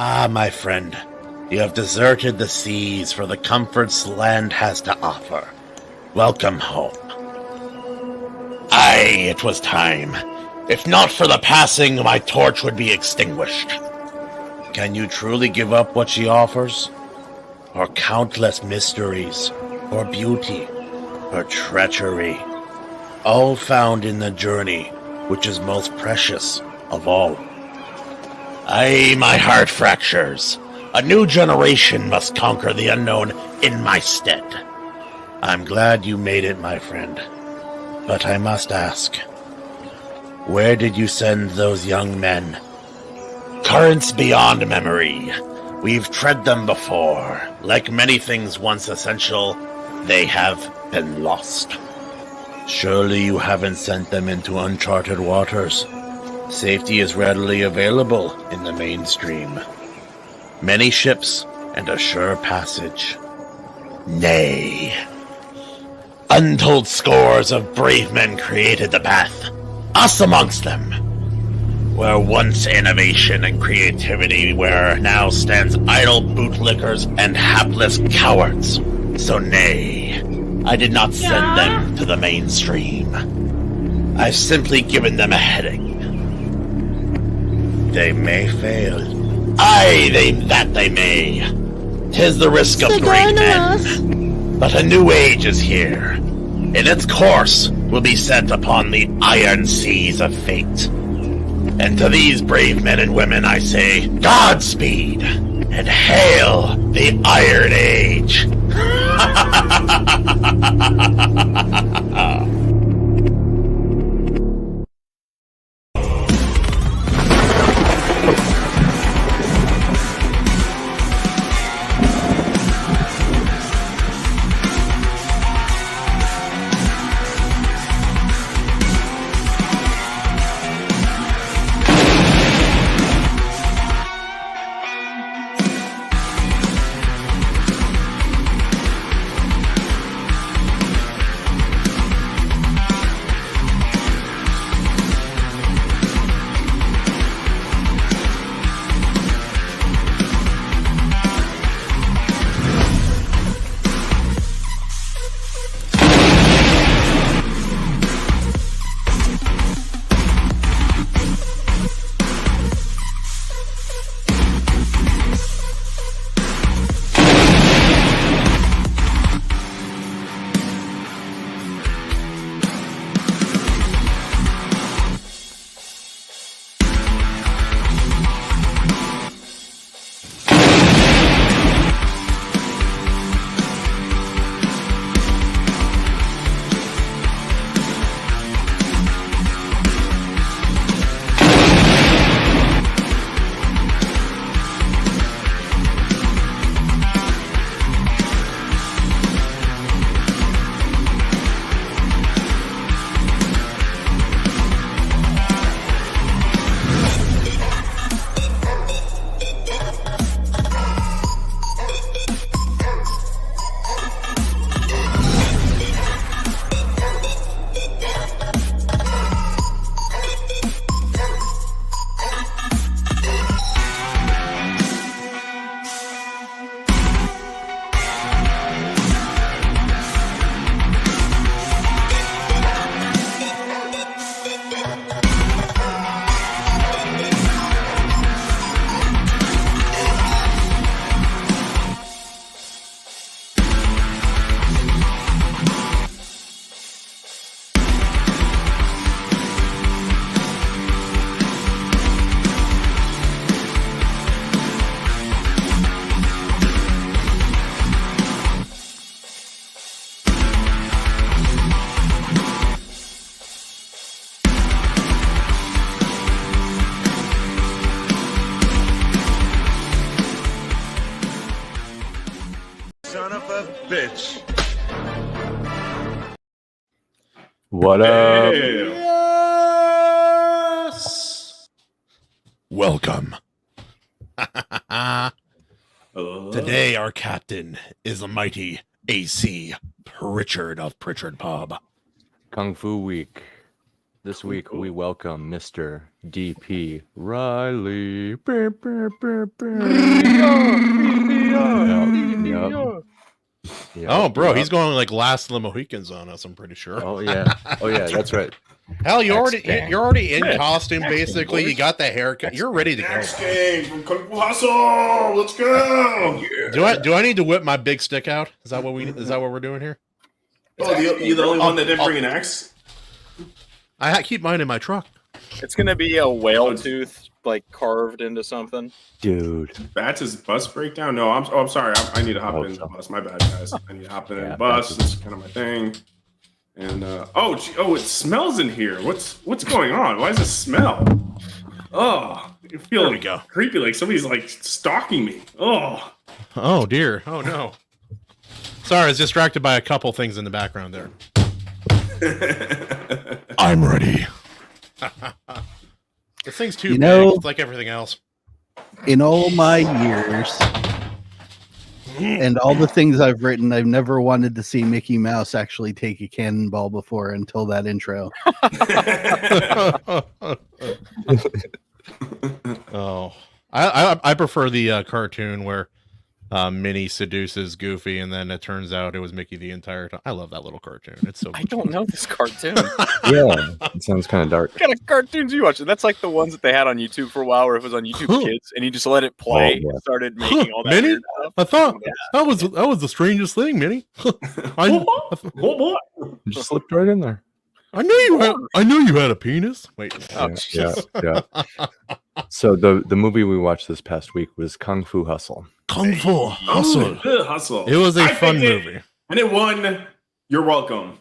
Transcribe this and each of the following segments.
Ah, my friend, you have deserted the seas for the comforts land has to offer. Welcome home. Aye, it was time. If not for the passing, my torch would be extinguished. Can you truly give up what she offers? Her countless mysteries, her beauty, her treachery, all found in the journey, which is most precious of all. Aye, my heart fractures. A new generation must conquer the unknown in my stead. I'm glad you made it, my friend. But I must ask, where did you send those young men? Currents beyond memory. We've tread them before. Like many things once essential, they have been lost. Surely you haven't sent them into uncharted waters. Safety is readily available in the mainstream. Many ships and a sure passage. Nay. Untold scores of brave men created the path. Us amongst them. Where once innovation and creativity, where now stands idle bootlickers and hapless cowards. So nay, I did not send them to the mainstream. I've simply given them a heading. They may fail. Aye, they may. 'Tis the risk of great men. But a new age is here. In its course will be set upon the iron seas of fate. And to these brave men and women I say, Godspeed, and hail the Iron Age! bitch. What up? Yes! Welcome. Today our captain is the mighty A.C Pritchard of Pritchard Pub. Kung Fu Week. This week we welcome Mr. D.P. Riley. Yep. Oh, bro, he's going like Last of the Mohicans on us. I'm pretty sure. Oh yeah, that's right. Hell, you're already in costume. Basically, you got the haircut. You're ready to go. X-Gang from Kung Fu Hustle. Let's go. Do I need to whip my big stick out? Is that what we're doing here? Oh, you're the only one that didn't bring an axe? I keep mine in my truck. It's gonna be a whale tooth like carved into something. Dude. Bats' bus breakdown? No, I'm sorry. I need to hop in the bus. My bad, guys. I need to hop in the bus. It's kind of my thing. And it smells in here. What's going on? Why does it smell? Oh, you feel creepy, like somebody's like stalking me. Oh dear. Oh no. Sorry, I was distracted by a couple things in the background there. I'm ready. This thing's too big. It's like everything else. In all my years and all the things I've written, I've never wanted to see Mickey Mouse actually take a cannonball before until that intro. Oh, I prefer the cartoon where Minnie seduces Goofy, and then it turns out it was Mickey the entire time. I love that little cartoon. It's so. I don't know this cartoon. Yeah, it sounds kind of dark. What kind of cartoons you watching? That's like the ones that they had on YouTube for a while, where it was on YouTube Kids, and you just let it play. And started making all that. Minnie, I thought that was the strangest thing, Minnie. Just slipped right in there. I knew you had a penis. Wait. Yeah. So the movie we watched this past week was Kung Fu Hustle. Kung Fu Hustle. It was a fun movie. And it won. You're welcome.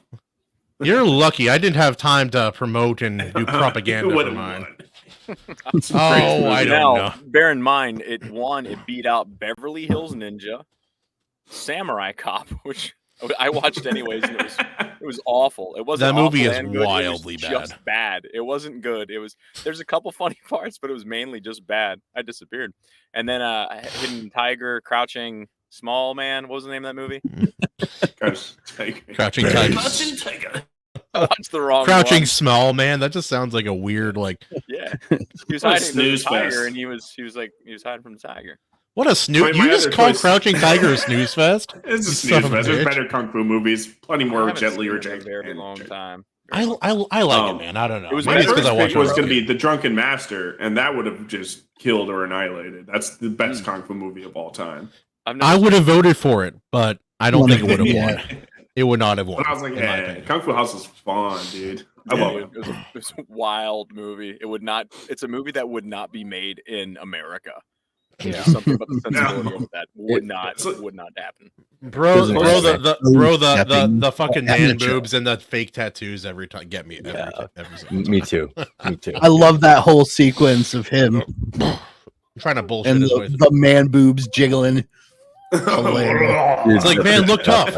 You're lucky. I didn't have time to promote and do propaganda for mine. I don't know. Bear in mind, it won. It beat out Beverly Hills Ninja, Samurai Cop, which I watched anyways, and it was awful. It wasn't. That movie awful is wildly bad. Just bad. It wasn't good. There's a couple funny parts, but it was mainly just bad. I disappeared. And then Hidden Tiger, Crouching Small Man. What was the name of that movie? Crouching Tiger. I watched the wrong Crouching one. Small Man. That just sounds like a weird Yeah. He was hiding from the tiger, and he was hiding from the tiger. What a snooze! You just called Crouching Tiger a snooze fest? It's a snooze fest. There's better kung fu movies, plenty more gently or Jack. Very long time. I like it, man. I don't know. Maybe it's because I watched. It was going to be The Drunken Master, and that would have just killed or annihilated. That's the best kung fu movie of all time. I would have voted for it, but I don't think it would have won. It would not have won. But I was like, hey, Kung Fu Hustle's fun, dude. I love it. It was a wild movie. It would not. It's a movie that would not be made in America. Yeah. Something about the sensibility of that would not happen. Bro, the fucking man boobs and the fake tattoos every time get me. Me too. I love that whole sequence of him trying to bullshit and his way the man boobs jiggling. It's like, man, look tough.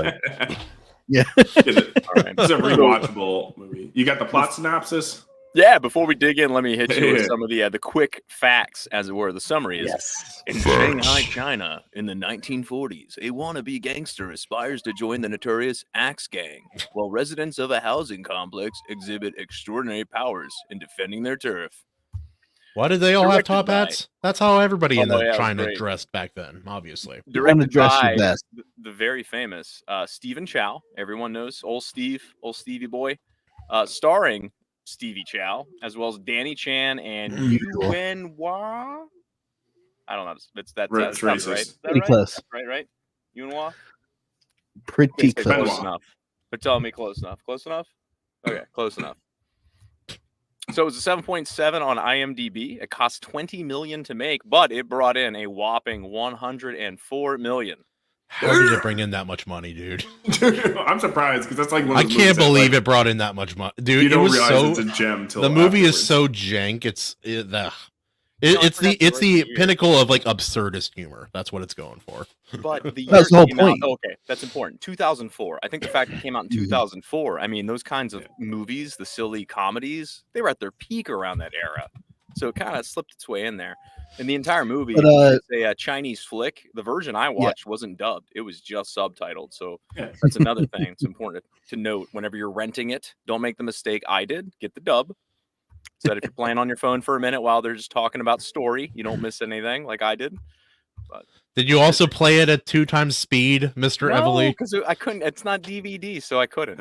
Yeah. It's a rewatchable movie. You got the plot synopsis? Yeah, before we dig in, let me hit you with some of the quick facts, as it were. The summary is, in Shanghai, China, in the 1940s, a wannabe gangster aspires to join the notorious Axe Gang, while residents of a housing complex exhibit extraordinary powers in defending their turf. Why did they all have top hats? That's how everybody in China dressed back then, obviously. Directed by the very famous Stephen Chow. Everyone knows old Stevie boy. Starring Stevie Chow, as well as Danny Chan and Yuen Wah. I don't know. That's racist. Right. Pretty close. Right. Yuen Wah. Pretty close enough. They're telling me close enough. Close enough. Okay, close enough. So it was a 7.7 on IMDb. It cost $20 million to make, but it brought in a whopping $104 million. How did it bring in that much money, dude? I'm surprised because that's like one I of those can't believe it brought in that much money, dude. You don't realize it's a gem till the movie afterwards. Is so jank. It's the pinnacle of like absurdist humor. That's what it's going for. But the that's the whole point. Okay, that's important. 2004. I think the fact it came out in 2004. I mean, those kinds of movies, the silly comedies, they were at their peak around that era. so it kind of slipped its way in there. And the entire movie, But, it's a Chinese flick. The version I watched wasn't dubbed; it was just subtitled. So that's another thing. It's important to note whenever you're renting it. Don't make the mistake I did. Get the dub. So that if you're playing on your phone for a minute while they're just talking about story, you don't miss anything like I did. But did you also play it at 2 times speed, Mr. Evely? because I couldn't. It's not DVD, so I couldn't.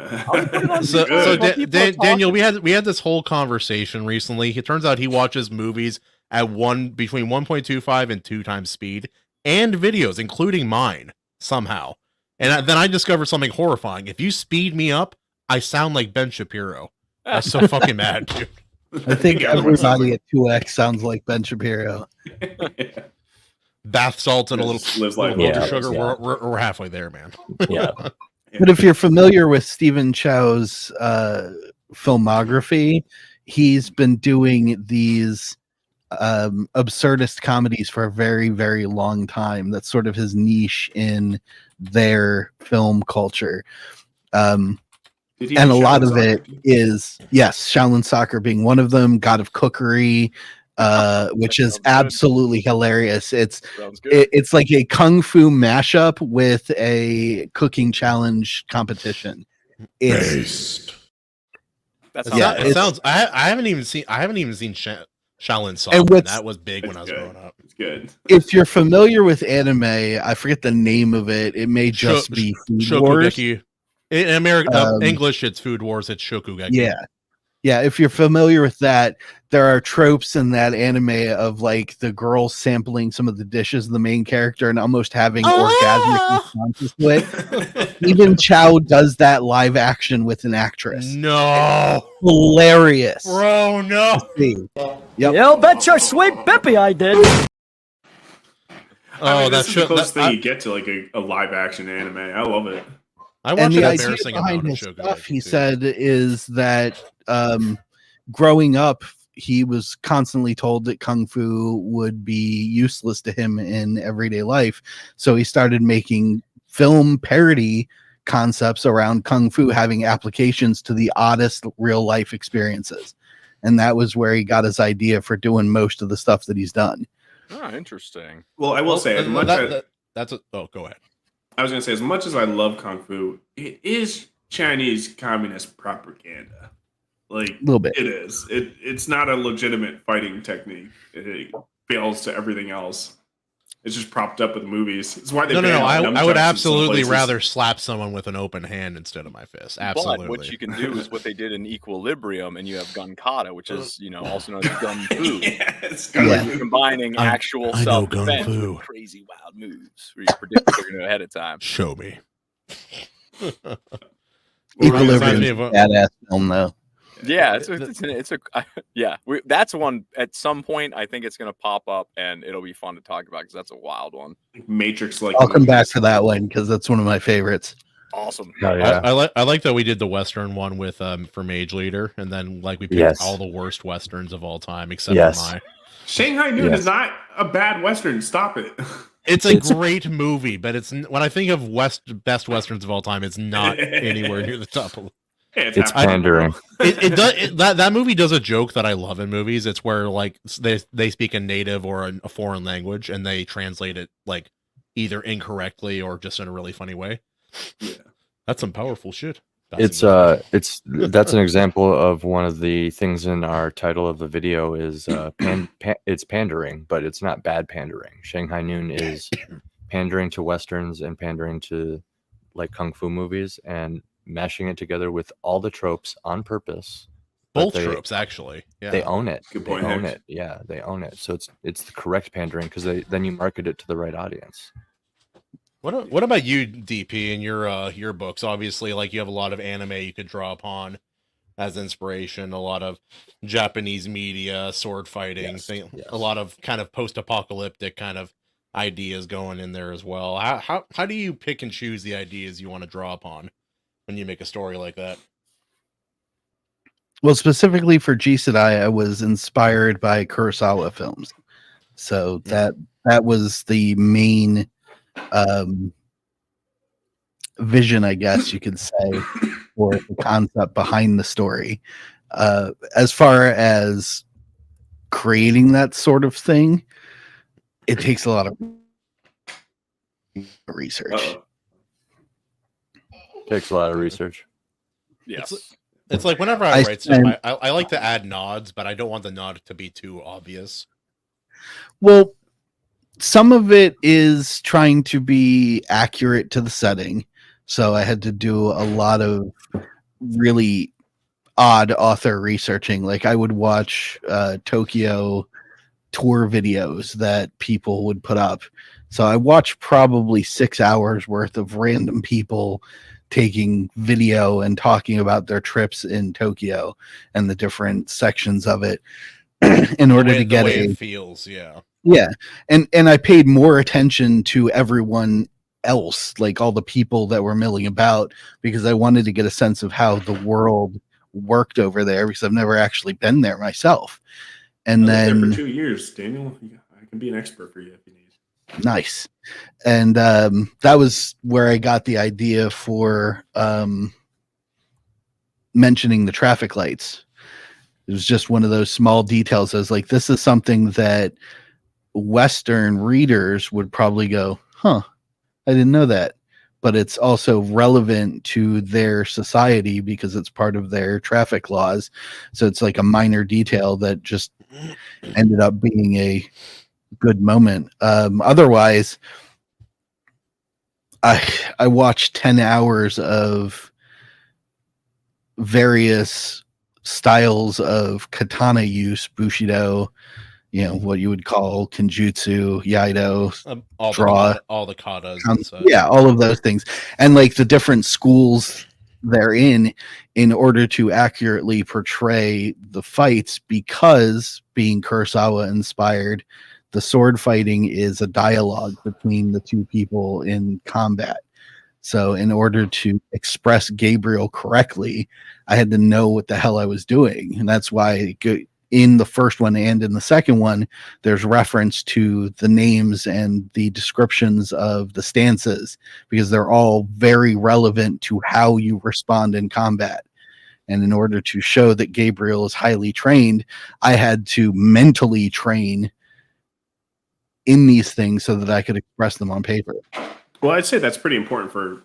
Daniel, we had this whole conversation recently. It turns out he watches movies at between 1.25 and 2 times speed, and videos, including mine, somehow. And then I discovered something horrifying. If you speed me up, I sound like Ben Shapiro. That's so fucking mad, dude. I think everybody at 2x sounds like Ben Shapiro. Bath salts and a little yeah, sugar. Yeah. We're halfway there, man. Yeah. But if you're familiar with Stephen Chow's filmography, he's been doing these absurdist comedies for a very, very long time. That's sort of his niche in their film culture. And a lot of it is, yes, Shaolin Soccer being one of them, God of Cookery, which is absolutely hilarious. It's like a kung fu mashup with a cooking challenge competition. It sounds. I haven't even seen Shaolin Soccer. That was big when I was growing up. It's good. If you're familiar with anime, I forget the name of it. It may just be Food Wars. In American English, it's Food Wars. It's Shokugeki. Yeah. If you're familiar with that, there are tropes in that anime of like the girl sampling some of the dishes of the main character and almost having orgasmic responses to it. Even Chow does that live action with an actress. No, it's hilarious, bro. No. Yep. You'll bet your sweet Bippy I did. That's the closest thing you get to like a live action anime. I love it. I watched the idea behind his stuff, he said, is that growing up, he was constantly told that kung fu would be useless to him in everyday life. So he started making film parody concepts around kung fu having applications to the oddest real life experiences. And that was where he got his idea for doing most of the stuff that he's done. Oh, interesting. Well, I will say, as much go ahead. I was going to say, as much as I love Kung Fu, it is Chinese communist propaganda. Like, a little bit. It is. It's not a legitimate fighting technique. It fails to everything else. It's just propped up with movies. It's why they I would absolutely rather slap someone with an open hand insteed of my fist. Absolutely. But what you can do is what they did in Equilibrium, and you have gun kata, which is also known as gun fu. Combining actual self-defense with crazy wild moves where you predict what they're going to do ahead of time. Show me. Equilibrium is a badass film, though. Yeah, that's one at some point. I think it's going to pop up and it'll be fun to talk about because that's a wild one. Matrix, I'll come back to that one because that's one of my favorites. Awesome. Oh, yeah. I like that we did the Western one with for Mage Leader, and then like we picked all the worst Westerns of all time except for mine. Shanghai Noon is not a bad Western. Stop it. It's a great movie, but it's when I think of best Westerns of all time, it's not anywhere near the top of. It's pandering. That movie does a joke that I love in movies. It's where like they speak a native or a foreign language and they translate it like either incorrectly or just in a really funny way. Yeah, that's some powerful shit. That's an example of one of the things in our title of the video is it's pandering, but it's not bad pandering. Shanghai Noon is pandering to Westerns and pandering to like kung fu movies and mashing it together with all the tropes on purpose. Both tropes, actually. Yeah. They own it. Good point. They own it. Yeah, they own it. So it's the correct pandering because then you market it to the right audience. What about you, DP, in your books? Obviously, like you have a lot of anime you could draw upon as inspiration, a lot of Japanese media, sword fighting, a lot of kind of post-apocalyptic kind of ideas going in there as well. How do you pick and choose the ideas you want to draw upon when you make a story like that? Well, specifically for G Sedai, I was inspired by Kurosawa films. So that was the main vision, I guess you could say, for the concept behind the story. As far as creating that sort of thing, it takes a lot of research. Uh-oh. Takes a lot of research. Yes. It's like whenever I write stuff, I like to add nods, but I don't want the nod to be too obvious. Well, some of it is trying to be accurate to the setting. So I had to do a lot of really odd author researching. Like I would watch Tokyo tour videos that people would put up. So I watched probably 6 hours worth of random people taking video and talking about their trips in Tokyo and the different sections of it in order to get it feels, yeah. Yeah. And I paid more attention to everyone else, like all the people that were milling about, because I wanted to get a sense of how the world worked over there, because I've never actually been there myself. And I lived then there for 2 years, Daniel. I can be an expert for you if you need. Nice. And that was where I got the idea for mentioning the traffic lights. It was just one of those small details. I was like, this is something that Western readers would probably go, huh, I didn't know that. But it's also relevant to their society because it's part of their traffic laws. So it's like a minor detail that just ended up being a good moment. Otherwise, I watched 10 hours of various styles of katana use, bushido, what you would call kenjutsu, yaido, all the katas and such. Yeah, all of those things. And like the different schools they're in order to accurately portray the fights, because being Kurosawa inspired, the sword fighting is a dialogue between the two people in combat. So in order to express Gabriel correctly, I had to know what the hell I was doing. And that's why in the first one and in the second one, there's reference to the names and the descriptions of the stances, because they're all very relevant to how you respond in combat. And in order to show that Gabriel is highly trained, I had to mentally train in these things so that I could express them on paper. Well, I'd say that's pretty important for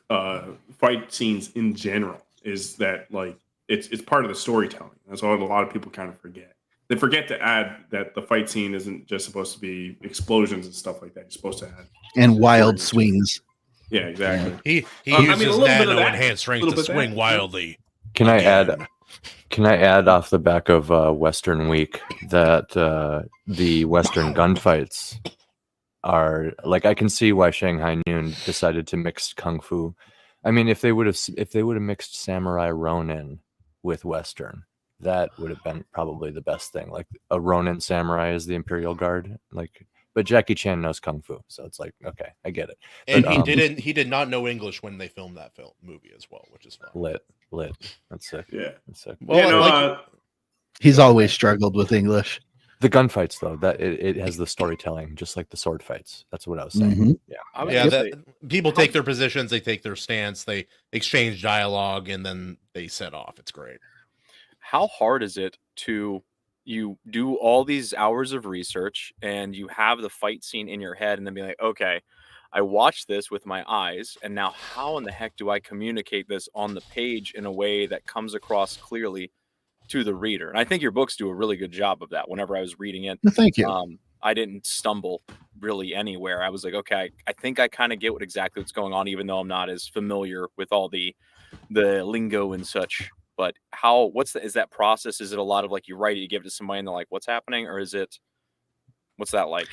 fight scenes in general, is that like it's part of the storytelling. That's what a lot of people kind of forget. They forget to add that the fight scene isn't just supposed to be explosions and stuff like that. You're supposed to add and wild swings. Yeah, exactly. He uses nano enhanced strength to swing wildly. Can I add off the back of Western Week that the Western gunfights are like, I can see why Shanghai Noon decided to mix kung fu. I mean, if they would have mixed Samurai Ronin with Western, that would have been probably the best thing. Like a Ronin samurai is the Imperial Guard, but Jackie Chan knows kung fu, so it's like, okay, I get it. And he did not know English when they filmed that movie as well, which is fun. Lit. That's sick. Yeah. That's sick. Well, he's always struggled with English. The gunfights, though, that it has the storytelling, just like the sword fights. That's what I was saying. Mm-hmm. People take their positions, they take their stance, they exchange dialogue, and then they set off. It's great. How hard is it to you do all these hours of research and you have the fight scene in your head and then be like, okay, I watched this with my eyes, and now how in the heck do I communicate this on the page in a way that comes across clearly to the reader? And I think your books do a really good job of that. Whenever I was reading it, thank you. I didn't stumble really anywhere. I was like, okay, I think I kind of get exactly what's going on, even though I'm not as familiar with all the lingo and such. But is that process? Is it a lot of like you write it, you give it to somebody and they're like, what's happening? Or what's that like?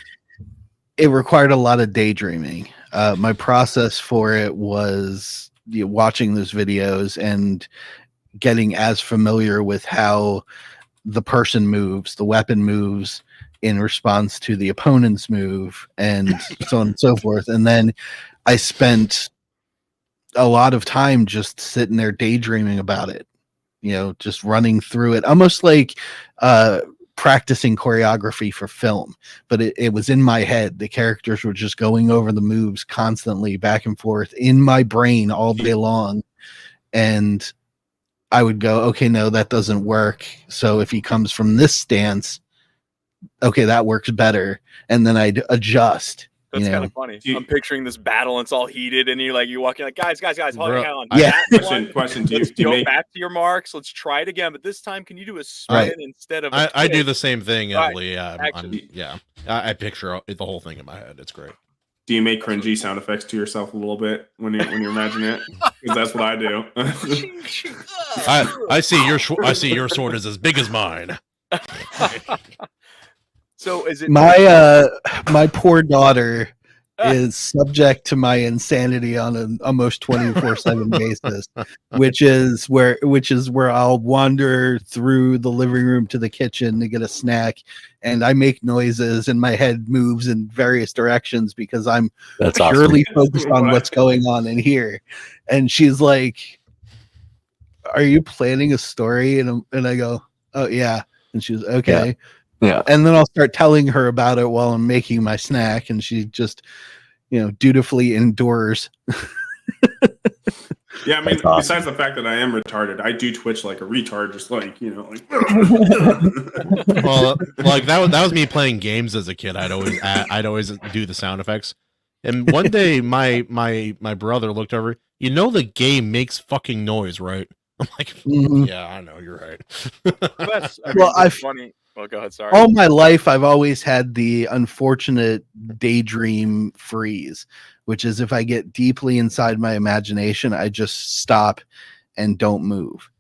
It required a lot of daydreaming. My process for it was watching those videos and getting as familiar with how the person moves, the weapon moves in response to the opponent's move, and so on and so forth. And then I spent a lot of time just sitting there daydreaming about it, just running through it, almost like practicing choreography for film. But it was in my head. The characters were just going over the moves constantly, back and forth in my brain all day long. And I would go, okay, no, that doesn't work. So if he comes from this stance, okay, that works better, and then I'd adjust. That's kind of funny. I'm picturing this battle and it's all heated, and you walk in like, guys, hold on. Yeah. Question. Do Let's you go make back to your marks. Let's try it again, but this time, can you do a spin instead of? I do the same thing, Right. Emily. I picture the whole thing in my head. It's great. Do you make cringy sound effects to yourself a little bit when you imagine it? Because that's what I do. I see your sword is as big as mine. So is it my poor daughter is subject to my insanity on an almost 24/7 basis, which is where I'll wander through the living room to the kitchen to get a snack, and I make noises and my head moves in various directions because I'm purely focused on what's going on in here. And she's like, "Are you planning a story?" And I go, "Oh yeah." And she's okay. Yeah. And then I'll start telling her about it while I'm making my snack, and she just, dutifully endures. Yeah, I mean, besides the fact that I am retarded, I do twitch like a retard, just like, like. Well, like that was me playing games as a kid. I'd always do the sound effects. And one day my brother looked over, the game makes fucking noise, right? I'm like, yeah, I know, you're right. Funny. Well, go ahead. Sorry. All my life, I've always had the unfortunate daydream freeze, which is if I get deeply inside my imagination, I just stop and don't move.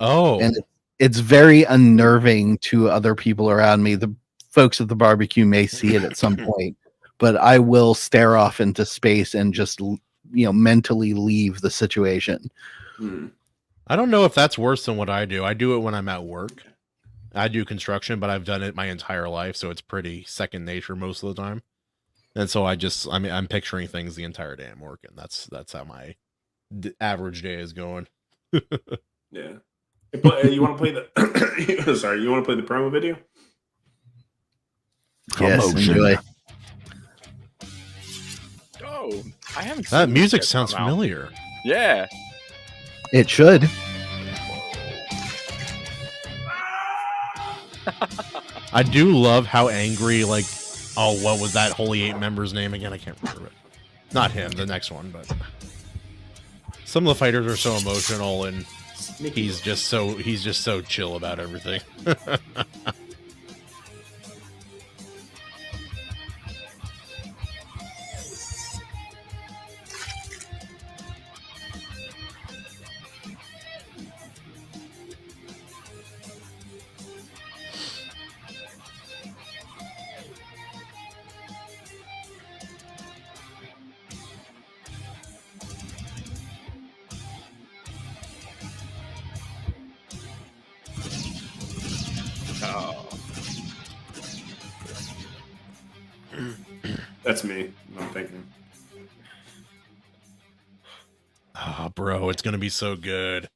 Oh, and it's very unnerving to other people around me. The folks at the barbecue may see it at some point, but I will stare off into space and just, mentally leave the situation. I don't know if that's worse than what I do. I do it when I'm at work. I do construction, but I've done it my entire life, so it's pretty second nature most of the time. And so I'm picturing things the entire day I'm working. That's how my average day is going. Yeah. You want to play the? Sorry, you want to play the promo video? Yes, enjoy. Oh, I haven't. That music sounds familiar. Yeah, it should. I do love how angry, like, what was that Holy Eight member's name again? I can't remember it. Not him, the next one, but some of the fighters are so emotional, and he's just so chill about everything. That's me. I'm thinking. Bro, it's gonna be so good.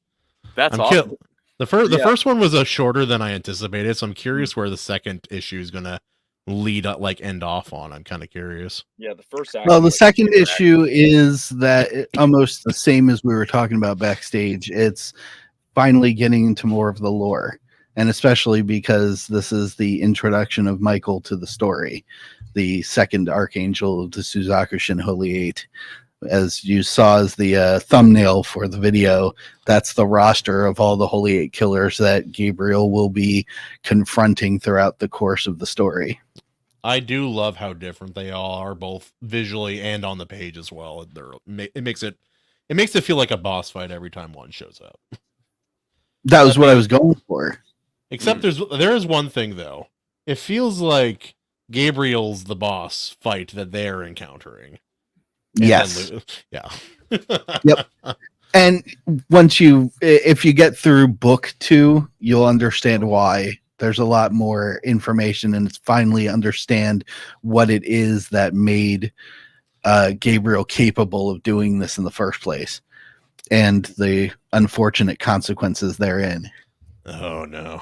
That's awesome. The first one was shorter than I anticipated, so I'm curious where the second issue is gonna lead up, like end off on. I'm kind of curious. Yeah, the first. Well, the second issue is that almost the same as we were talking about backstage. It's finally getting into more of the lore, and especially because this is the introduction of Michael to the story, the second archangel of the Suzakushin Holy Eight. As you saw as the thumbnail for the video, that's the roster of all the Holy Eight killers that Gabriel will be confronting throughout the course of the story. I do love how different they all are, both visually and on the page as well. It makes it feel like a boss fight every time one shows up. That was what I was going for. Except there is one thing though. It feels like Gabriel's the boss fight that they're encountering. Yes. Yeah. Yep. And if you get through book 2, you'll understand why. There's a lot more information, and it's finally understand what it is that made Gabriel capable of doing this in the first place, and the unfortunate consequences therein. Oh no.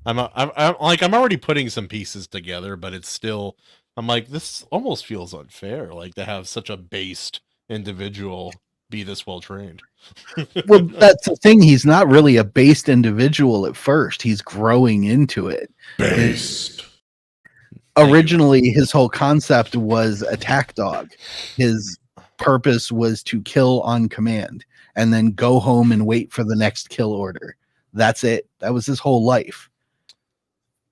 I'm already putting some pieces together, but it's still, I'm like, this almost feels unfair, like to have such a based individual be this well trained. Well, that's the thing. He's not really a based individual at first. He's growing into it. Based. Originally, his whole concept was attack dog. His purpose was to kill on command and then go home and wait for the next kill order. That's it. That was his whole life.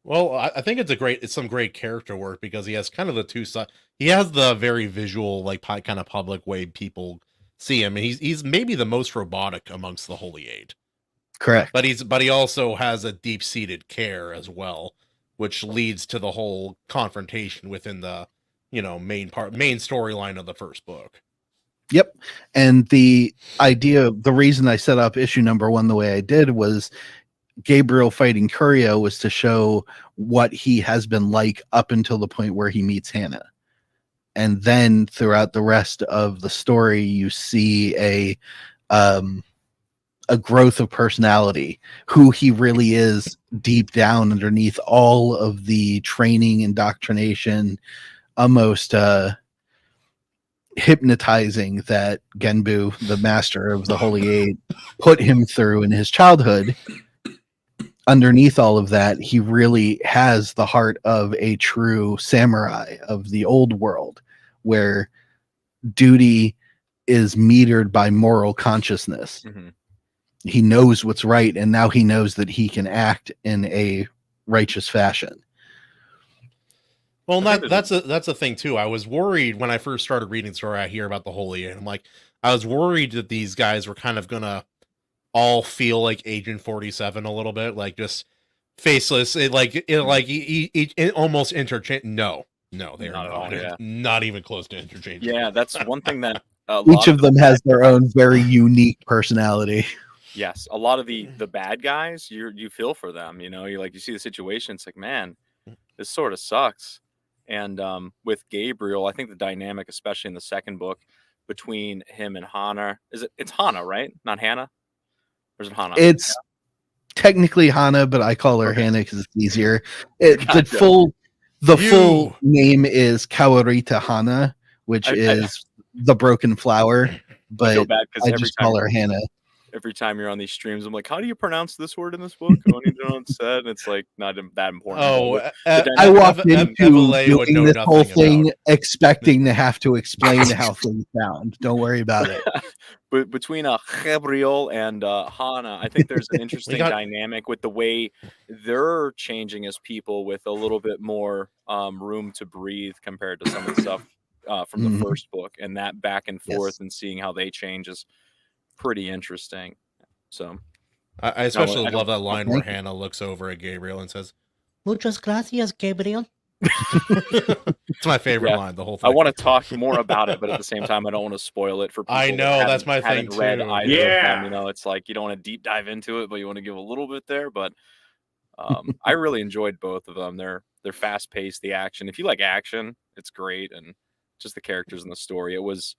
Well, I think it's some great character work because he has kind of the two sides. He has the very visual, like kind of public way people see him, and he's maybe the most robotic amongst the Holy Eight. Correct. But he also has a deep-seated care as well, which leads to the whole confrontation within the, main storyline of the first book. Yep. And the reason I set up issue number 1 the way I did was Gabriel fighting Curio was to show what he has been like up until the point where he meets Hannah. And then throughout the rest of the story, you see a growth of personality, who he really is deep down underneath all of the training, indoctrination, almost hypnotizing that Genbu, the master of the Holy Eight, put him through in his childhood. Underneath all of that, he really has the heart of a true samurai of the old world, where duty is metered by moral consciousness. Mm-hmm. He knows what's right, and now he knows that he can act in a righteous fashion. Well, that's a thing too. I was worried when I first started reading the story. I hear about the Holy Eight. I'm like, I was worried that these guys were kind of gonna all feel like Agent 47 a little bit, like just faceless, almost interchange. No, they are not even close to interchangeable. Yeah, that's one thing that each of them has their own very unique personality. Yes, a lot of the bad guys, you feel for them. You see the situation. It's like, man, this sort of sucks. And with Gabriel, I think the dynamic, especially in the second book, between him and Hana, it's Hana, right? Not Hannah. Or is it Hana? It's technically Hana, but I call her Hannah because it's easier. Gotcha. The full name is Kawarita Hana, which is the broken flower. But I just call her Hannah. Every time you're on these streams, I'm like, how do you pronounce this word in this book? I don't even know what it said. And it's like not that important. Oh, I walked into doing this whole thing expecting to have to explain how things sound. Don't worry about it. But between Gabriel and Hana, I think there's an interesting dynamic with the way they're changing as people, with a little bit more room to breathe compared to some of the stuff from the first book, and that back and forth and seeing how they change is pretty interesting. So I especially love that line where Hannah looks over at Gabriel and says, "Muchas gracias, Gabriel." It's my favorite line. The whole thing. I want to talk more about it, but at the same time, I don't want to spoil it for people. I know that's my thing too. It's like you don't want to deep dive into it, but you want to give a little bit there. But I really enjoyed both of them. They're fast paced. The action, if you like action, it's great, and just the characters in the story. It was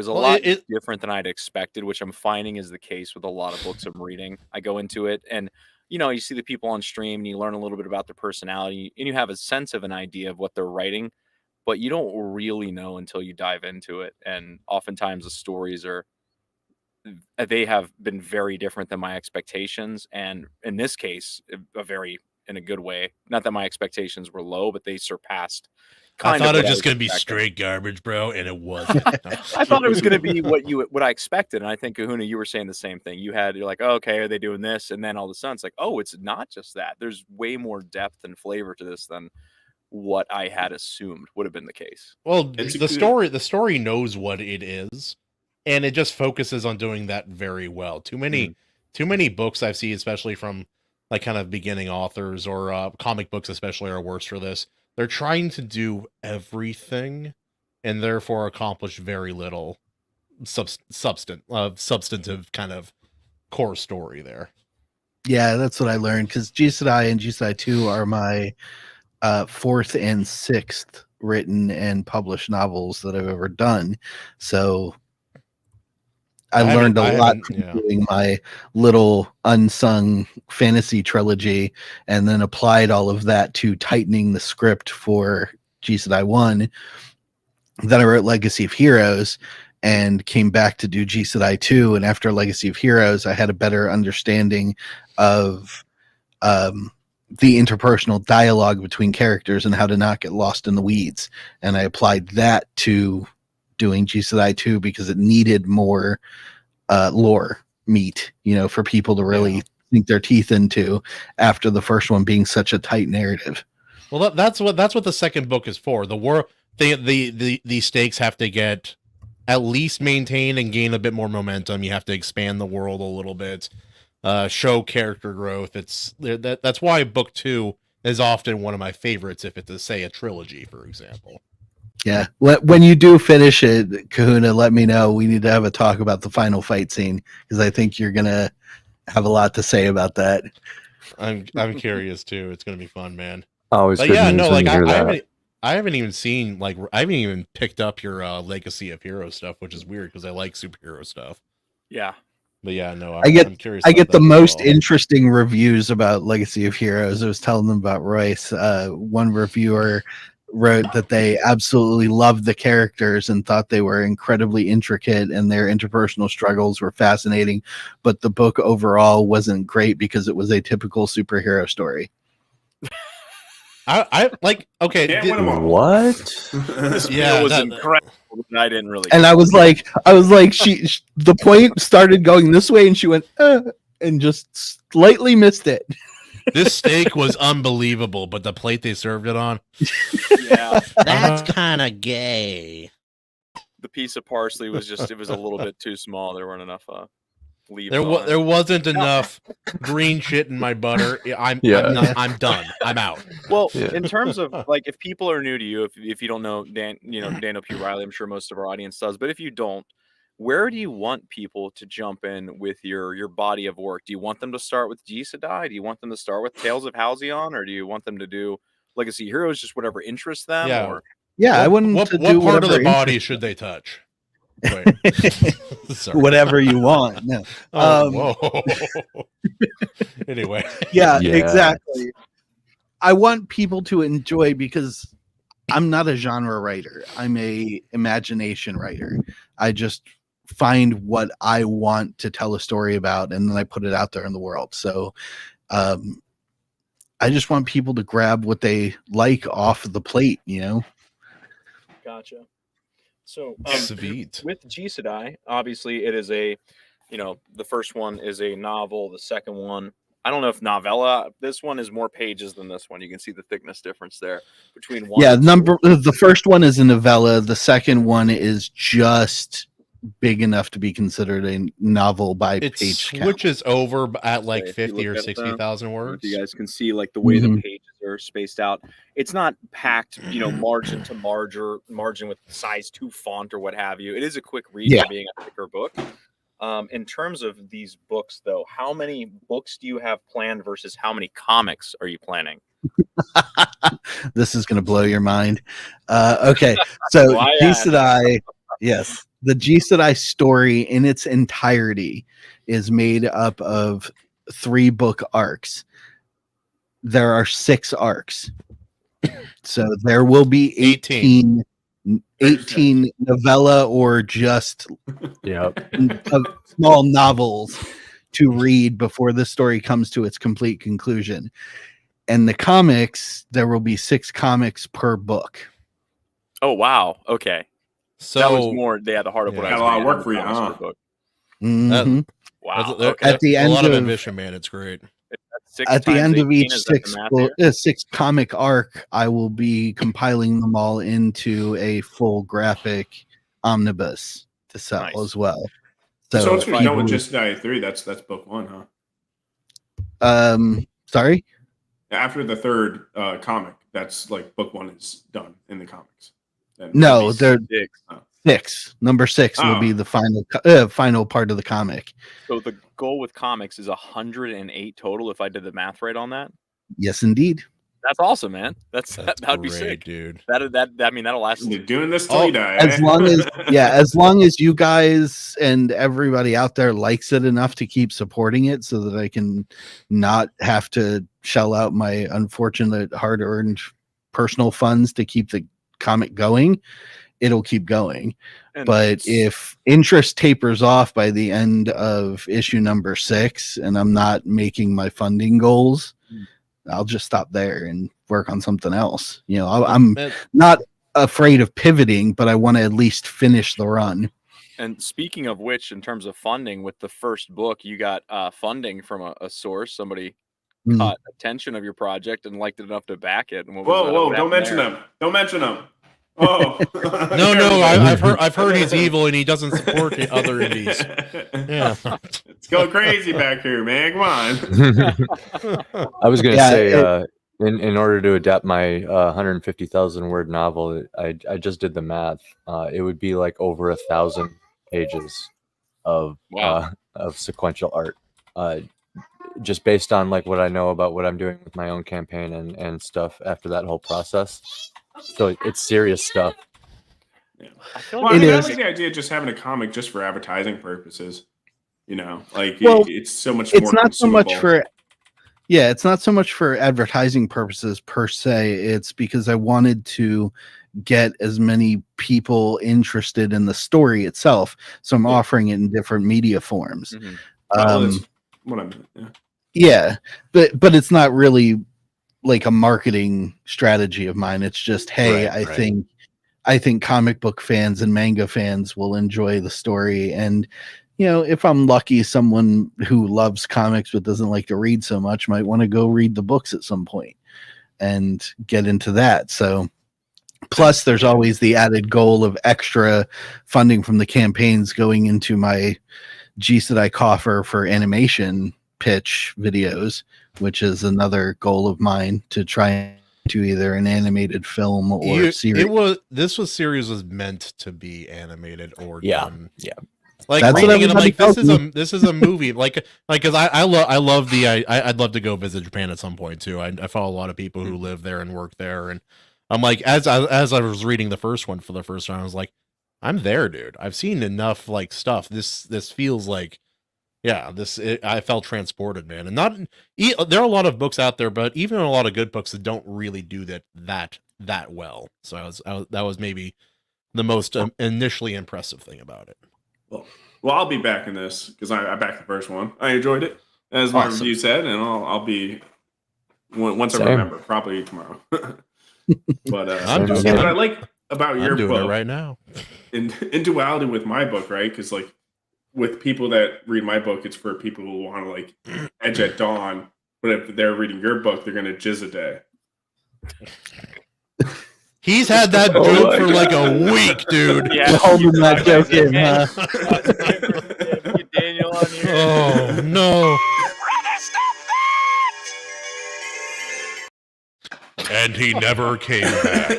a lot different than I'd expected, which I'm finding is the case with a lot of books I'm reading. I go into it and, you see the people on stream and you learn a little bit about their personality and you have a sense of an idea of what they're writing, but you don't really know until you dive into it. And oftentimes the stories they have been very different than my expectations. And in this case, in a good way, not that my expectations were low, but they surpassed. I thought it was just going to be straight garbage, bro, and it wasn't. I thought it was going to be what I expected, and I think, Kahuna, you were saying the same thing. You're like, oh, okay, are they doing this? And then all of a sudden, it's like, oh, it's not just that. There's way more depth and flavor to this than what I had assumed would have been the case. Well, the story knows what it is, and it just focuses on doing that very well. Too many books I've seen, especially from like kind of beginning authors or comic books, especially, are worse for this. They're trying to do everything and therefore accomplish very little substantive kind of core story there. Yeah, that's what I learned, because G Sedai and G Sedai 2 are my fourth and sixth written and published novels that I've ever done. So I learned a lot from doing my little unsung fantasy trilogy, and then applied all of that to tightening the script for G Sedai 1. Then I wrote Legacy of Heroes and came back to do G Sedai 2. And after Legacy of Heroes, I had a better understanding of the interpersonal dialogue between characters and how to not get lost in the weeds. And I applied that to doing G Sedai 2 because it needed more lore meat, for people to really sink their teeth into after the first one being such a tight narrative. Well, that's what the second book is for. The stakes have to get at least maintained and gain a bit more momentum. You have to expand the world a little bit, show character growth. That's why book 2 is often one of my favorites if it's, say, a trilogy, for example. Yeah. When you do finish it, Kahuna, let me know. We need to have a talk about the final fight scene because I think you're going to have a lot to say about that. I'm curious too. It's going to be fun, man. Always but good yeah, news no, when like you hear that. I haven't even seen I haven't even picked up your Legacy of Hero stuff, which is weird because I like superhero stuff. Yeah. But yeah, no, I'm curious. I get the most well. interesting reviews about Legacy of Heroes. I was telling them about Royce. One reviewer wrote that they absolutely loved the characters and thought they were incredibly intricate and their interpersonal struggles were fascinating, but the book overall wasn't great because it was a typical superhero story. I like, okay, what? This was incredible. I didn't really. And I was like, she the point started going this way, and she went, and just slightly missed it. This steak was unbelievable, but the plate they served it on, that's kind of gay. The piece of parsley was it was a little bit too small. There weren't enough leaves. There wasn't enough green shit in my butter. I'm done. I'm out. Well, in terms of like, if people are new to you, if you don't know Daniel P. Riley, I'm sure most of our audience does, but if you don't, where do you want people to jump in with your body of work? Do you want them to start with G Sedai? Do you want them to start with Tales of Halcyon, or do you want them to do Legacy Heroes, just whatever interests them? Yeah. Or I wouldn't. What part of the body should they touch? Whatever you want. No. Whoa. Anyway. Yeah, exactly. I want people to enjoy because I'm not a genre writer. I'm a imagination writer. I just find what I want to tell a story about, and then I put it out there in the world. So I just want people to grab what they like off the plate, Gotcha. So Sweet. With G Sedai, obviously it is the first one is a novel. The second one, I don't know if novella. This one is more pages than this one. You can see the thickness difference there between one. Yeah, the first one is a novella. The second one is just big enough to be considered a novel by page count. Switches over at like 50 or 60,000 words. You guys can see like the way the pages are spaced out. It's not packed, margin to margin with size 2 font or what have you. It is a quick read for being a thicker book. In terms of these books, though, how many books do you have planned versus how many comics are you planning? This is going to blow your mind. Okay, so G Sedai, yes. The G Sedai story in its entirety is made up of 3 book arcs. There are 6 arcs. So there will be 18 novella or just small novels to read before the story comes to its complete conclusion. And the comics, there will be 6 comics per book. Oh, wow. Okay. So that was more. They had the heart of what I was. Got a lot of work for you, huh? Wow. At the end a lot of of ambition, man. It's great. At the end of each 6 comic arc, I will be compiling them all into a full graphic omnibus to sell as well. So once we're done with Just Die 3, that's book 1, huh? Sorry. After the third comic, that's like book 1 is done in the comics. No, they're 6. Number 6 will be the final part of the comic. So the goal with comics is 108 total. If I did the math right on that. Yes, indeed. That's awesome, man. That'd be sick, dude. That'll last. You're doing this till you die. As long as you guys and everybody out there likes it enough to keep supporting it, so that I can not have to shell out my unfortunate hard-earned personal funds to keep the comic going, it'll keep going. But if interest tapers off by the end of issue number 6 and I'm not making my funding goals, I'll just stop there and work on something else. I'm not afraid of pivoting, but I want to at least finish the run. And speaking of which, in terms of funding, with the first book, you got funding from a source. Somebody caught attention of your project and liked it enough to back it. And whoa! Don't mention them. Don't mention them. Oh no! I've heard he's evil and he doesn't support the other indies. Yeah, it's going crazy back here, man. Come on. I was gonna say, in order to adapt my 150,000 word novel, I just did the math. It would be like over 1,000 pages of sequential art, just based on like what I know about what I'm doing with my own campaign and stuff after that whole process. So it's serious stuff. Yeah. I like the idea of just having a comic just for advertising purposes. It's so much more. It's not so much for. Yeah, it's not so much for advertising purposes per se. It's because I wanted to get as many people interested in the story itself. So I'm offering it in different media forms. That's what I meant. Yeah, but it's not really like a marketing strategy of mine. It's just, hey, I think comic book fans and manga fans will enjoy the story. And, if I'm lucky, someone who loves comics but doesn't like to read so much might want to go read the books at some point and get into that. So plus there's always the added goal of extra funding from the campaigns going into my G-Sedai coffer for animation pitch videos, which is another goal of mine to try to either an animated film or series. This series was meant to be animated or done. Yeah. Like reading it, I'm like, this is a movie. Like, because I'd love to go visit Japan at some point too. I follow a lot of people who live there and work there, and I'm like, as I was reading the first one for the first time, I was like, I'm there, dude. I've seen enough like stuff. This feels like, I felt transported, man. And there are a lot of books out there, but even a lot of good books that don't really do that well. So that was maybe the most initially impressive thing about it. Well, I'll be back in this because I backed the first one. I enjoyed it, as my review said, and I'll be once I remember, probably tomorrow. But what I like about your book right now, in duality with my book, right? Because like with people that read my book, it's for people who want to like edge at dawn. But if they're reading your book, they're gonna jizz a day. He's had that joke for like a week, dude. Yeah, holding that joke in, huh? Daniel on here. Oh no! And he never came back.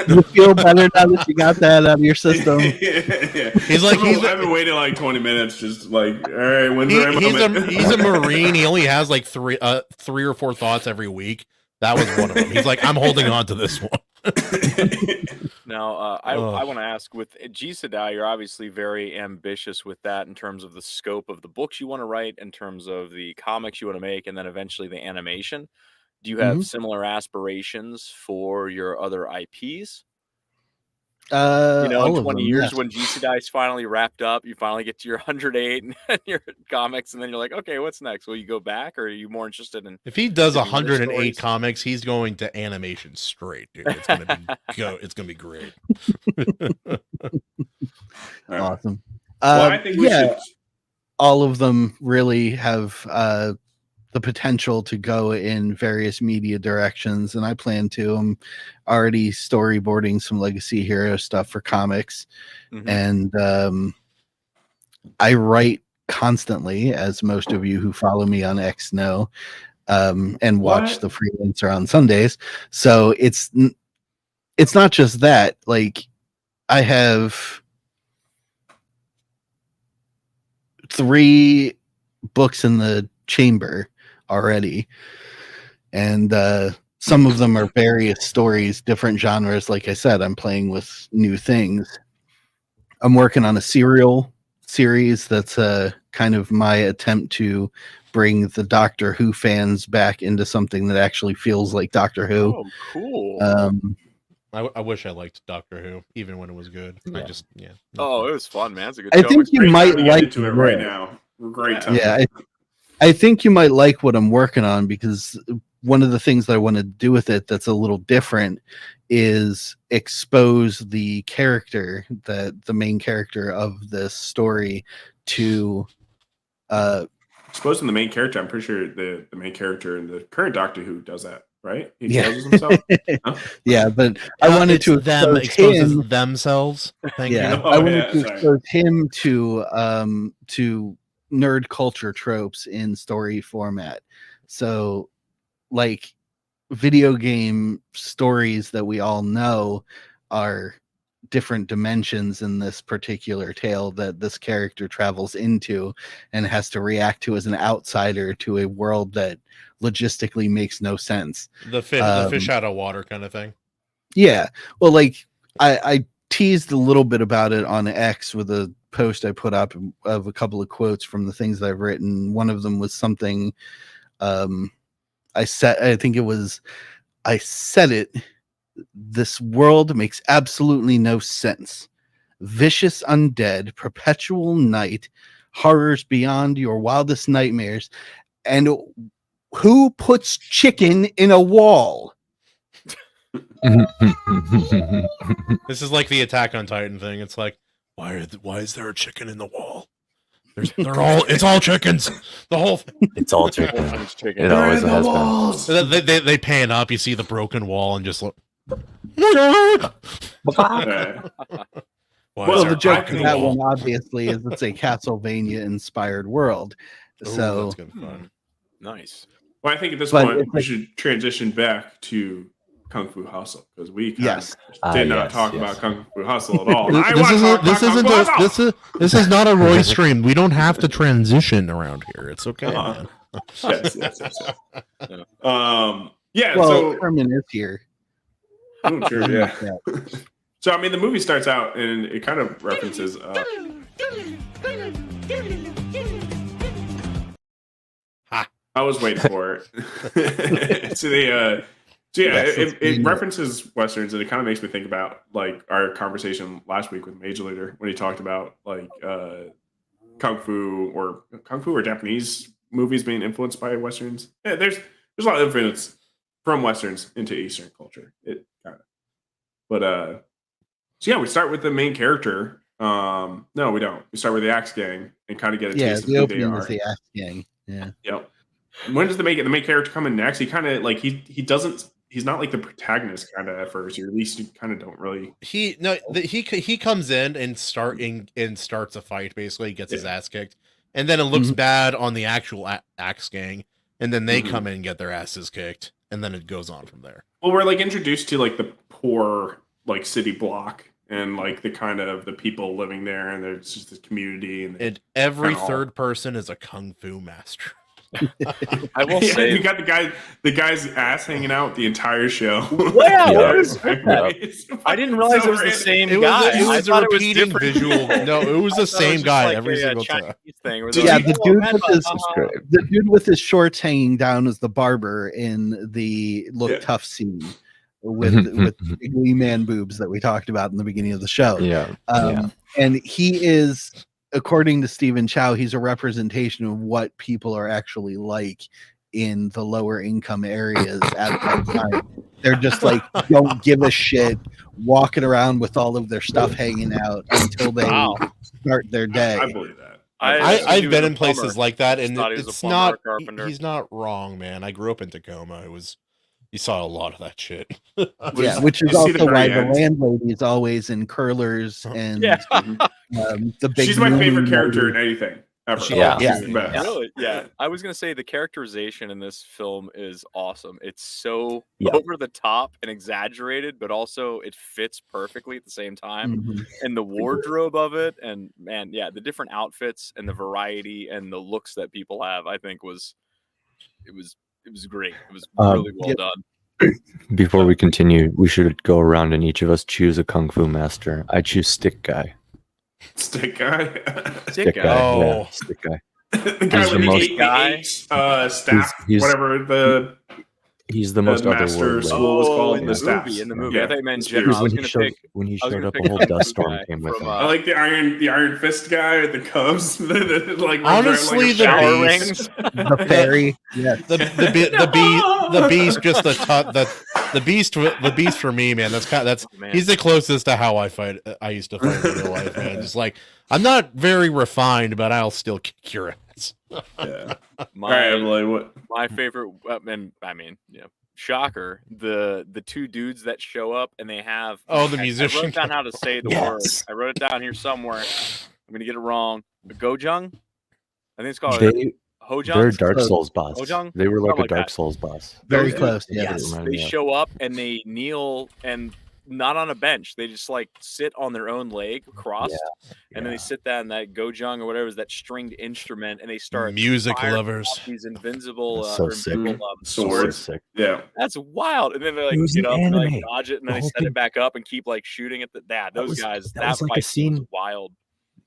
You feel better now that you got that out of your system. Yeah. I've been waiting like 20 minutes, just like, all right, when's the right moment? He's a Marine. He only has like three or four thoughts every week. That was one of them. He's like, I'm holding on to this one. Now, I want to ask, with G-Sedai, you're obviously very ambitious with that in terms of the scope of the books you want to write, in terms of the comics you want to make, and then eventually the animation. Do you have similar aspirations for your other IPs? In 20 years, when G-Sedai is finally wrapped up, you finally get to your 108 and your comics, and then you're like, okay, what's next? Will you go back, or are you more interested in? If he does 108 comics, he's going to animation straight, dude. It's gonna be great. Awesome. Well, I think we should. All of them really have the potential to go in various media directions, and I plan to. I'm already storyboarding some Legacy Hero stuff for comics, and I write constantly, as most of you who follow me on X know, and watch the Freelancer on Sundays. So it's not just that. Like, I have 3 books in the chamber already, and some of them are various stories, different genres. Like I said, I'm playing with new things. I'm working on a serial series that's kind of my attempt to bring the Doctor Who fans back into something that actually feels like Doctor Who. Oh, cool. I wish I liked Doctor Who, even when it was good. Yeah. Oh, it was fun, man. It's a good I show. think you might like to it right now. Great time. Yeah, I think you might like what I'm working on, because one of the things that I want to do with it that's a little different is expose the character, the main character of this story, to exposing the main character. I'm pretty sure the main character in the current Doctor Who does that, right? He Yeah. exposes himself. Huh? Yeah, but I wanted to them exposes themselves. Thank you. I wanted to expose him to nerd culture tropes in story format. So, like, video game stories that we all know are different dimensions in this particular tale that this character travels into and has to react to as an outsider to a world that logistically makes no sense. The fish out of water kind of thing. Yeah. Well, like I teased a little bit about it on X with a post I put up of a couple of quotes from the things that I've written. One of them was something I said it. This world makes absolutely no sense. Vicious undead, perpetual night, horrors beyond your wildest nightmares, and who puts chicken in a wall? This is like the Attack on Titan thing. It's like, why is there a chicken in the wall? It's all chickens. The whole thing. It's all chicken. It always has been. They pan up. You see the broken wall and just look. Yeah. Well, the joke in that one obviously is it's a Castlevania inspired world. So that's good fun. Nice. Well, I think at this point we should transition back to Kung Fu Hustle because we did not talk about Kung Fu Hustle at all. This is not a Roy stream. We don't have to transition around here. It's okay. Man. Yes. Yeah. Well, so Herman is here. Sure, yeah. So, I mean, the movie starts out and it kind of references. I was waiting for it. It references westerns, and it kind of makes me think about like our conversation last week with Major Leader when he talked about like kung fu or Japanese movies being influenced by westerns. Yeah, there's a lot of influence from westerns into Eastern culture. It kind of, but so yeah, we start with the main character. No, we don't. We start with the Axe Gang and kind of get a taste of who they are. Is the Axe Gang. Yeah. Yep. When does the main character come in next? He kind of like he doesn't. He's not like the protagonist kind of at first, or at least you kind of don't really. He comes in and starts a fight. Basically, gets his ass kicked, and then it looks bad on the actual Axe Gang, and then they come in and get their asses kicked, and then it goes on from there. Well, we're like introduced to like the poor like city block and like the kind of the people living there, and there's just this community, and every third person is a kung fu master. I will say we got the guy's ass hanging out the entire show. Well, I didn't realize it was the same guy. It was a repeating visual. No, it was the same guy every single time. The dude with his shorts hanging down is the barber in the Look Tough scene with big wee man boobs that we talked about in the beginning of the show. And he is, according to Stephen Chow, he's a representation of what people are actually like in the lower income areas at that time. They're just like, don't give a shit, walking around with all of their stuff hanging out until they start their day. I believe that. I've been in places like that, and it's not. He's not wrong, man. I grew up in Tacoma. You saw a lot of that shit. Which is also why the landlady is always in curlers and the big. She's my favorite character in anything ever. She's the best. Really? Yeah. I was gonna say the characterization in this film is awesome. It's so over the top and exaggerated, but also it fits perfectly at the same time. And the wardrobe of it, and man, the different outfits and the variety and the looks that people have, I think was great. It was really well done. Before we continue, we should go around and each of us choose a kung fu master. I choose Stick Guy. Stick Guy? Stick Guy. Oh. Yeah, Stick Guy. The guy with the eight staff, whatever the... He's the most master otherworldly. school was called in the the staffs. movie. In the movie, Yeah. I thought you meant The general. I was When going he to pick. when he I was showed gonna up, pick a whole the dust blue storm guy came with from, him. I like the Iron Fist guy with the cubs. that, like Honestly, the shower beast, rings. The fairy. Yes. the beast, just the beast for me, man. Man. He's the closest to how I used to fight in real life, man. Just like, I'm not very refined, but I'll still kick your ass. Yeah. My, Emily, what? my favorite, and I mean, shocker, the two dudes that show up and they have The I musician. wrote down how to say the word. I wrote it down here somewhere. I'm gonna get it wrong. Gojung? I think it's called Hojung. They're Dark Souls boss. Hojung? They were like Something a Dark that. Souls boss. Very Those close. dudes, Yeah. yes, reminded they me of. show up and they kneel and not on a bench. They just like sit on their own leg crossed, and then they sit down. That gojung or whatever is that stringed instrument, and they start Music firing lovers. off these invincible, That's so sick. Swords. So sick. Yeah. That's wild. And then they like It was get an up and like anime. dodge it, and The then they whole set it thing. back up and keep like shooting at those guys. that was like a fight scene was scene. wild.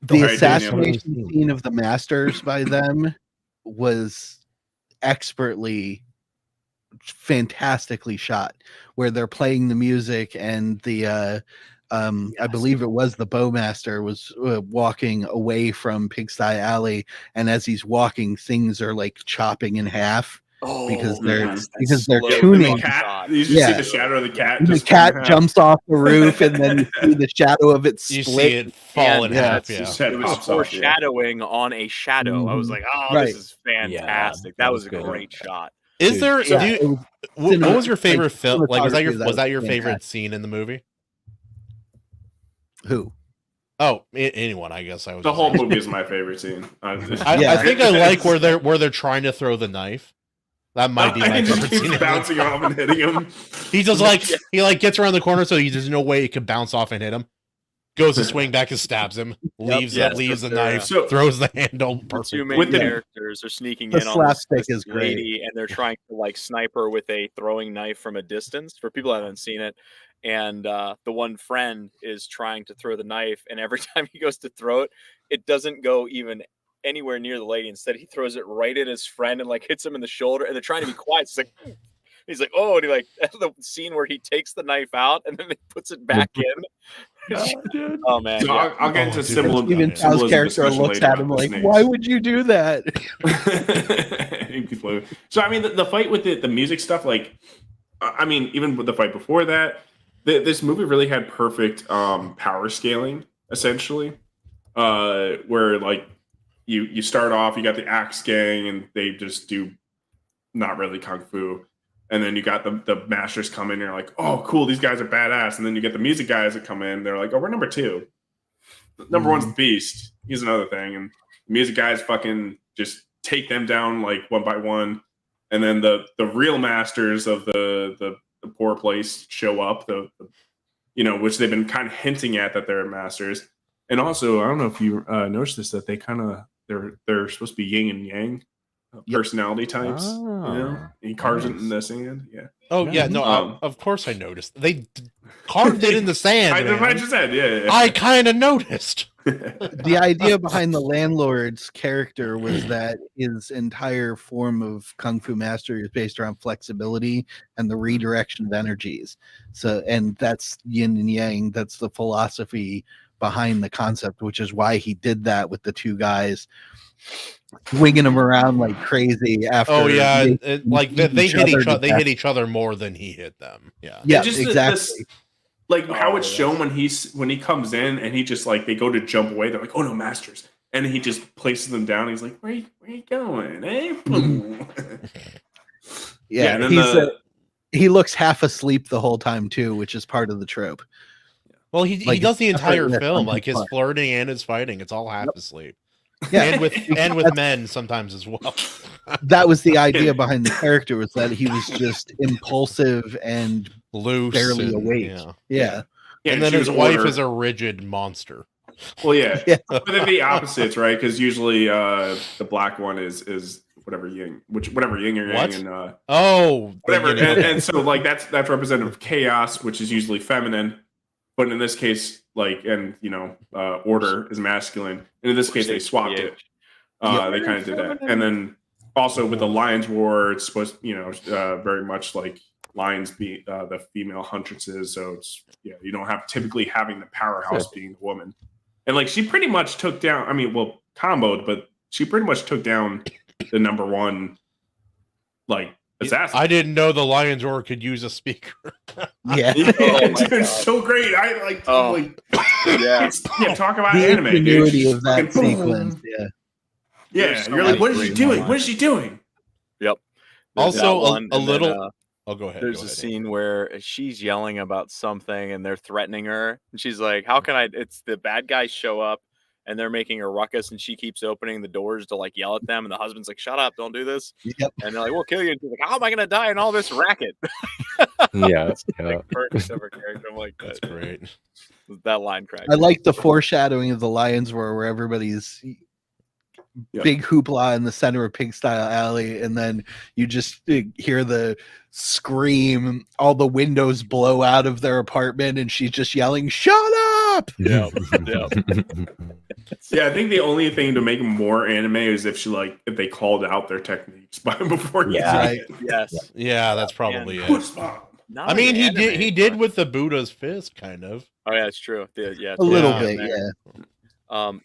The Alright, Daniel. assassination scene of the masters by them was expertly, fantastically shot, where they're playing the music and the I believe it was the bowmaster was walking away from Pigsty Alley, and as he's walking, things are like chopping in half because they're slow tuning. The cat, shot. you just see the shadow of the cat. The just cat come out. jumps off the roof, and then you see the shadow of it You split. see it fall in And half. His Yeah. head It was pops off, yeah. foreshadowing on a shadow. I was like, oh, Right. this is fantastic. that that was was a good. great shot. Is Dude, there? Yeah, do you, what was your favorite film? Like, was that your cinematography, favorite scene in the movie? Who? Oh, anyone, I guess. I was The just whole asking. movie is my favorite scene. I think I like where they're trying to throw the knife. That might be my It just favorite keeps scene. bouncing off and hitting him. He just like he gets around the corner, so there's no way it could bounce off and hit him. Goes to swing back and stabs him. Leaves the knife. So- Throws the handle. The Perfect. two main With the- characters are sneaking The in on slapstick this is great. lady, and they're trying to like snipe her with a throwing knife from a distance. For people who haven't seen it, and the one friend is trying to throw the knife, and every time he goes to throw it, it doesn't go even anywhere near the lady. Instead, he throws it right at his friend and like hits him in the shoulder. And they're trying to be quiet. It's like he's like, oh, and he like the scene where he takes the knife out and then he puts it back in. Oh man, So yeah. I'll get into symbolism. Even Tao's character discussion looks later at about him the like, snakes. "Why would you do that?" So I mean, the fight with the music stuff, like, I mean, even with the fight before that, this movie really had perfect power scaling, essentially, where like you start off, you got the Axe Gang, and they just do not really kung fu. And then you got the masters come in, and you're like, oh, cool, these guys are badass. And then you get the music guys that come in, they're like, oh, we're number two. Number one's the Beast. He's another thing. And the music guys fucking just take them down like one by one. And then the real masters of the poor place show up, which they've been kind of hinting at that they're masters. And also, I don't know if you noticed this, that they kind of they're supposed to be yin and yang personality types. He carves it in the sand. Yeah. Oh yeah, no, of course I noticed. They carved it in the sand. I just said, yeah. I kind of noticed. The idea behind the landlord's character was that his entire form of kung fu mastery is based around flexibility and the redirection of energies. So, and that's yin and yang. That's the philosophy behind the concept, which is why he did that with the two guys, swinging them around like crazy. After, Oh yeah, like they hit each other more than he hit them. Yeah, yeah, just exactly. How it's shown when he comes in and he just like they go to jump away, they're like, oh no, masters, and he just places them down. He's like, where you going? Eh? Boom. Yeah, and then he looks half asleep the whole time too, which is part of the trope. Well, he Like, does the entire that's film, fun. like his flirting and his fighting. It's all half asleep. Yeah, and with men sometimes as well. That was the idea behind the character, was that he was just impulsive and Loose, barely and, awake. Yeah. Yeah, And then she his would wife order- is a rigid monster. Well, yeah, Yeah. but they're the opposites, right? Because usually the black one is whatever yin, whatever yin or yang, What? and Oh, whatever. you know. And so like that's representative of chaos, which is usually feminine, but in this case, like, and order is masculine, and in this case they swapped it. They kind of did that, and then also with the Lions War, it's supposed, very much like lions be the female huntresses. So it's, you don't have typically having the powerhouse being the woman. And like she pretty much took down, comboed, but she pretty much took down the number one like assassin. I didn't know the Lions Roar could use a speaker. Yeah. It's so great. I like talk about the anime, ingenuity dude. of that sequence. Yeah. You're like, what is she doing? What is she doing? Yep. Also, a little. Oh, go ahead. There's a scene where she's yelling about something and they're threatening her. And she's like, how can I? It's the bad guys show up and they're making a ruckus and she keeps opening the doors to like yell at them. And the husband's like, shut up, don't do this. Yep. And they're like, we'll kill you. And she's like, how am I going to die in all this racket? Yeah. Like, perfect of her character. I'm like, that's great. That line crack. I like the foreshadowing of the Lions Roar where everybody's big hoopla in the center of Pigsty Alley, and then you just hear the scream, all the windows blow out of their apartment, and she's just yelling, shut up! Yeah. Yeah, I think the only thing to make more anime is if they called out their techniques before. Yes. Yeah, that's probably it. Not I mean, anime, he did with the Buddha's fist, kind of. Oh yeah, it's true. Yeah, A little bit, yeah.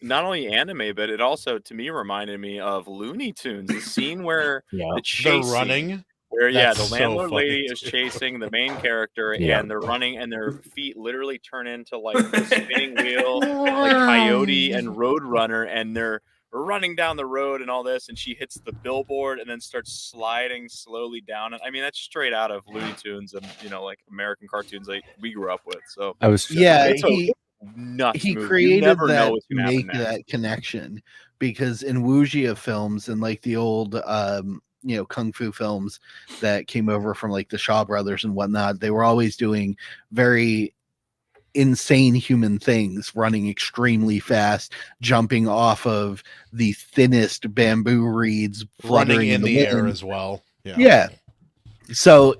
Not only anime, but it also to me reminded me of Looney Tunes. The scene where the chase they're running. Scene, where That's the landlord so lady funny, is too. chasing the main character, and they're running, and their feet literally turn into like a spinning wheel, like Coyote and Roadrunner, and they're running down the road and all this, and she hits the billboard and then starts sliding slowly down it. I mean, that's straight out of Looney Tunes and like American cartoons like we grew up with. So nuts he movie. created that to make make that connection, because in wuxia films and like the old kung fu films that came over from like the Shaw brothers and whatnot, they were always doing very insane human things, running extremely fast, jumping off of the thinnest bamboo reeds, Running in the air wind. as well. Yeah. So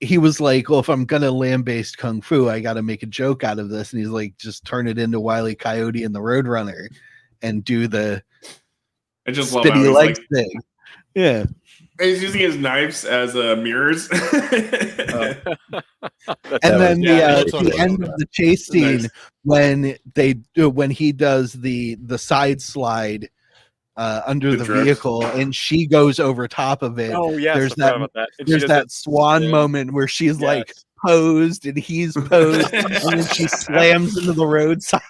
he was like, well, if I'm gonna land-based kung fu, I got to make a joke out of this. And he's like, just turn it into Wile E. Coyote and the Roadrunner and do the spinny legs thing. Yeah. He's using his knives as mirrors. And then the end of the chase scene when he does the side slide under the vehicle and she goes over top of it. Oh yeah, there's that swan moment where she's like posed and he's posed and then she slams into the roadside.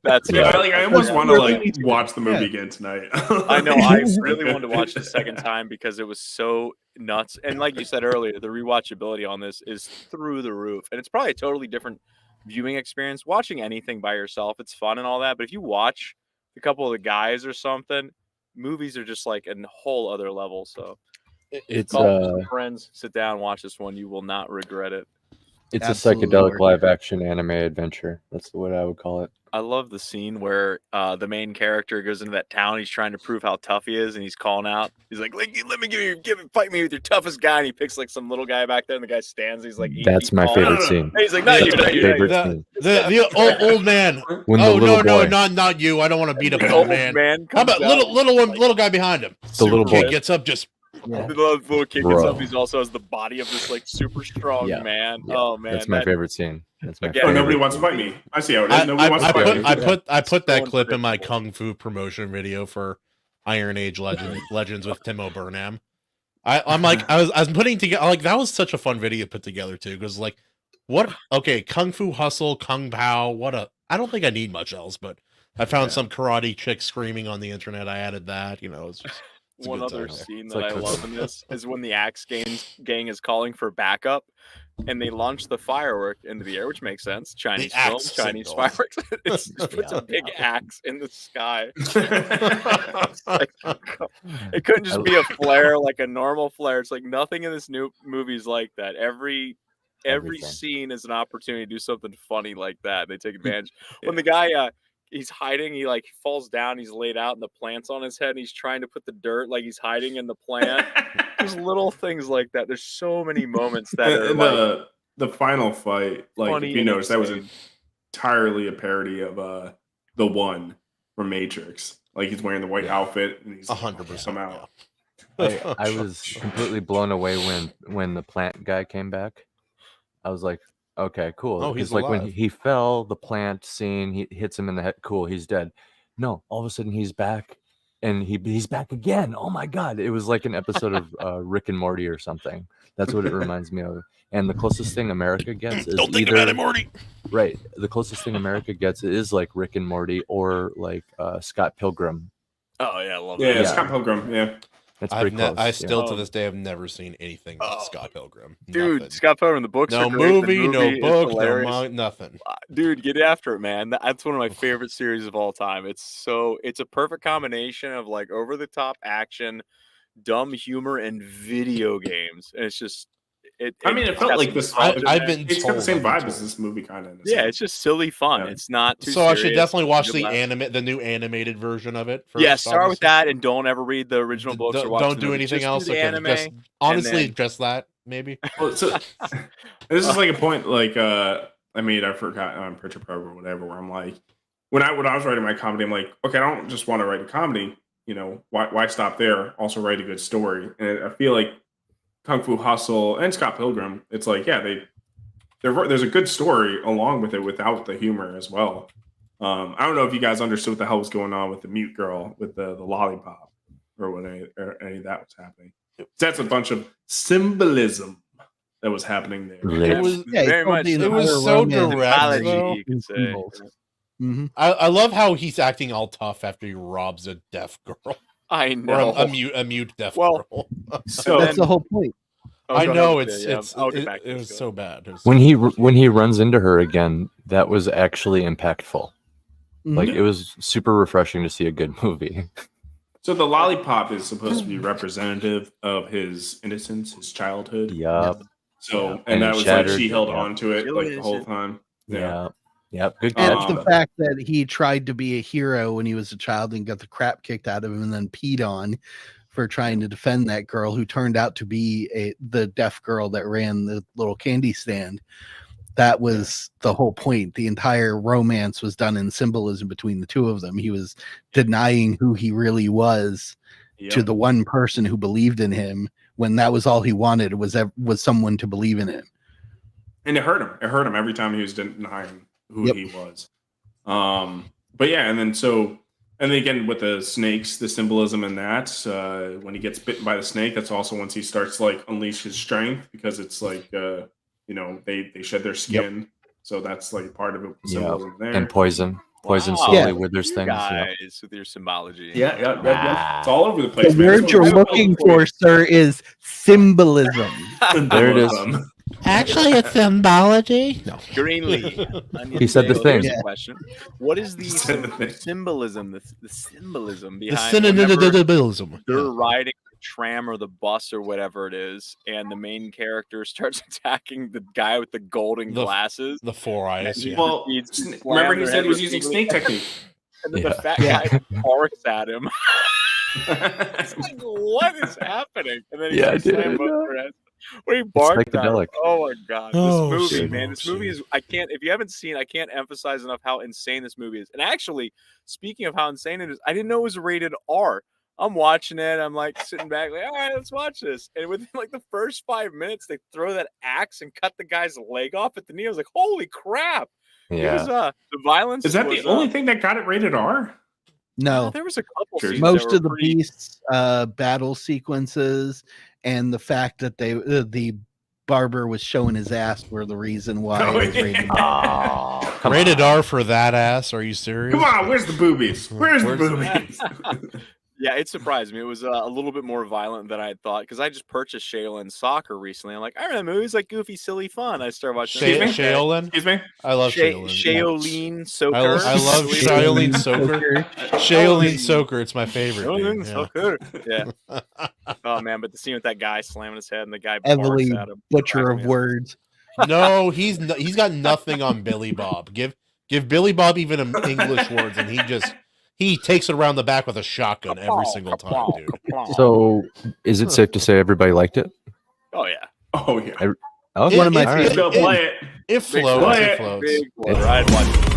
That's I almost want to watch the movie again tonight. I know. I really wanted to watch the second time because it was so nuts. And like you said earlier, the rewatchability on this is through the roof. And it's probably a totally different viewing experience. Watching anything by yourself, it's fun and all that. But if you watch a couple of the guys or something, movies are just like a whole other level. So it's friends, sit down, watch this one. You will not regret it. It's absolutely a psychedelic live action anime adventure. That's what I would call it. I love the scene where the main character goes into that town. He's trying to prove how tough he is, and he's calling out. He's like, "Let me fight me with your toughest guy." And he picks like some little guy back there, and the guy stands. He's like, "That's my favorite scene." And he's like, "Not you, the old man." When not you. I don't want to beat up the old man. How about little guy behind him? The little boy gets up just. The little kid gets up. He's also has the body of this like super strong man. Yeah. Oh man, that's my favorite scene. That's my favorite. Nobody wants to fight me. I see how it is. Nobody wants to fight me. I put that clip in my kung fu promotion video for Iron Age Legends with Timo Burnham. I'm like I was putting together like that was such a fun video to put together too, because like Kung Fu Hustle, Kung Pao, I don't think I need much else, but I found some karate chick screaming on the internet. I added that, it's just one other scene that I love in this is when the Axe gang is calling for backup, and they launch the firework into the air, which makes sense. Chinese film, Chinese fireworks. It puts a big axe in the sky. It couldn't just be a flare like a normal flare. It's like nothing in this new movie is like that. Every scene is an opportunity to do something funny like that. They take advantage. When the guy he's hiding, he like falls down, he's laid out and the plant's on his head, and he's trying to put the dirt like he's hiding in the plant. There's little things like that. There's so many moments that are the final fight, like if you notice, that was entirely a parody of the one from Matrix. Like he's wearing the white outfit and he's 100% somehow I was completely blown away when the plant guy came back. I was like, okay, cool. Oh, he's Because like when alive. he fell, the plant scene, he hits him in the head. Cool, he's dead. No, all of a sudden he's back, and he's back again. Oh my god! It was like an episode of Rick and Morty or something. That's what it reminds me of. And the closest thing America gets is Don't think either about it, Morty. right. The closest thing America gets is like Rick and Morty or like Scott Pilgrim. Oh yeah, I love Yeah, that. Scott Pilgrim. Yeah. That's pretty close. I still yeah. to this day have never seen anything with Scott Pilgrim. Dude, Nothing. Scott Pilgrim, the books No are great. movie, no is book, no hilarious. nothing. Dude, get after it, man. That's one of my favorite series of all time. It's a perfect combination of like over the top action, dumb humor, and video games. And it's just It felt like this. I've been It's got the told, same I've been vibe told. as this movie, kind of. Yeah, it's just silly fun. Yeah. It's not too So serious. I should definitely watch Good the laugh. new animated version of it. First, Yeah, start with obviously. that and don't ever read the original books or watch Don't the do movie. anything Just else. do the Okay, anime. just honestly, then- just that maybe. Well, so this is like a point like I made. I forgot on Pritchard Program or whatever. Where I'm like, when I was writing my comedy, I'm like, okay, I don't just want to write a comedy. You know, why stop there? Also write a good story. And I feel like Kung Fu Hustle and Scott Pilgrim, it's like, yeah, there's a good story along with it without the humor as well. I don't know if you guys understood what the hell was going on with the mute girl with the lollipop or what any of that was happening. That's a bunch of symbolism that was happening there. It was very much. it was so direct. Mythology, though. you could say. Mm-hmm. I love how he's acting all tough after he robs a deaf girl I or know. a mute deaf Well, girl. So That's the whole point. I go know ahead, it's yeah, it's I'll get it, back to it this, was go so bad. It was When he runs into her again, that was actually impactful. Like it was super refreshing to see a good movie. So the lollipop is supposed to be representative of his innocence, his childhood. Yup. So And and that it was shattered, like she held yeah. on to it Still like the whole innocent. time. Yeah. Yep. Good And catch. the though. fact that he tried to be a hero when he was a child and got the crap kicked out of him and then peed on for trying to defend that girl who turned out to be the deaf girl that ran the little candy stand. That was the whole point. The entire romance was done in symbolism between the two of them. He was denying who he really was to the one person who believed in him when that was all he wanted was someone to believe in him. And it hurt him. It hurt him every time he was denying who he was. But yeah, and then again with the snakes, the symbolism in that, when he gets bitten by the snake, that's also once he starts to like unleash his strength because it's like they shed their skin. So that's like part of it, symbolism there. And poison. Poison Wow. slowly Yeah. withers You things. Yeah. guys with your symbology. Yeah. It's all over the place. The man. word It's you're all over looking the place. for, sir, is symbolism. There it is. Symbolism. actually it's symbology. No. Greenlee. He said the thing. Here's a question. What is the Said the thing. symbolism? The symbolism The behind whenever symbolism. they're riding the tram or the bus or whatever it is, and the main character starts attacking the guy with the golden The- glasses. The four eyes. Yeah. Well, He'd remember slam he their said head he was using repeatedly. snake technique. And then Yeah. the fat guy barks at him. It's like, what is happening? And then he Yeah, starts slamming dude. both their heads. When he barked at him, psychedelic. oh my god, Oh, this movie, shit. man, Oh, this movie shit. is. If you haven't seen, I can't emphasize enough how insane this movie is. And actually, speaking of how insane it is, I didn't know it was rated R. I'm watching it. I'm like sitting back, like, all right, let's watch this. And within like the first 5 minutes, they throw that axe and cut the guy's leg off at the knee. I was like, holy crap! It was, Yeah. the violence. Is that was, the only thing that got it rated R? No, there was a couple. Sure. scenes most that were of the pretty- beasts battle sequences and the fact that the barber was showing his ass were the reason why Oh, it was rated yeah. Oh, come Rated on. R for that ass. Are you serious? Come on, where's the boobies? Where's the Where's- boobies? Yeah, it surprised me. It was a little bit more violent than I had thought because I just purchased Shaolin Soccer recently. I'm like, I remember movies like goofy, silly fun. I started watching. Excuse me? Shaolin. Excuse me? I love Shaolin. Shaolin Soccer. I love Shaolin Soccer. Shaolin Soccer. It's my favorite. Shaolin dude. Yeah. Soccer. Yeah. Oh man, but the scene with that guy slamming his head and the guy heavily barks at him. butcher cracked of me up. words. No, he's got nothing on Billy Bob. Give Billy Bob even English words, and he takes it around the back with a shotgun every single time, dude. So, is it safe to say everybody liked it? Oh yeah. Oh, yeah. Okay. One of my all Let's right. go play it. It floats. Play It it. floats. Big boy. I'd watch it.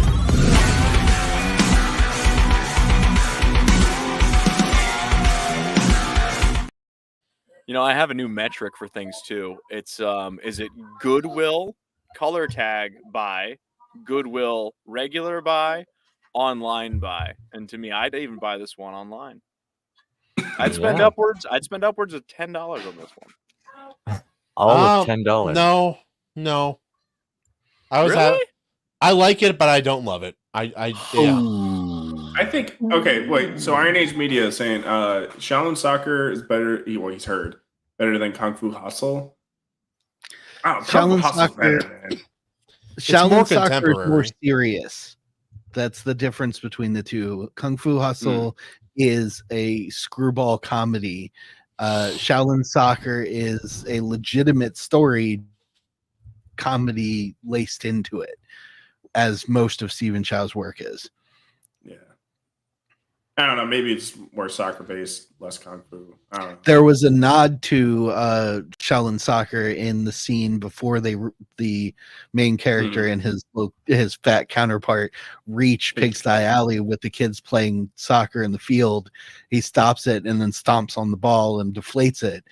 You know, I have a new metric for things too. It's is it Goodwill color tag buy, Goodwill regular buy, online buy, and to me, I'd even buy this one online. I'd spend upwards of $10 on this one. All of $10. No. I like it, but I don't love it. I think okay. Wait. So Iron Age Media is saying Shaolin Soccer is better. Well, he's heard better than Kung Fu Hustle. Oh, Shaolin Soccer. Shaolin Soccer is more serious. That's the difference between the two. Kung Fu Hustle is a screwball comedy. Shaolin Soccer is a legitimate story comedy laced into it, as most of Stephen Chow's work is. Yeah. I don't know. Maybe it's more soccer based, less kung fu. I don't know. There was a nod to Shaolin Soccer in the scene before the main character and his fat counterpart reach Pigsty Alley with the kids playing soccer in the field. He stops it and then stomps on the ball and deflates it.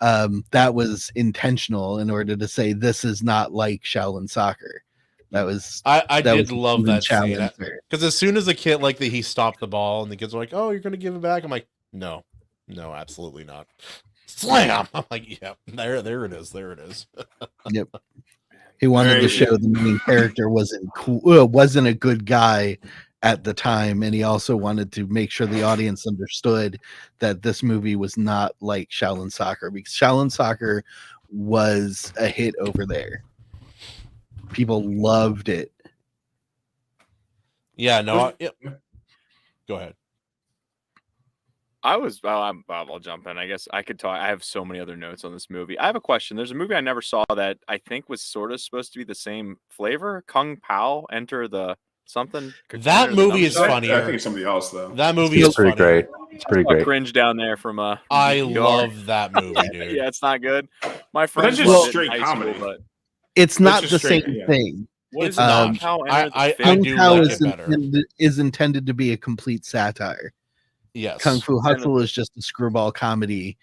That was intentional in order to say this is not like Shaolin Soccer. That was I did love that scene because as soon as the kid he stopped the ball and the kids were like, "Oh, you're gonna give it back," I'm like, "No, absolutely not." Slam! I'm like, "Yeah, there it is, there it is." Yep. He wanted to show the main character wasn't cool, wasn't a good guy at the time, and he also wanted to make sure the audience understood that this movie was not like Shaolin Soccer, because Shaolin Soccer was a hit over there. People loved it. Yeah, no. Go ahead. I'll jump in. I guess I could talk. I have so many other notes on this movie. I have a question. There's a movie I never saw that I think was sort of supposed to be the same flavor. Kung Pao, Enter the something. That movie is funnier. I think it's somebody else though. That movie is pretty great. It's pretty great. Cringe down there from I love that movie, dude. Yeah, it's not good. My friends that's just straight comedy. School, but it's not the same thing. What is not. I do like it better. Is intended to be a complete satire. Yes. Kung Fu Hustle is just a screwball comedy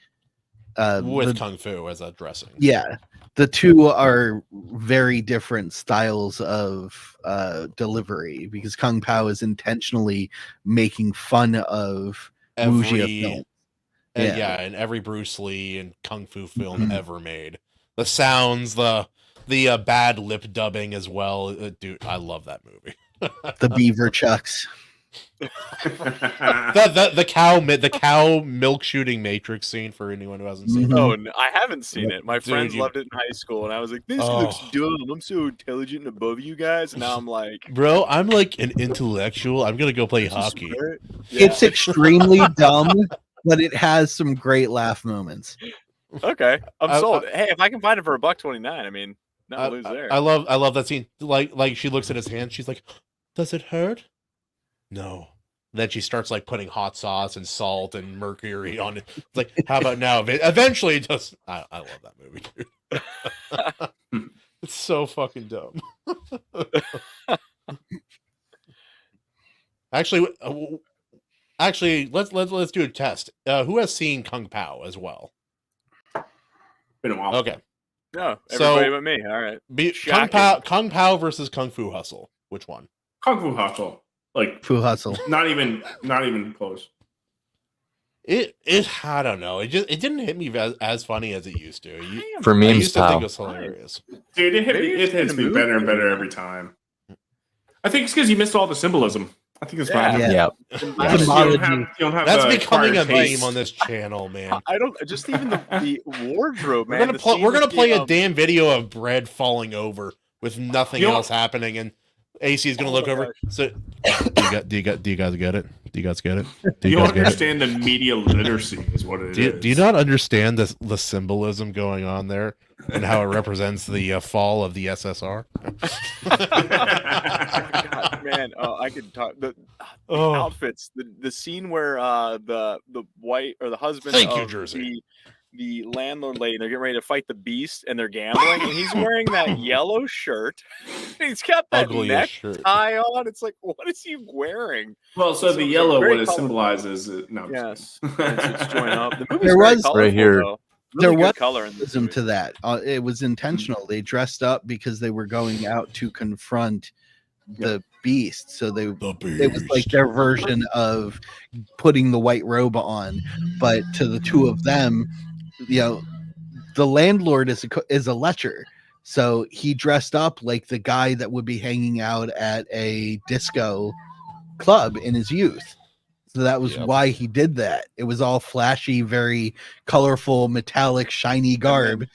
with Kung Fu as a dressing. Yeah. The two are very different styles of delivery, because Kung Pao is intentionally making fun of wuxia films. And every Bruce Lee and Kung Fu film ever made. The sounds, the bad lip dubbing as well. Dude, I love that movie. The beaver chucks. the cow milk shooting Matrix scene for anyone who hasn't seen it. Oh, no, I haven't seen it. My friends loved it in high school, and I was like, "This looks dumb. I'm so intelligent and above you guys." And now I'm like, "Bro, I'm like an intellectual. I'm gonna go play hockey." Yeah. It's extremely dumb, but it has some great laugh moments. Okay, I'm sold. Hey, if I can find it for $1.29, I mean, not lose there. I love that scene. Like she looks at his hand. She's like, "Does it hurt?" No. Then she starts putting hot sauce and salt and mercury on it. It's like, how about now? Eventually, it does. I love that movie, dude. It's so fucking dumb. Actually, let's do a test. Who has seen Kung Pao as well? Been a while. Okay. No, everybody but me. All right. Kung Pao versus Kung Fu Hustle. Which one? Kung Fu Hustle. Fu Hustle. Not even close. It I don't know. It didn't hit me as funny as it used to. For memes, I used to think it was hilarious. Dude, it hits me better and better every time. I think it's because you missed all the symbolism. I think it's fine. Yeah. You don't have That's becoming a meme on this channel, man. I don't just even the wardrobe, man. We're gonna play a damn video of bread falling over with nothing else happening, and AC is gonna look over. So, do you guys get it? Do you guys get it? You don't understand the media literacy is what it is. Do you not understand the symbolism going on there and how it represents the fall of the SSR? God, man, I could talk the outfits. The scene where the white or the husband the landlord lady, they're getting ready to fight the beast and they're gambling, and he's wearing that yellow shirt. He's got that necktie on. It's like, what is he wearing? Well, so the yellow, what it symbolizes, yes, it's joined up. The movie's there was right here. Though. there was color in this to that. It was intentional. They dressed up because they were going out to confront the beast. So it was like their version of putting the white robe on. But to the two of them, the landlord is a lecher. So he dressed up like the guy that would be hanging out at a disco club in his youth. So that was why he did that. It was all flashy, very colorful, metallic, shiny garb.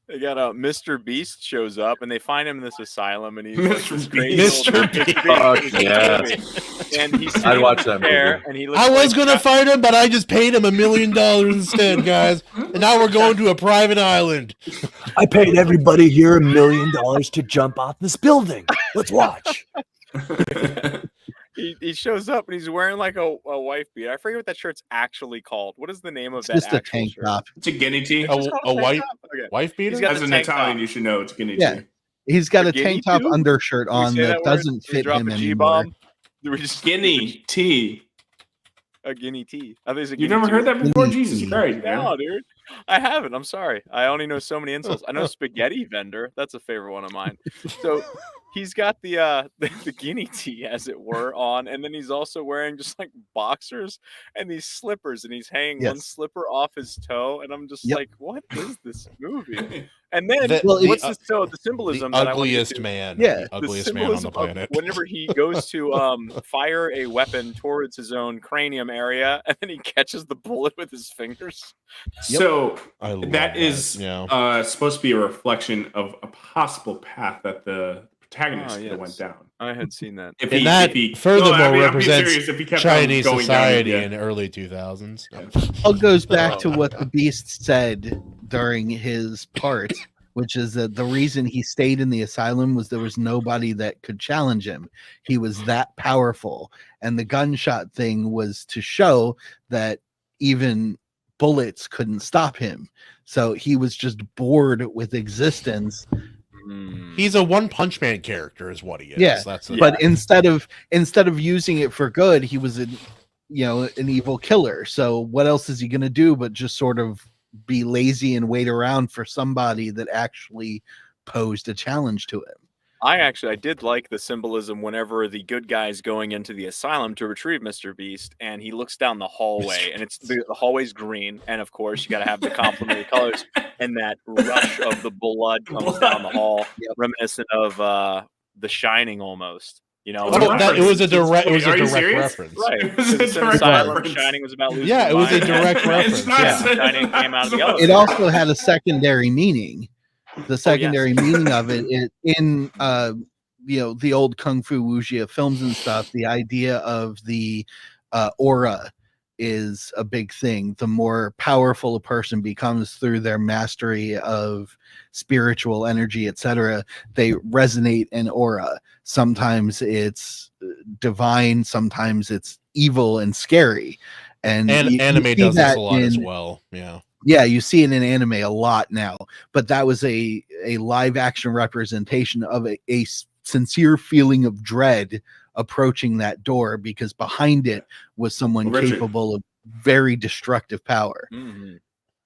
They got Mr. Beast shows up, and they find him in this asylum, and he's Mr. Mr. Beast. Yes. And he's I'd watch that movie. And he I was gonna fight him, but I just paid him $1 million instead, guys. And now we're going to a private island. I paid everybody here $1 million to jump off this building. Let's watch. He shows up and he's wearing like a wife beater. I forget what that shirt's actually called. What is the name of that? Just a actual tank shirt? top. It's a guinea tee. A wife beater? As an Italian, you should know it's a guinea Yeah. tee. He's got A a guinea tank top too? undershirt Can we on say that word? doesn't Can we fit drop him a anymore. G-bomb? We just Guinea tea. a guinea tea. I think it's a You've guinea never heard tea. that before? Guinea Jesus tea. Christ, man. No, dude. I haven't. I'm sorry. I only know so many insults. I know spaghetti vendor. That's a favorite one of mine. So he's got the guinea tea, as it were, on, and then he's also wearing just like boxers and these slippers, and he's hanging one Yes. slipper off his toe, and I'm just Yep. like, what is this movie? And then The the symbolism the that I want to get ugliest to? man. Yeah. The The ugliest man on the symbolism of planet. whenever he goes to fire a weapon towards his own cranium area, and then he catches the bullet with his fingers. So I love that is yeah. supposed to be a reflection of a possible path that the protagonist could have went yes. down. I had seen that. If And that furthermore I'm being represents serious, if he kept on Chinese going down, society yeah. in the early 2000s. All goes back to what the Beast said during his part, which is that the reason he stayed in the asylum was there was nobody that could challenge him. He was that powerful. And the gunshot thing was to show that even bullets couldn't stop him. So he was just bored with existence. He's a One Punch Man character, is what he is. Yeah, That's but instead of using it for good, he was an evil killer. So what else is he going to do but just sort of be lazy and wait around for somebody that actually posed a challenge to him? I did like the symbolism whenever the good guy's going into the asylum to retrieve Mr. Beast, and he looks down the hallway, and it's the hallway's green, and of course you got to have the complementary colors, and that rush of the blood comes down the hall, reminiscent of The Shining almost. You know, it was a direct reference. Right. It was a direct Asylum, reference. Shining was about losing. Yeah, it was a direct reference. It's not Yeah. Shining came out of the other. It also had a secondary meaning. The secondary meaning of it in the old kung fu wuxia films and stuff, the idea of the aura is a big thing. The more powerful a person becomes through their mastery of spiritual energy, etc., they resonate an aura. Sometimes it's divine, sometimes it's evil and scary. And anime does this a lot as well. Yeah, you see it in anime a lot now, but that was a live action representation of a sincere feeling of dread approaching that door, because behind it was someone capable of very destructive power. Mm-hmm.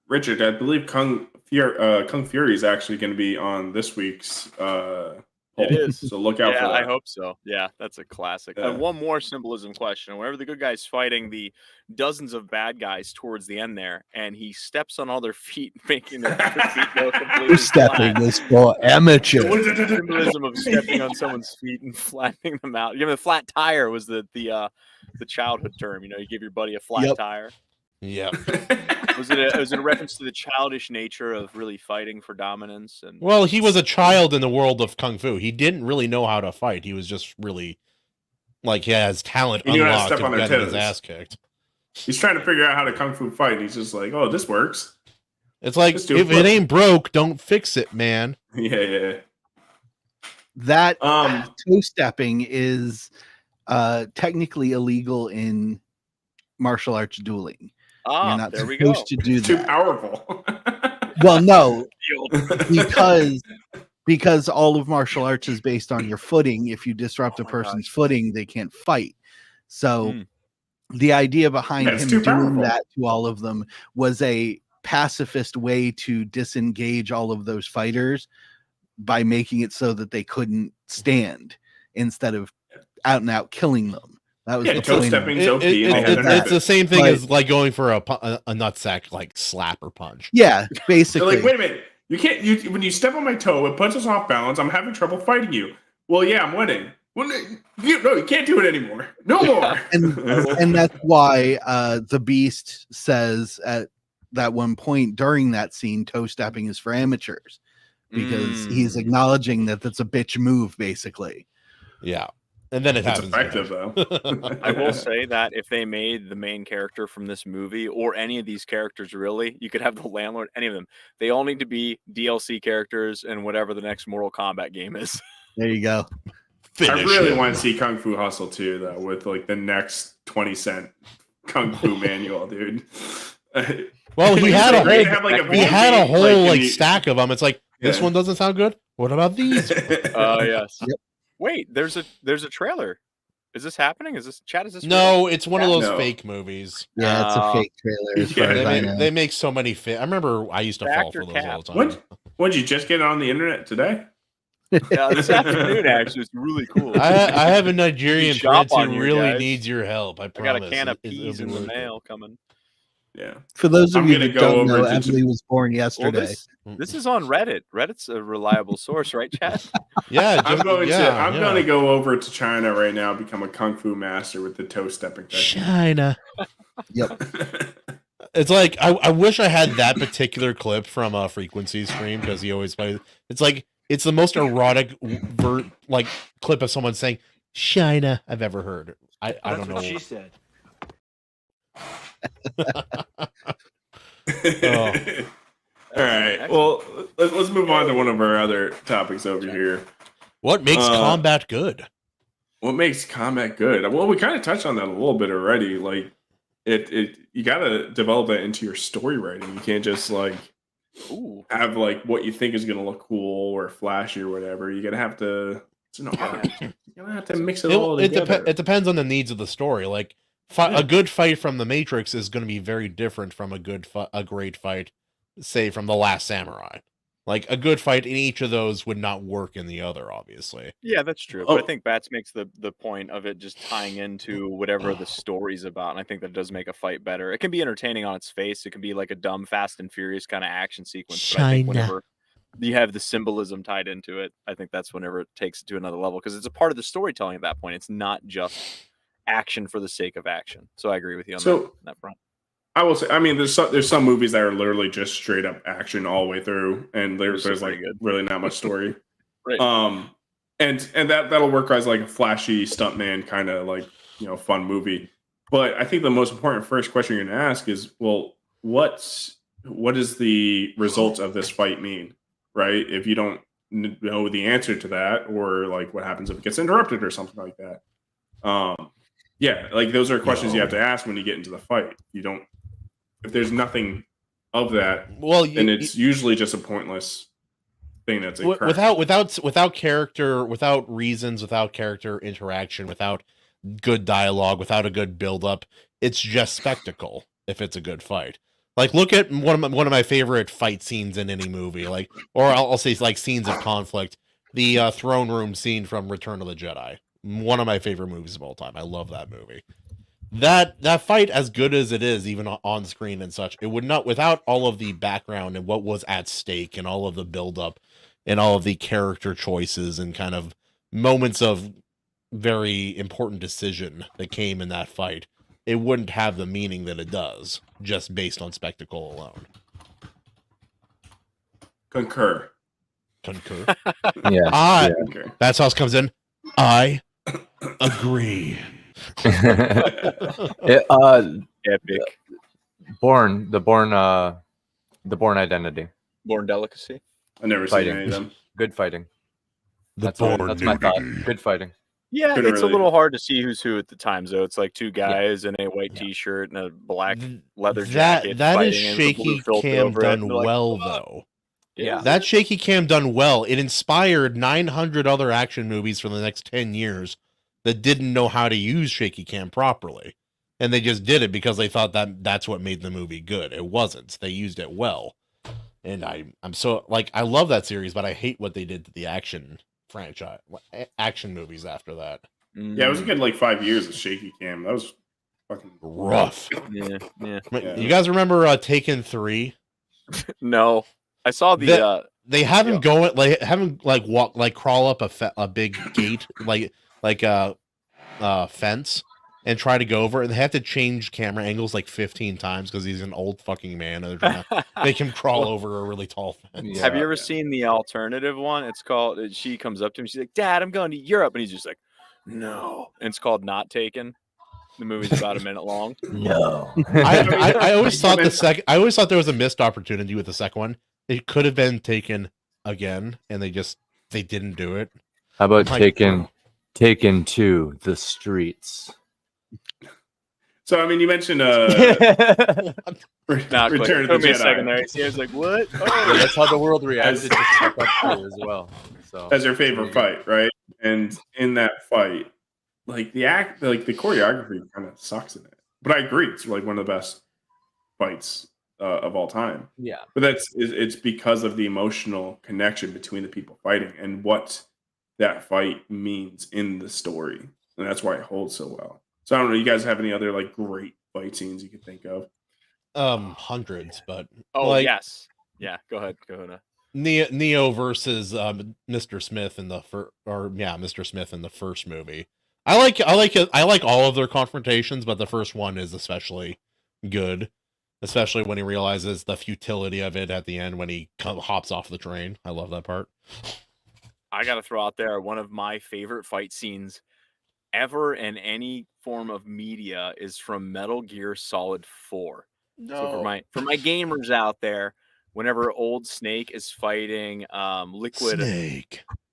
Richard, I believe Kung Fury is actually going to be on this week's It is. So look out for that. I hope so. Yeah, that's a classic. Yeah. One more symbolism question. Whenever the good guy's fighting the dozens of bad guys towards the end there, and he steps on all their feet, making their feet go completely Stepping flat. is for amateur. What is the symbolism of stepping on someone's feet and flattening them out? The flat tire was the childhood term. You give your buddy a flat tire. Yeah. Was it a reference to the childish nature of really fighting for dominance? And Well, he was a child in the world of kung fu. He didn't really know how to fight. He was just really he has talent He knew how to unlocked step on and their getting his toes. ass kicked. He's trying to figure out how to kung fu fight. He's just like, oh, this works. It's like, Just do a if flip. it ain't broke, don't fix it, man. Yeah. That toe stepping is technically illegal in martial arts dueling. You're not there we go. supposed to do Too that. powerful. Well, no, because all of martial arts is based on your footing. If you disrupt a person's footing, they can't fight. So the idea behind That's him too doing powerful. that to all of them was a pacifist way to disengage all of those fighters by making it so that they couldn't stand instead of out and out killing them. That was the toe point. stepping's OP. It's the same thing But- as like going for a nutsack like slap or punch. Yeah, They're basically. like, wait a minute, you can't. When you step on my toe, it puts us off balance. I'm having trouble fighting you. Well, yeah, I'm winning. Well, you can't do it anymore. No more. and that's why the Beast says at that one point during that scene, toe stepping is for amateurs, because he's acknowledging that that's a bitch move, basically. Yeah. And then it It's happens. effective, though. I will say that if they made the main character from this movie, or any of these characters really, you could have the landlord, any of them. They all need to be DLC characters in whatever the next Mortal Kombat game is. There you go. I really want to see Kung Fu Hustle too, though, with like the next 20-cent Kung Fu manual, dude. Well, he had a whole, he had a whole like stack of them. It's like, this one doesn't sound good. What about these? Oh yes. Yep. Wait, there's a trailer. Is this happening? Is this chat? Is this No, real? it's one of those fake movies. Yeah, it's a fake trailer. As far as I know. They make so many I remember I used to fall for those all the time. When'd you just get on the internet today? Yeah, this afternoon actually is really cool. I have a Nigerian Shop prince on who you really guys. needs your help. I I promise. got a can of It'll peas be in the really mail coming. Yeah. For those of I'm you gonna that go don't over know, to- Emily was born Well, yesterday. this is on Reddit. Reddit's a reliable source, right, Chad? Yeah, I'm going to go over to China right now, become a kung fu master with the toe stepping technique. China. Yep. It's like I wish I had that particular clip from a Frequency stream, because he always plays. It's like it's the most erotic like clip of someone saying China I've ever heard. I don't know. What she said. All right. Well, let's move on to one of our other topics over here. What makes combat good? What makes combat good? Well, we kind of touched on that a little bit already. Like, you got to develop that into your story writing. You can't just like have like what you think is going to look cool or flashy or whatever. You got to have to. It's an art. You're gonna have to mix it all together. It depends on the needs of the story. Like a good fight from The Matrix is going to be very different from a great fight, say, from The Last Samurai. Like a good fight in each of those would not work in the other, obviously. Yeah, that's true. But I think Bats makes the point of it just tying into whatever the story's about, and I think that does make a fight better. It can be entertaining on its face. It can be like a dumb Fast and Furious kind of action sequence. But I think whenever you have the symbolism tied into it, I think that's whenever it takes it to another level, because it's a part of the storytelling at that point. It's not just action for the sake of action. So I agree with you on that front. I will say, I mean, there's some movies that are literally just straight up action all the way through, and there's like really not much story. Right. And that'll work as like a flashy stuntman kind of like, fun movie. But I think the most important first question you're going to ask is, well, what does the results of this fight mean, right? If you don't know the answer to that, or like what happens if it gets interrupted or something like that. Yeah, like those are questions you have to ask when you get into the fight. If there's nothing of that, then it's usually just a pointless thing that's occurring. Without character, without reasons, without character interaction, without good dialogue, without a good build up, it's just spectacle. If it's a good fight, like look at one of my favorite fight scenes in any movie, like, or I'll say like scenes of conflict. The throne room scene from Return of the Jedi, one of my favorite movies of all time. I love that movie. That fight, as good as it is, even on screen and such, it would not, without all of the background and what was at stake and all of the build up and all of the character choices and kind of moments of very important decision that came in that fight, it wouldn't have the meaning that it does just based on spectacle alone. Concur. Yeah. Battsauce comes in. I agree. Epic. The Born Identity. Born Delicacy. I've never seen any of them. Good fighting. That's my thought. Good fighting. Yeah, Couldn't it's really- a little hard to see who's who at the time, though. It's like two guys in a white T-shirt and a black leather jacket. That is fighting, and there's a blue shaky filter cam over it, done and they're like, well, "Fuck." though. Yeah. That shaky cam done well. It inspired 900 other action movies for the next 10 years that didn't know how to use shaky cam properly. and they just did it because they thought that that's what made the movie good. It wasn't. They used it well, and I'm so like I love that series, but I hate what they did to the action franchise, action movies after that. Yeah, it was a good like 5 years of shaky cam. That was fucking rough. Yeah. You guys remember Taken 3? No, I saw they have him go crawl up a big gate like a fence and try to go over, and they have to change camera angles like 15 times because he's an old fucking man, and they're trying to make him crawl over a really tall fence. Yeah, have you ever seen the alternative one? It's called. She comes up to him. She's like, "Dad, I'm going to Europe," and he's just like, "No." And it's called Not Taken. The movie's about a minute long. No, I always thought I always thought there was a missed opportunity with the second one. It could have been taken again, and they didn't do it. How about Taken 2, The Streets? So I mean, you mentioned Return of the Jedi. Second there. He was like, "What?" Oh. Yeah, that's how the world reacted to Step Up 2 as well. So as their favorite fight, right? And in that fight, like the choreography kind of sucks in it. But I agree, it's like one of the best fights of all time. Yeah, but it's because of the emotional connection between the people fighting and what that fight means in the story, and that's why it holds so well. So I don't know. You guys have any other like great fight scenes you could think of? Hundreds, but yes, yeah. Go ahead, Kahuna. Neo versus Mr. Smith in the Mr. Smith in the first movie. I like all of their confrontations, but the first one is especially good, especially when he realizes the futility of it at the end when he hops off the train. I love that part. I gotta throw out there one of my favorite fight scenes ever in any form of media is from Metal Gear Solid 4. No. So for my gamers out there, whenever old Snake is fighting liquid,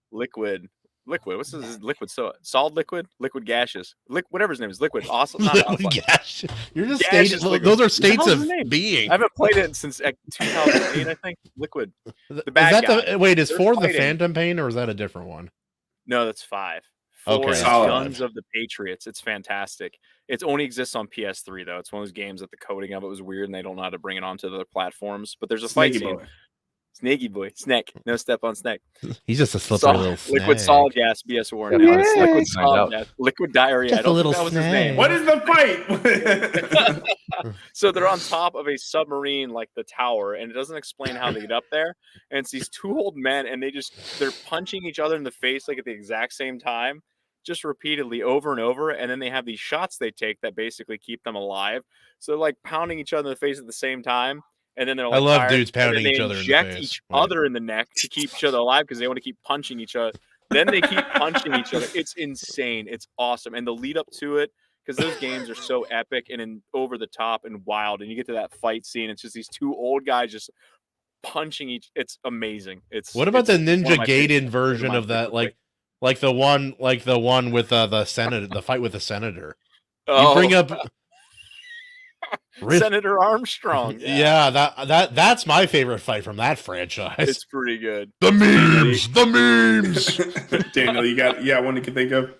what's his liquid? So solid liquid gaseous, whatever his name is, liquid. Awesome. Gaseous. You're just states. Those are states of being. I haven't played it since 2008. I think liquid. The bad guy. Wait, is 4 the Phantom Pain or is that a different one? No, that's 5. 4 Okay, is Guns of the Patriots. It's fantastic. It only exists on PS3 though. It's one of those games that the coding of it was weird and they don't know how to bring it onto other platforms. But there's a fight scene. Snaky boy, Snack. No step on Snack. He's just a slippery little snake. Liquid solid gas, BS Warren. Yeah, liquid solid gas, liquid diarrhea. Just I don't a little think that was his name. What is the fight? So they're on top of a submarine, like the tower, and it doesn't explain how they get up there. And it's these two old men, and they're punching each other in the face like at the exact same time, just repeatedly over and over. And then they have these shots they take that basically keep them alive. So they're like pounding each other in the face at the same time. And then they're like, I love dudes pounding each other in the face. Inject each other in the neck to keep each other alive because they want to keep punching each other. Then they keep punching each other. It's insane. It's awesome. And the lead up to it, because those games are so epic and over the top and wild. And you get to that fight scene. It's just these two old guys just punching each. It's amazing. What about the Ninja Gaiden version of that? Like the one with the senator, the fight with the senator. You bring up. Senator Armstrong. Yeah, that's my favorite fight from that franchise. It's pretty good. The memes. Daniel, you got one you can think of?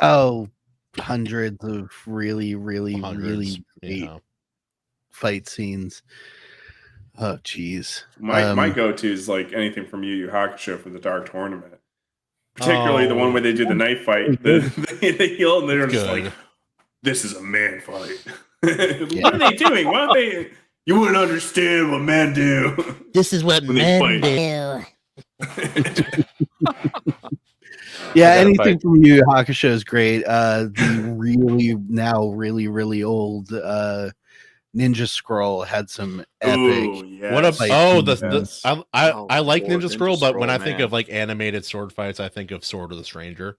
Oh, hundreds of really great fight scenes. Oh, geez. My go-to is like anything from Yu Yu Hakusho for the Dark Tournament. Particularly the one where they do the knife fight. They heal and they're just like, this is a man fight. What are they doing? Why are they? You wouldn't understand what men do. This is what men do. Yeah, anything from Yu Yu Hakusho is great. The really old Ninja Scroll had some epic. Ooh, yes. What I like Ninja Scroll, but when I think of like animated sword fights, I think of Sword of the Stranger.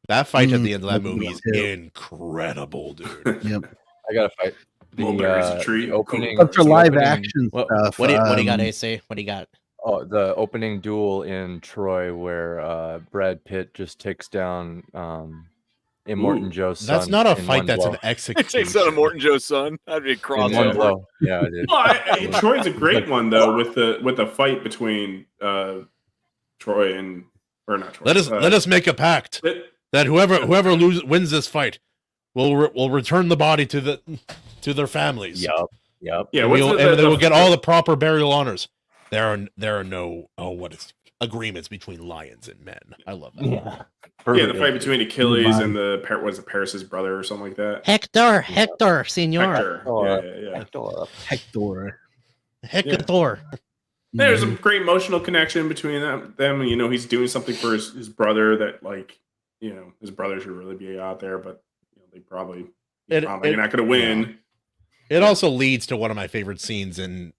That fight at the end of that movie is incredible, dude. Yep. I gotta fight the opening. But for live action stuff, What do you got, AC? What do you got? Oh, the opening duel in Troy where Brad Pitt just takes down Immortan Joe's son. That's not a fight. That's an execution. It takes out Immortan Joe's son. That'd be a crossover. Yeah, it is. Well, Troy's a great one though, with the fight between Troy and not Troy. Let us make a pact that whoever wins this fight we'll return the body to their families. Yep. Yeah, And they will get all the proper burial honors. There are no agreements between lions and men. I love that. Yeah. The fight between Achilles and Paris's brother or something like that. Hector, senor. Hector. There's a great emotional connection between them. You know, he's doing something for his brother that, like, you know, his brother should really be out there, but you know, they probably you're not going to win. Yeah. It also leads to one of my favorite scenes in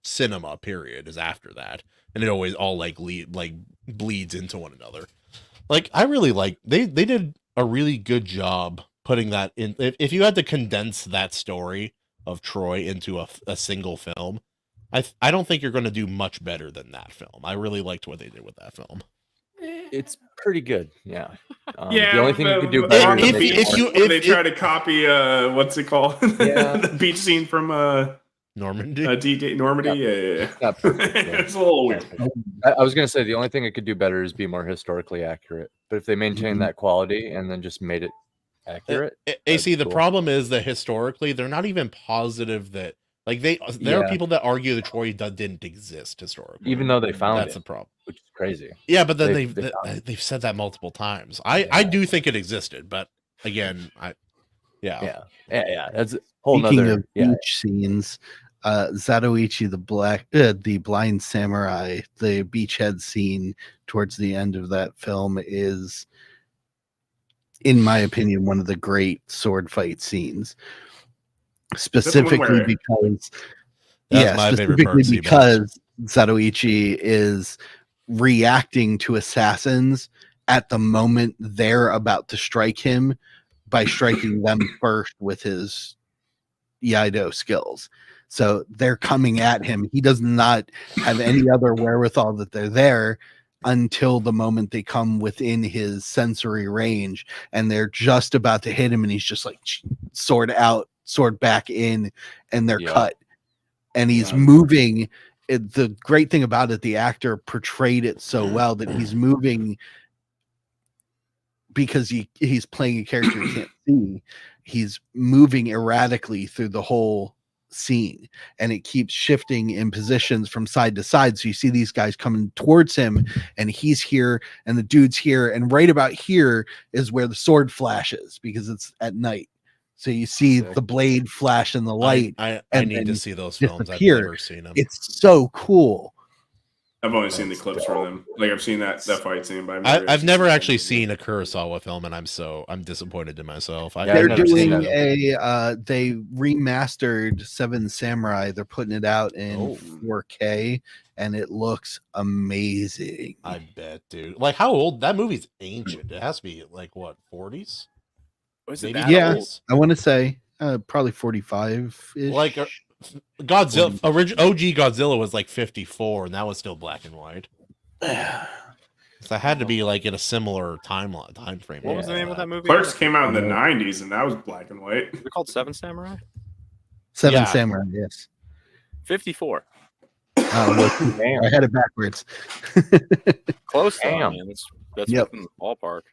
cinema. Period. Is after that, and it always all bleeds into one another. Like, I really like they did a really good job putting that in. If you had to condense that story of Troy into a single film, I don't think you're going to do much better than that film. I really liked what they did with that film. It's pretty good. Yeah. The only thing you could do better if they try to copy what's it called? The beach scene from Normandy. Normandy. Yeah. It's not perfect, it's a little weird. I was gonna say the only thing it could do better is be more historically accurate. But if they maintain that quality and then just made it accurate, AC, the problem is that historically they're not even positive that, like, there are people that argue that Troy didn't exist historically, even though they found that's it, the problem, which is crazy. Yeah, but then they've said that multiple times. I do think it existed, but again, yeah. That's a whole Speaking nother of beach scenes, Zatoichi the blind samurai, the beachhead scene towards the end of that film is, in my opinion, one of the great sword fight scenes. Specifically because Zatoichi is reacting to assassins at the moment they're about to strike him by striking them first with his Iaido skills. So they're coming at him. He does not have any other wherewithal that they're there until the moment they come within his sensory range, and they're just about to hit him, and he's just like sword out, sword back in, and they're cut. And he's moving. The great thing about it, the actor portrayed it so well that he's moving because he's playing a character you can't see. He's moving erratically through the whole scene, and it keeps shifting in positions from side to side. So you see these guys coming towards him, and he's here, and the dude's here, and right about here is where the sword flashes because it's at night. So you see the blade flash in the light. I need to see those films. I've never seen them. It's so cool. I've only seen the clips from them. Like, I've seen that fight scene, but I've never actually seen a Kurosawa film, and I'm disappointed in myself. They're doing they remastered Seven Samurai. They're putting it out in 4K, and it looks amazing. I bet, dude. Like, how old? That movie's ancient. It has to be like what, 40s? Yeah, I want to say probably 45. Like Godzilla, OG Godzilla was like 54, and that was still black and white. So it had to be like in a similar time frame. What was the name of that movie? Clerks came out in the 90s, and that was black and white. Is it called Seven Samurai? Seven Samurai, yes. 54. I had it backwards. Close, though, man. That's within the ballpark.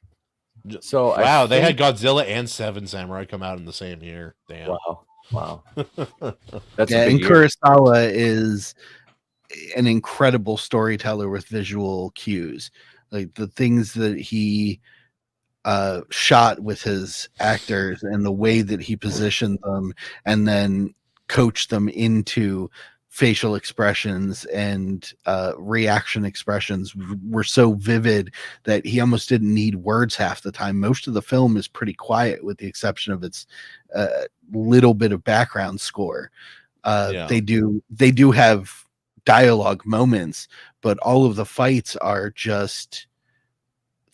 So wow, they had Godzilla and Seven Samurai come out in the same year. Damn. Wow. That's and Kurosawa is an incredible storyteller with visual cues. Like the things that he shot with his actors and the way that he positioned them and then coached them into facial expressions and reaction expressions were so vivid that he almost didn't need words half the time. Most of the film is pretty quiet with the exception of its little bit of background score. They do have dialogue moments, but all of the fights are just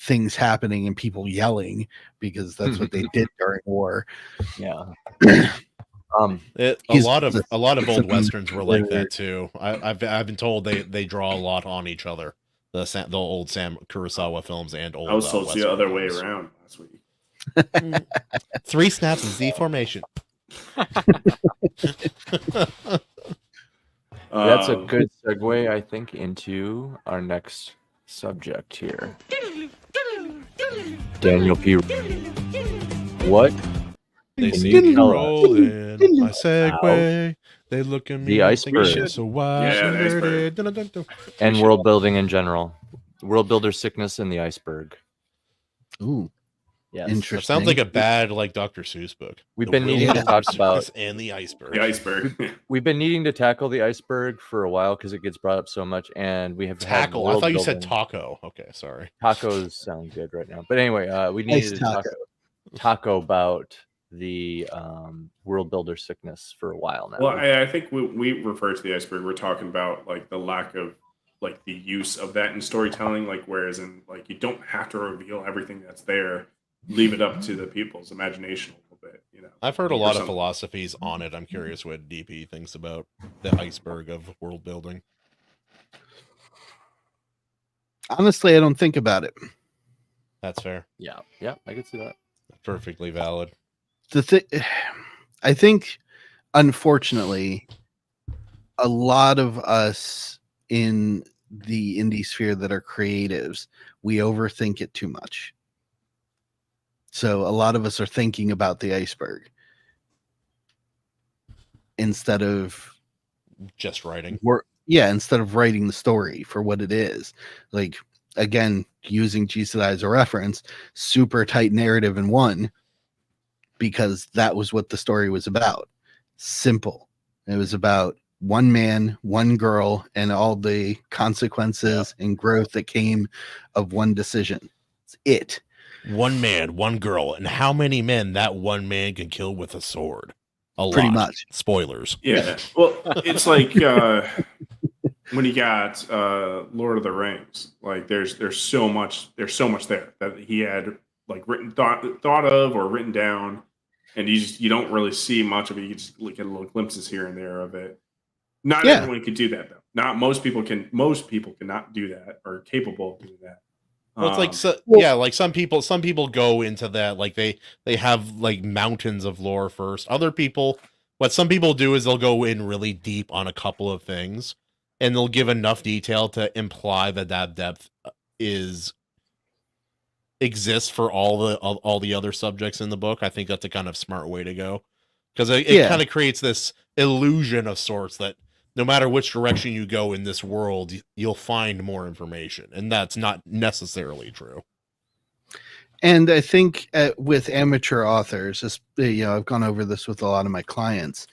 things happening and people yelling because that's what they did during war. A lot of old westerns were like that too. I've been told they draw a lot on each other. The old Kurosawa films and old. I was told the other way around last week. 3 snaps and Z formation. That's a good segue, I think, into our next subject here. Daniel P. What They Can see you me tell us roll in my Segway. They look at me the and think iceberg shit so wild Yeah, and the iceberg. dirty. Dun-dun-dun-dun. and world building in general? World builder sickness and the iceberg. Ooh, Yes. That interesting. sounds like a bad like Dr. Seuss book. We've The been needing to wilderness talk about sickness and the iceberg. The iceberg. We've been needing to tackle the iceberg for a while because it gets brought up so much, and we have had Tackle. I world thought you said building. taco. Okay, sorry. Tacos sound good right now, but anyway, we Nice needed to talk about the world builder sickness for a while now. Well, I think we refer to the iceberg. We're talking about like the lack of like the use of that in storytelling. Like whereas in like you don't have to reveal everything that's there. Leave it up to the people's imagination a little bit. You know, I've heard a Or lot of something. philosophies on it. I'm curious what DP thinks about the iceberg of world building. Honestly, I don't think about it. That's fair. Yeah, I can see that. Perfectly valid. I think, unfortunately, a lot of us in the indie sphere that are creatives, we overthink it too much. So a lot of us are thinking about the iceberg instead of just writing. Instead of writing the story for what it is. Like, again, using GCI as a reference, super tight narrative in one, because that was what the story was about. Simple. It was about one man, one girl, and all the consequences and growth that came of one decision. It's it. One man, one girl, and how many men that one man can kill with a sword? Pretty lot. much. Spoilers. Yeah. Well, it's like when you got Lord of the Rings. Like there's so much there that he had like thought of or written down, and you don't really see much of it. You just look at little glimpses here and there of it. Not everyone can do that though. Not most people can. Most people cannot do that or are capable of doing that. Well, it's like like some people go into that, like they have like mountains of lore first. Other people, what some people do is they'll go in really deep on a couple of things, and they'll give enough detail to imply that depth exists for all the other subjects in the book. I think that's a kind of smart way to go, because it kind of creates this illusion of sorts that no matter which direction you go in this world, you'll find more information, and that's not necessarily true. And I think with amateur authors, I've gone over this with a lot of my clients,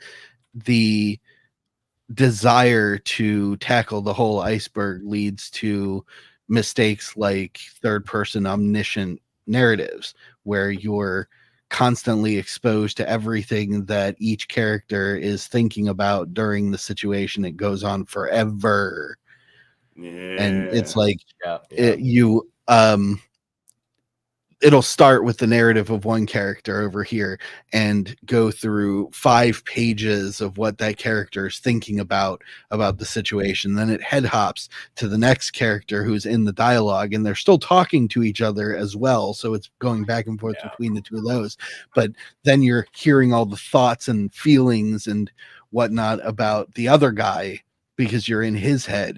the desire to tackle the whole iceberg leads to mistakes like third-person omniscient narratives, where you're constantly exposed to everything that each character is thinking about during the situation. It goes on forever. And it's like it'll start with the narrative of one character over here and go through 5 pages of what that character is thinking about the situation. Then it head hops to the next character who's in the dialogue, and they're still talking to each other as well. So it's going back and forth between the two of those. But then you're hearing all the thoughts and feelings and whatnot about the other guy because you're in his head.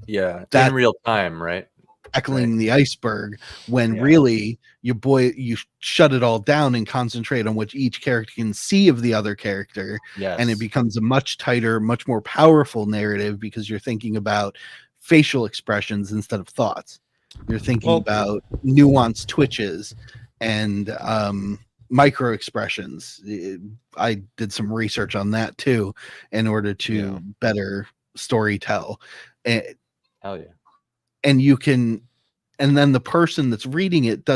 Yeah, in real time, right? Tackling the iceberg, when really you shut it all down and concentrate on what each character can see of the other character. And it becomes a much tighter, much more powerful narrative because you're thinking about facial expressions instead of thoughts. You're thinking about nuanced twitches and micro expressions. I did some research on that too in order to better story tell. Hell yeah. And you can, and then the person that's reading it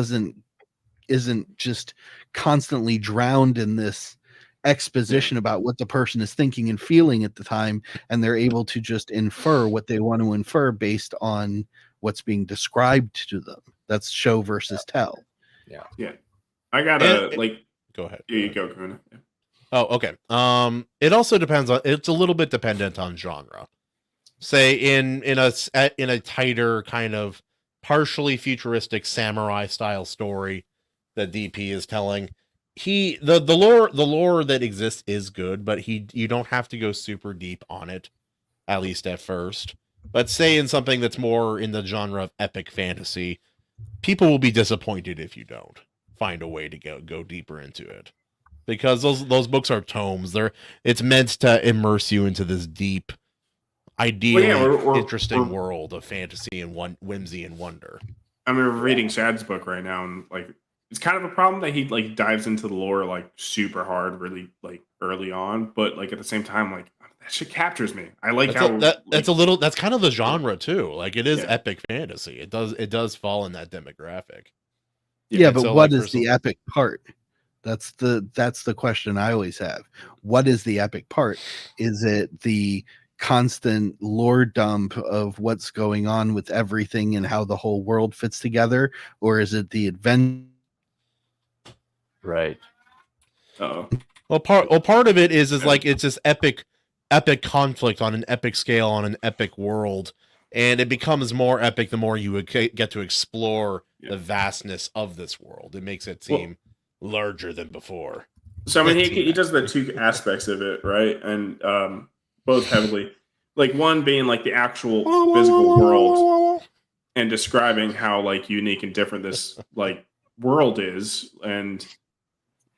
isn't just constantly drowned in this exposition about what the person is thinking and feeling at the time, and they're able to just infer what they want to infer based on what's being described to them. That's show versus tell. Yeah. I gotta go ahead. Here you go, Kahuna. Yeah. Oh, okay. It also depends on. It's a little bit dependent on genre. Say in a tighter kind of partially futuristic samurai style story that DP is telling, the lore that exists is good, but you don't have to go super deep on it, at least at first. But say in something that's more in the genre of epic fantasy, people will be disappointed if you don't find a way to go deeper into it. because those books are tomes. It's meant to immerse you into this deep, ideally interesting world of fantasy and whimsy and wonder. I mean, we're reading Shad's book right now, and like it's kind of a problem that he like dives into the lore like super hard, really like early on, but like at the same time, like that shit captures me. I like that's kind of the genre too. Like it is epic fantasy. It does fall in that demographic. Yeah, but so, what is the epic part? That's the question I always have. What is the epic part? Is it the constant lore dump of what's going on with everything and how the whole world fits together, or is it the adventure? Right. Well, part of it is like it's this epic conflict on an epic scale on an epic world, and it becomes more epic the more you get to explore the vastness of this world. It makes it seem larger than before. So I mean, he does the two aspects of it, right? And both heavily, like one being like the actual physical world and describing how like unique and different this like world is. And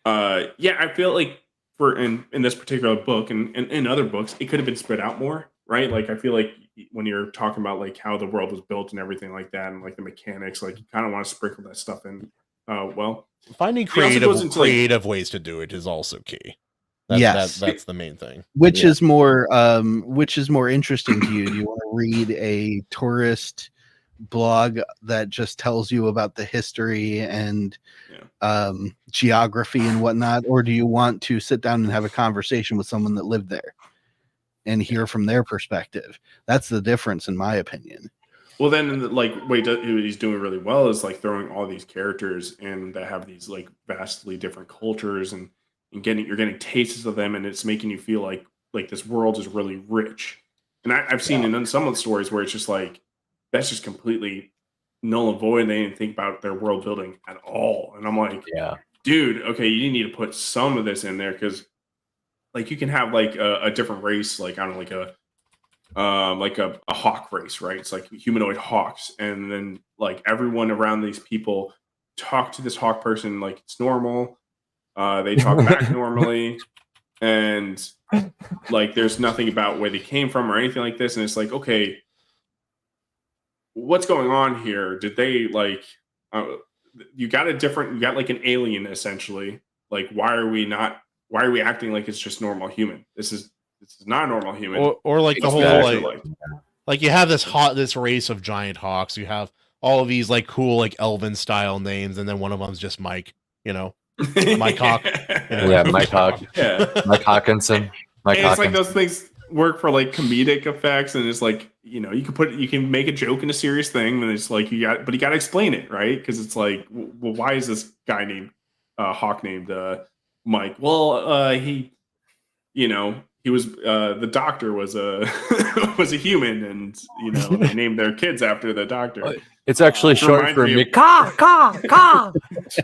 I feel like in this particular book and in other books, it could have been spread out more, right? Like I feel like when you're talking about like how the world was built and everything like that, and like the mechanics, like you kind of want to sprinkle that stuff in. Finding creative ways to do it is also key. That's the main thing. Which is more interesting to you? Do you want to read a tourist blog that just tells you about the history and geography and whatnot, or do you want to sit down and have a conversation with someone that lived there and hear from their perspective? That's the difference, in my opinion. Well, then, like, what he's doing really well is like throwing all these characters and that have these like vastly different cultures and you're getting tastes of them, and it's making you feel like this world is really rich. And I've seen in some of the stories where it's just like that's just completely null and void. They didn't think about their world building at all, and I'm like, dude, okay, you need to put some of this in there because like you can have like a different race, like I don't know, like a hawk race, right? It's like humanoid hawks, and then like everyone around these people talk to this hawk person like it's normal. They talk back normally, and like there's nothing about where they came from or anything like this. And it's like, okay, what's going on here? Did they like you got like an alien essentially? Like why are we acting like it's just normal human? This is not a normal human. Or like the whole like you have this race of giant hawks. You have all of these like cool like elven style names, and then one of them's just Mike, Mike Hawk. Mike Hawk. Mike Hawkinson. It's like those things work for like comedic effects, and it's like you can make a joke in a serious thing, and it's like you got to explain it, right? Because it's like, well, why is this guy named Hawk named Mike? Well, he was the doctor was a was a human, and they named their kids after the doctor. It's actually short for me. Ka.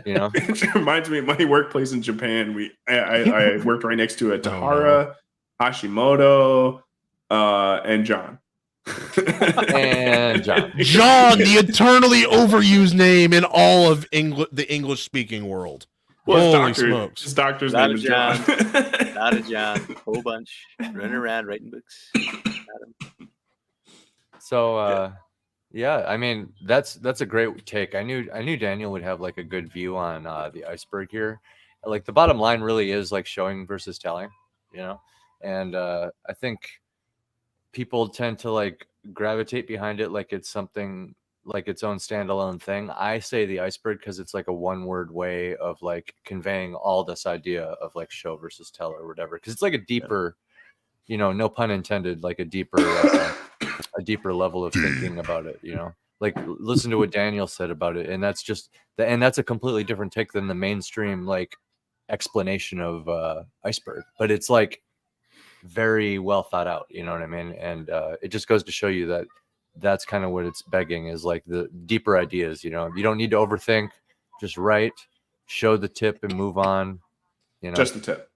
It reminds me of my workplace in Japan. I worked right next to a Tahara, Hashimoto, and John. John, the eternally overused name in all of the English-speaking world. Well, his doctor's name is John. Not a John. Whole bunch running around writing books. So, I mean that's a great take. I knew Daniel would have like a good view on the iceberg here. Like the bottom line really is like showing versus telling, and I think people tend to like gravitate behind it like it's something like its own standalone thing. I say the iceberg because it's like a one-word way of like conveying all this idea of like show versus tell or whatever. Because it's like a deeper, no pun intended, like a deeper level of thinking about it. Like listen to what Daniel said about it, and that's a completely different take than the mainstream like explanation of iceberg. But it's like very well thought out. You know what I mean? And it just goes to show you that. That's kind of what it's begging is like the deeper ideas, you don't need to overthink, just write, show the tip and move on, just the tip.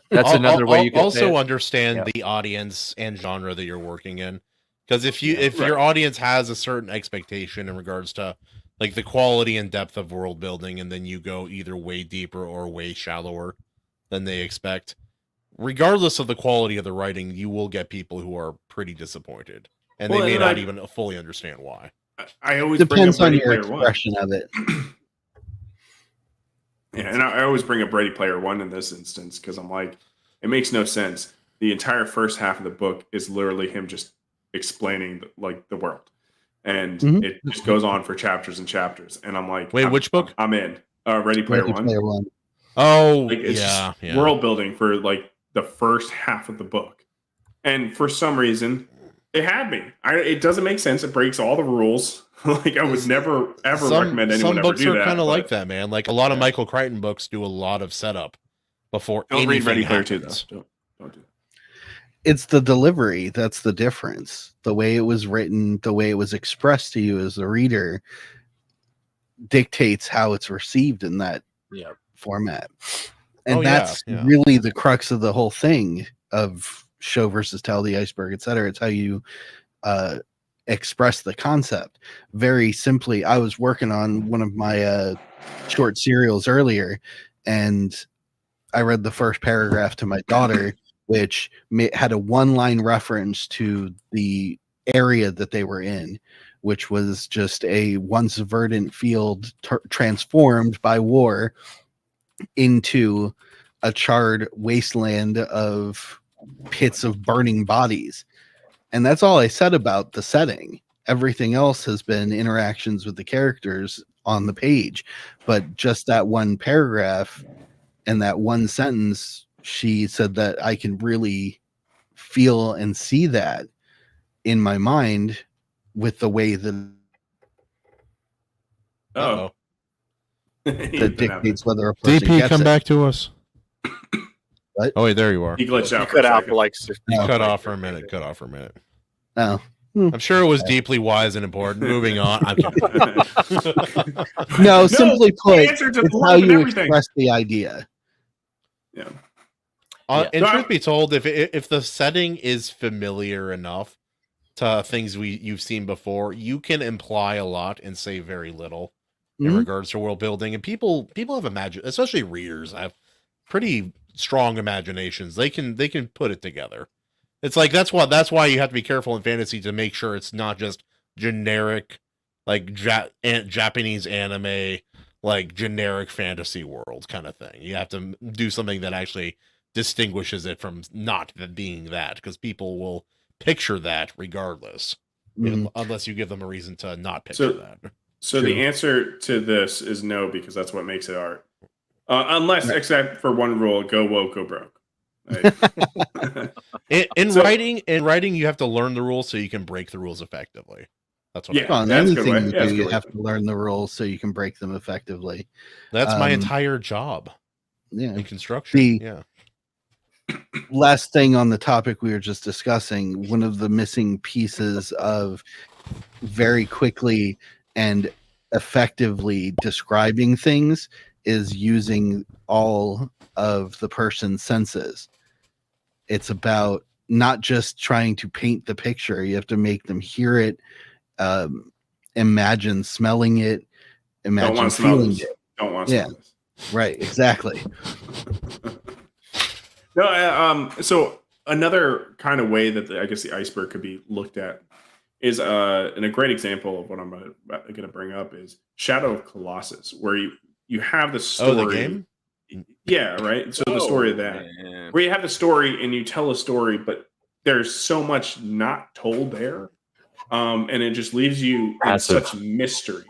That's another way you can also understand the audience and genre that you're working in. Because if your audience has a certain expectation in regards to like the quality and depth of world building, and then you go either way deeper or way shallower than they expect. Regardless of the quality of the writing, you will get people who are pretty disappointed, and they may not even fully understand why. I always depends bring on up your Ready Player expression One. of it. Yeah, and I always bring up Ready Player One in this instance because I'm like, it makes no sense. The entire first half of the book is literally him just explaining like the world, and it just goes on for chapters and chapters. And I'm like, wait, which book? I'm in. Ready Player One. Oh, like, it's yeah. World building for like the first half of the book, and for some reason, it had me. It doesn't make sense. It breaks all the rules. Like I would never ever recommend anyone ever do that. Some books are kind of like that, man. Like a lot of Michael Crichton books do a lot of setup before Don't read Ready Player happens. 2 though. Don't do that. It's the delivery that's the difference. The way it was written, the way it was expressed to you as the reader dictates how it's received in that format. And that's really the crux of the whole thing of show versus tell, the iceberg, etc. It's how you express the concept. Very simply, I was working on one of my short serials earlier, and I read the first paragraph to my daughter, which had a one-line reference to the area that they were in, which was just a once verdant field transformed by war into a charred wasteland of pits of burning bodies. And that's all I said about the setting. Everything else has been interactions with the characters on the page. But just that one paragraph and that one sentence, she said that I can really feel and see that in my mind with the way that that dictates whether a person DP, gets come it. back to us. What? Oh, wait, there you are. He glitched out. You cut out for like Cut off for a minute. Cut off for a minute. Oh. I'm sure it was deeply wise and important. Moving on. I'm kidding. No, simply put, answer to it's the how love and you everything. express the idea. Yeah. And truth be told, if the setting is familiar enough to things you've seen before, you can imply a lot and say very little in regards to world building. And people have especially readers have pretty strong imaginations. They can put it together. It's like that's why you have to be careful in fantasy to make sure it's not just generic like Japanese anime, like generic fantasy world kind of thing. You have to do something that actually distinguishes it from not being that, because people will picture that regardless, unless you give them a reason to not picture that. So the answer to this is no, because that's what makes it art. Unless, except for one rule, go woke, go broke. Right? in writing, you have to learn the rules so you can break the rules effectively. That's what on anything you do, you have to learn the rules so you can break them effectively. That's my entire job. Yeah, in construction. Last thing on the topic we were just discussing, one of the missing pieces of very quickly and effectively describing things is using all of the person's senses. It's about not just trying to paint the picture. You have to make them hear it, imagine smelling it, imagine feeling it. Don't want to smell this. Right, exactly. No, so another kind of way that I guess the iceberg could be looked at is, and a great example of what I'm going to bring up is Shadow of Colossus, where you have the story. Oh, the game? Yeah, right. So the story of that, where you have the story and you tell a story, but there's so much not told there, and it just leaves you in such mystery.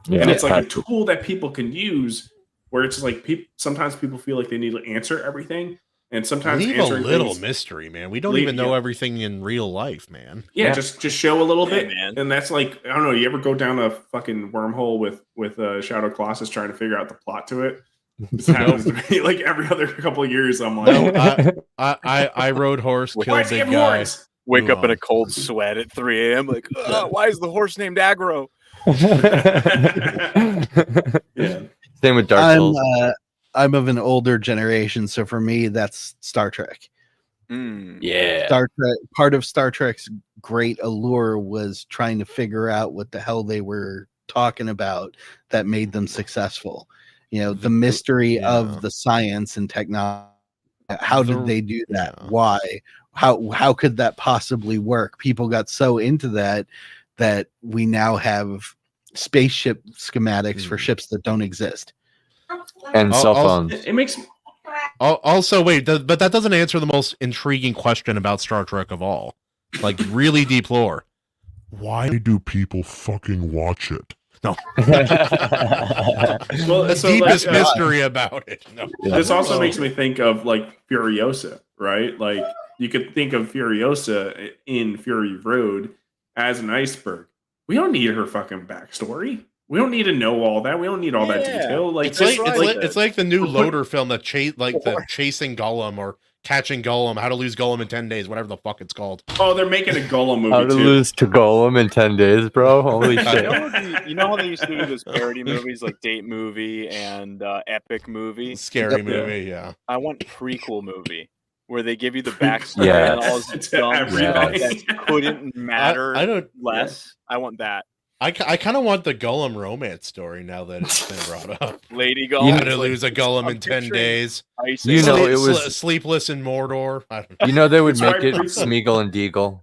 Yeah, and it's like a tool that people can use, where it's like sometimes people feel like they need to answer everything. And sometimes leave a little mystery, man. We don't even know everything in real life, man. Yeah, just show a little bit, man. And that's like, I don't know. You ever go down a fucking wormhole with Shadow of Colossus trying to figure out the plot to it? This happens to me like every other couple of years. I'm like, I rode horse, killed big guy. Wake up in a cold sweat at 3 a.m. Like, why is the horse named Aggro? Yeah. Same with Dark Souls. I'm of an older generation, so for me, that's Star Trek. Yeah. Star Trek. Part of Star Trek's great allure was trying to figure out what the hell they were talking about that made them successful. You know, the mystery of the science and technology. How did they do that? Why? How could that possibly work? People got so into that we now have spaceship schematics for ships that don't exist. And cell phones. It makes Also, wait, but that doesn't answer the most intriguing question about Star Trek of all. Like, really deep lore. Why do people fucking watch it? No. Well, the so, deepest like, mystery about it. No. This also makes me think of like Furiosa, right? Like you could think of Furiosa in Fury Road as an iceberg. We don't need her fucking backstory. We don't need to know all that. We don't need all that detail. Like it's like the new Loader film that chasing Gollum or catching Gollum, how to lose Gollum in 10 days, whatever the fuck it's called. Oh, they're making a Gollum movie How to lose to Gollum in 10 days, bro. Holy shit. You know how they used to do those parody movies like Date Movie and Epic Movie? Scary movie, yeah. I want prequel movie where they give you the backstory and all this dumb stuff that couldn't matter less. I want that. I kind of want the Gollum romance story now that it's been brought up. Lady Gollum. How to lose a Gollum in 10 days. You know, it was Sleepless in Mordor. I don't know. You know, they would make it Smeagol and Deagle.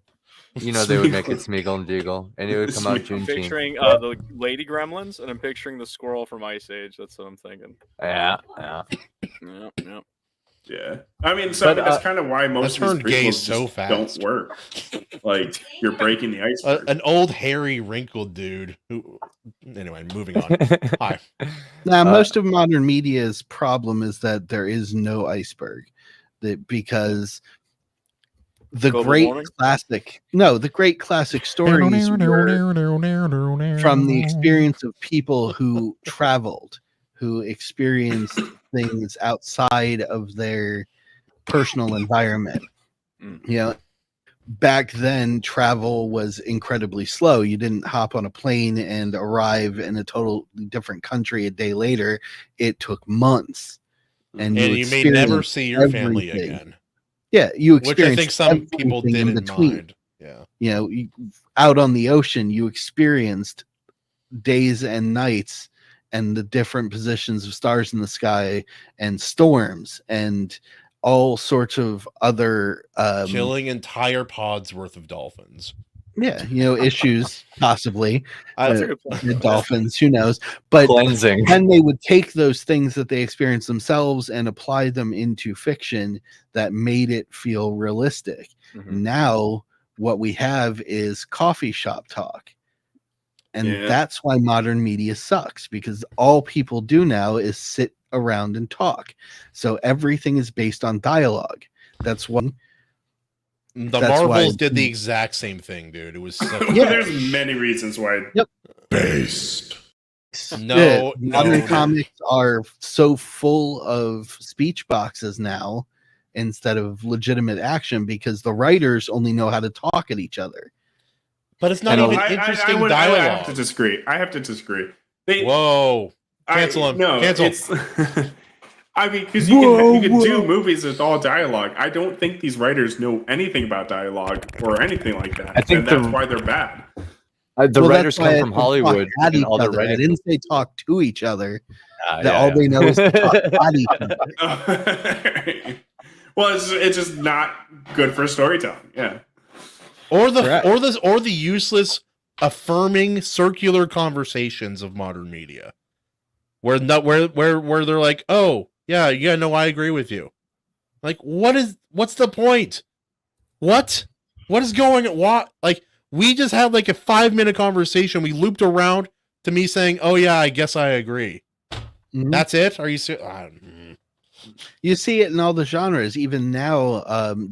You know, they would make it Smeagol and Deagle, and it would come out Juneteenth. I'm picturing the Lady Gremlins, and I'm picturing the squirrel from Ice Age. That's what I'm thinking. Yeah. Yeah, I mean, so that's kind of why most of these gay prequels so just fast. don't work. Like you're breaking the ice. An old, hairy, wrinkled dude. Who, anyway, moving on. Hi. Now, most of modern media's problem is that there is no iceberg, because the great classic stories were from the experience of people who traveled, who experienced things outside of their personal environment. You know, back then travel was incredibly slow. You didn't hop on a plane and arrive in a totally different country a day later. It took months. And you may never see your family again. Yeah, you which I think some experienced people everything in didn't between. mind. Yeah. You know, out on the ocean, you experienced days and nights and the different positions of stars in the sky and storms and all sorts of other killing entire pods worth of dolphins. Yeah, you know, issues possibly. That's a good point. Dolphins, who knows? But Cleansing. then they would take those things that they experienced themselves and apply them into fiction that made it feel realistic. Now, what we have is coffee shop talk. And that's why modern media sucks, because all people do now is sit around and talk. So everything is based on dialogue. That's one. The Marvels did the exact same thing, dude. It was so there's many reasons why. Based. No, modern comics are so full of speech boxes now instead of legitimate action because the writers only know how to talk at each other. But it's not even interesting dialogue. I have to disagree. Whoa. Cancel him. Cancel. I mean, because you can do movies with all dialogue. I don't think these writers know anything about dialogue or anything like that. I think that's why they're bad. The writers come from Hollywood. And all the I didn't say talk to each other. All they know is to talk at each other. Well, it's just not good for storytelling. Yeah. Or the useless affirming circular conversations of modern media. Where they're like, "Oh, yeah, no, I agree with you." Like, what's the point? What is going on? What, like, we just had like a 5-minute conversation. We looped around to me saying, "Oh yeah, I guess I agree." That's it? Are you You see it in all the genres. Even now,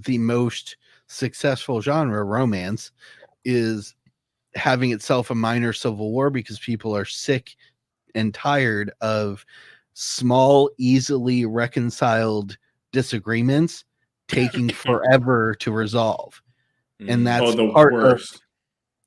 the most successful genre, romance, is having itself a minor civil war because people are sick and tired of small, easily reconciled disagreements taking forever to resolve. And that's the part worst. of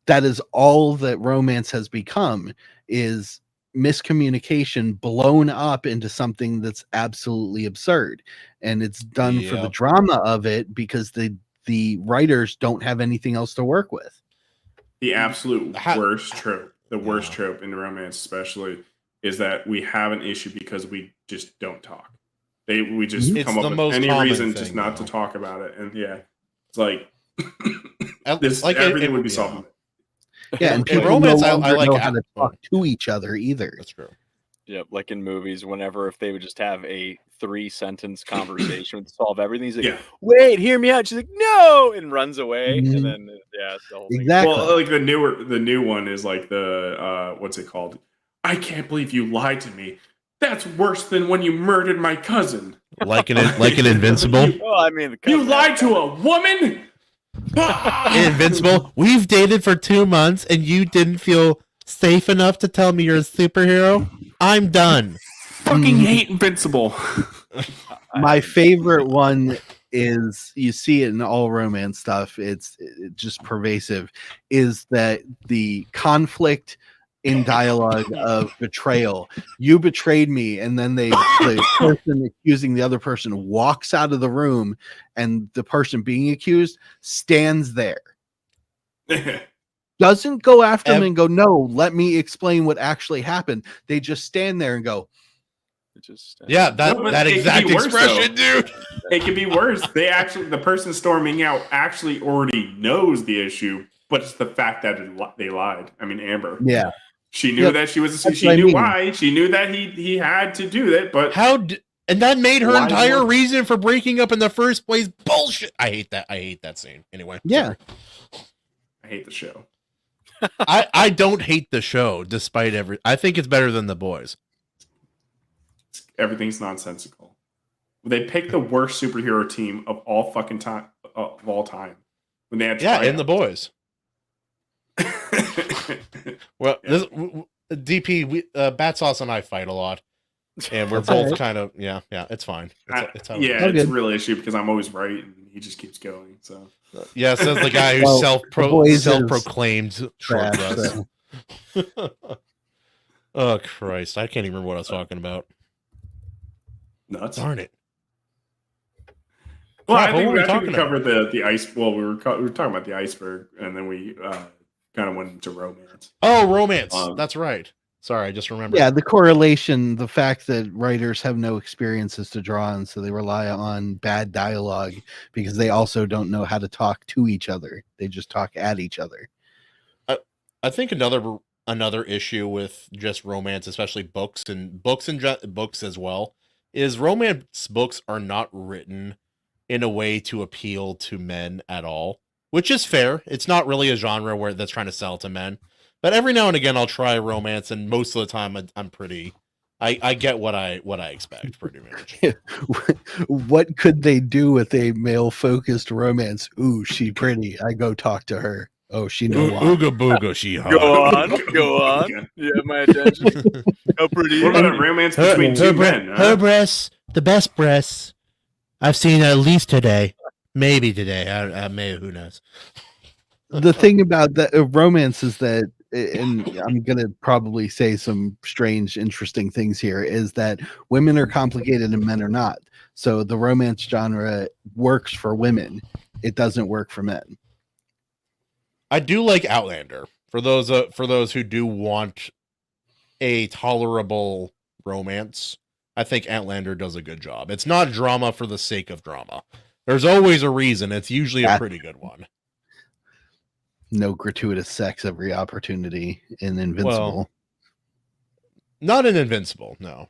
that is all that romance has become, is miscommunication blown up into something that's absolutely absurd. And it's done for the drama of it because the writers don't have anything else to work with. The absolute worst trope the worst trope in romance, especially, is that we have an issue because we just don't talk. We just come up with any reason just not to talk about it, and it's like everything would be solved. Yeah, and people romance, no longer know how to talk to each other either. That's true. Yeah, like in movies, whenever if they would just have a 3-sentence conversation to solve everything, he's like, "Wait, hear me out." She's like, "No," and runs away, and then it's the whole thing. Exactly. Well, like the new one is like the what's it called? I can't believe you lied to me. That's worse than when you murdered my cousin. Like an Invincible. Well, I mean, you lied to a woman. Invincible. We've dated for 2 months, and you didn't feel safe enough to tell me you're a superhero. I'm done. Fucking hate Invincible. My favorite one is, you see it in all romance stuff, it's just pervasive, is that the conflict in dialogue of betrayal. You betrayed me, and then the person accusing the other person walks out of the room, and the person being accused stands there. Doesn't go after him and go, "No, let me explain what actually happened." They just stand there and go, that exact expression, dude. It could be worse. The person storming out actually already knows the issue, but it's the fact that they lied. I mean, Amber. Yeah. She knew that she was. She knew why. She knew that he had to do that. But and that made her entire reason for breaking up in the first place bullshit. I hate that. I hate that scene. Anyway. Yeah. Sorry. I hate the show. I don't hate the show, despite I think it's better than The Boys. Everything's nonsensical. They picked the worst superhero team of all fucking time of all time when they had in The Boys. Well, DP, Battsauce and I fight a lot, and we're both kind of it's fine. It's a real issue because I'm always right, and he just keeps going. So says the guy who's self-proclaimed short dress. Oh Christ, I can't even remember what I was talking about. Nuts. Darn it. Well, I think we covered the ice. Well, we were talking about the iceberg, and then we kind of went into romance. Oh, romance. That's right. Sorry, I just remembered. Yeah, the correlation, the fact that writers have no experiences to draw on, so they rely on bad dialogue because they also don't know how to talk to each other. They just talk at each other. I think another issue with just romance, especially books as well, is romance books are not written in a way to appeal to men at all, which is fair. It's not really a genre that's trying to sell to men. But every now and again, I'll try romance, and most of the time, I'm pretty. I get what I expect pretty much. What could they do with a male-focused romance? Ooh, she pretty. I go talk to her. Oh, she know why. Ooga booga, she hot. Go on. You have my attention. How pretty. What about a romance between two men? Her breasts, the best breasts I've seen at least today. Maybe today. Maybe, who knows? The thing about the romance is that, and I'm going to probably say some strange, interesting things here, is that women are complicated and men are not. So the romance genre works for women. It doesn't work for men. I do like Outlander for those who do want a tolerable romance. I think Outlander does a good job. It's not drama for the sake of drama. There's always a reason. It's usually a pretty good one. No gratuitous sex every opportunity in Invincible. Well, not in Invincible. No.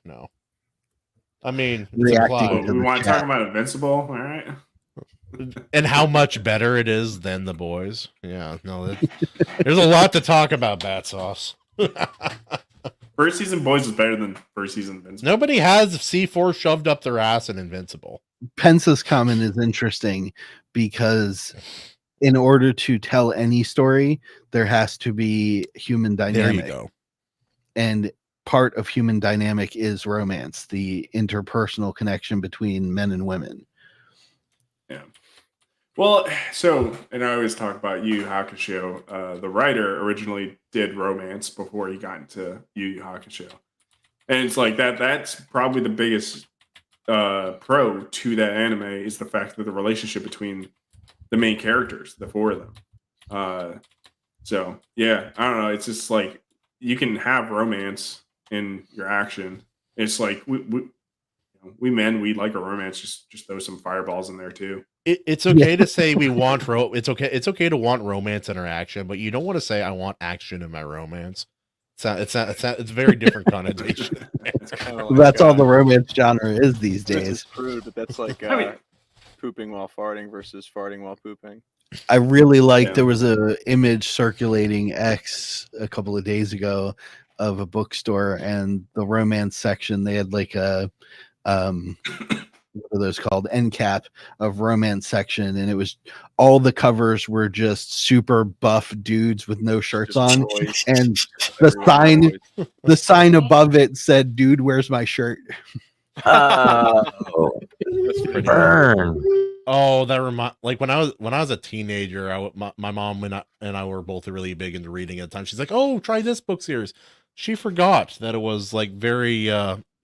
I mean, we want to talk about Invincible, all right? And how much better it is than The Boys. Yeah, no, there's a lot to talk about, Battsauce. First season Boys is better than first season Invincible. Nobody has C4 shoved up their ass in Invincible. Pence's comment is interesting because in order to tell any story, there has to be human dynamic. There you go. And part of human dynamic is romance, the interpersonal connection between men and women. Yeah. Well, and I always talk about Yu Yu Hakusho. The writer originally did romance before he got into Yu Yu Hakusho. And it's like that's probably the biggest pro to that anime is the fact that the relationship between the main characters, the four of them. So yeah, I don't know. It's just like you can have romance in your action. It's like we men, we like a romance. Just throw some fireballs in there too. It's okay to say we want it's okay to want romance in our action, but you don't want to say I want action in my romance. It's a very different connotation. It's like, That's all the romance genre is these this days. is crude, but that's like I mean- pooping while farting versus farting while pooping. I really like Yeah. there was a image circulating X a couple of days ago of a bookstore, and the romance section, they had like a what are those called, end cap of romance section, and it was all the covers were just super buff dudes with no shirts Just on, boys. and the sign above it said, "Dude, where's my shirt?" That's pretty Burn. Oh, that like when I was a teenager, my mom and I were both really big into reading at the time. She's like, "Oh, try this book series." She forgot that it was like very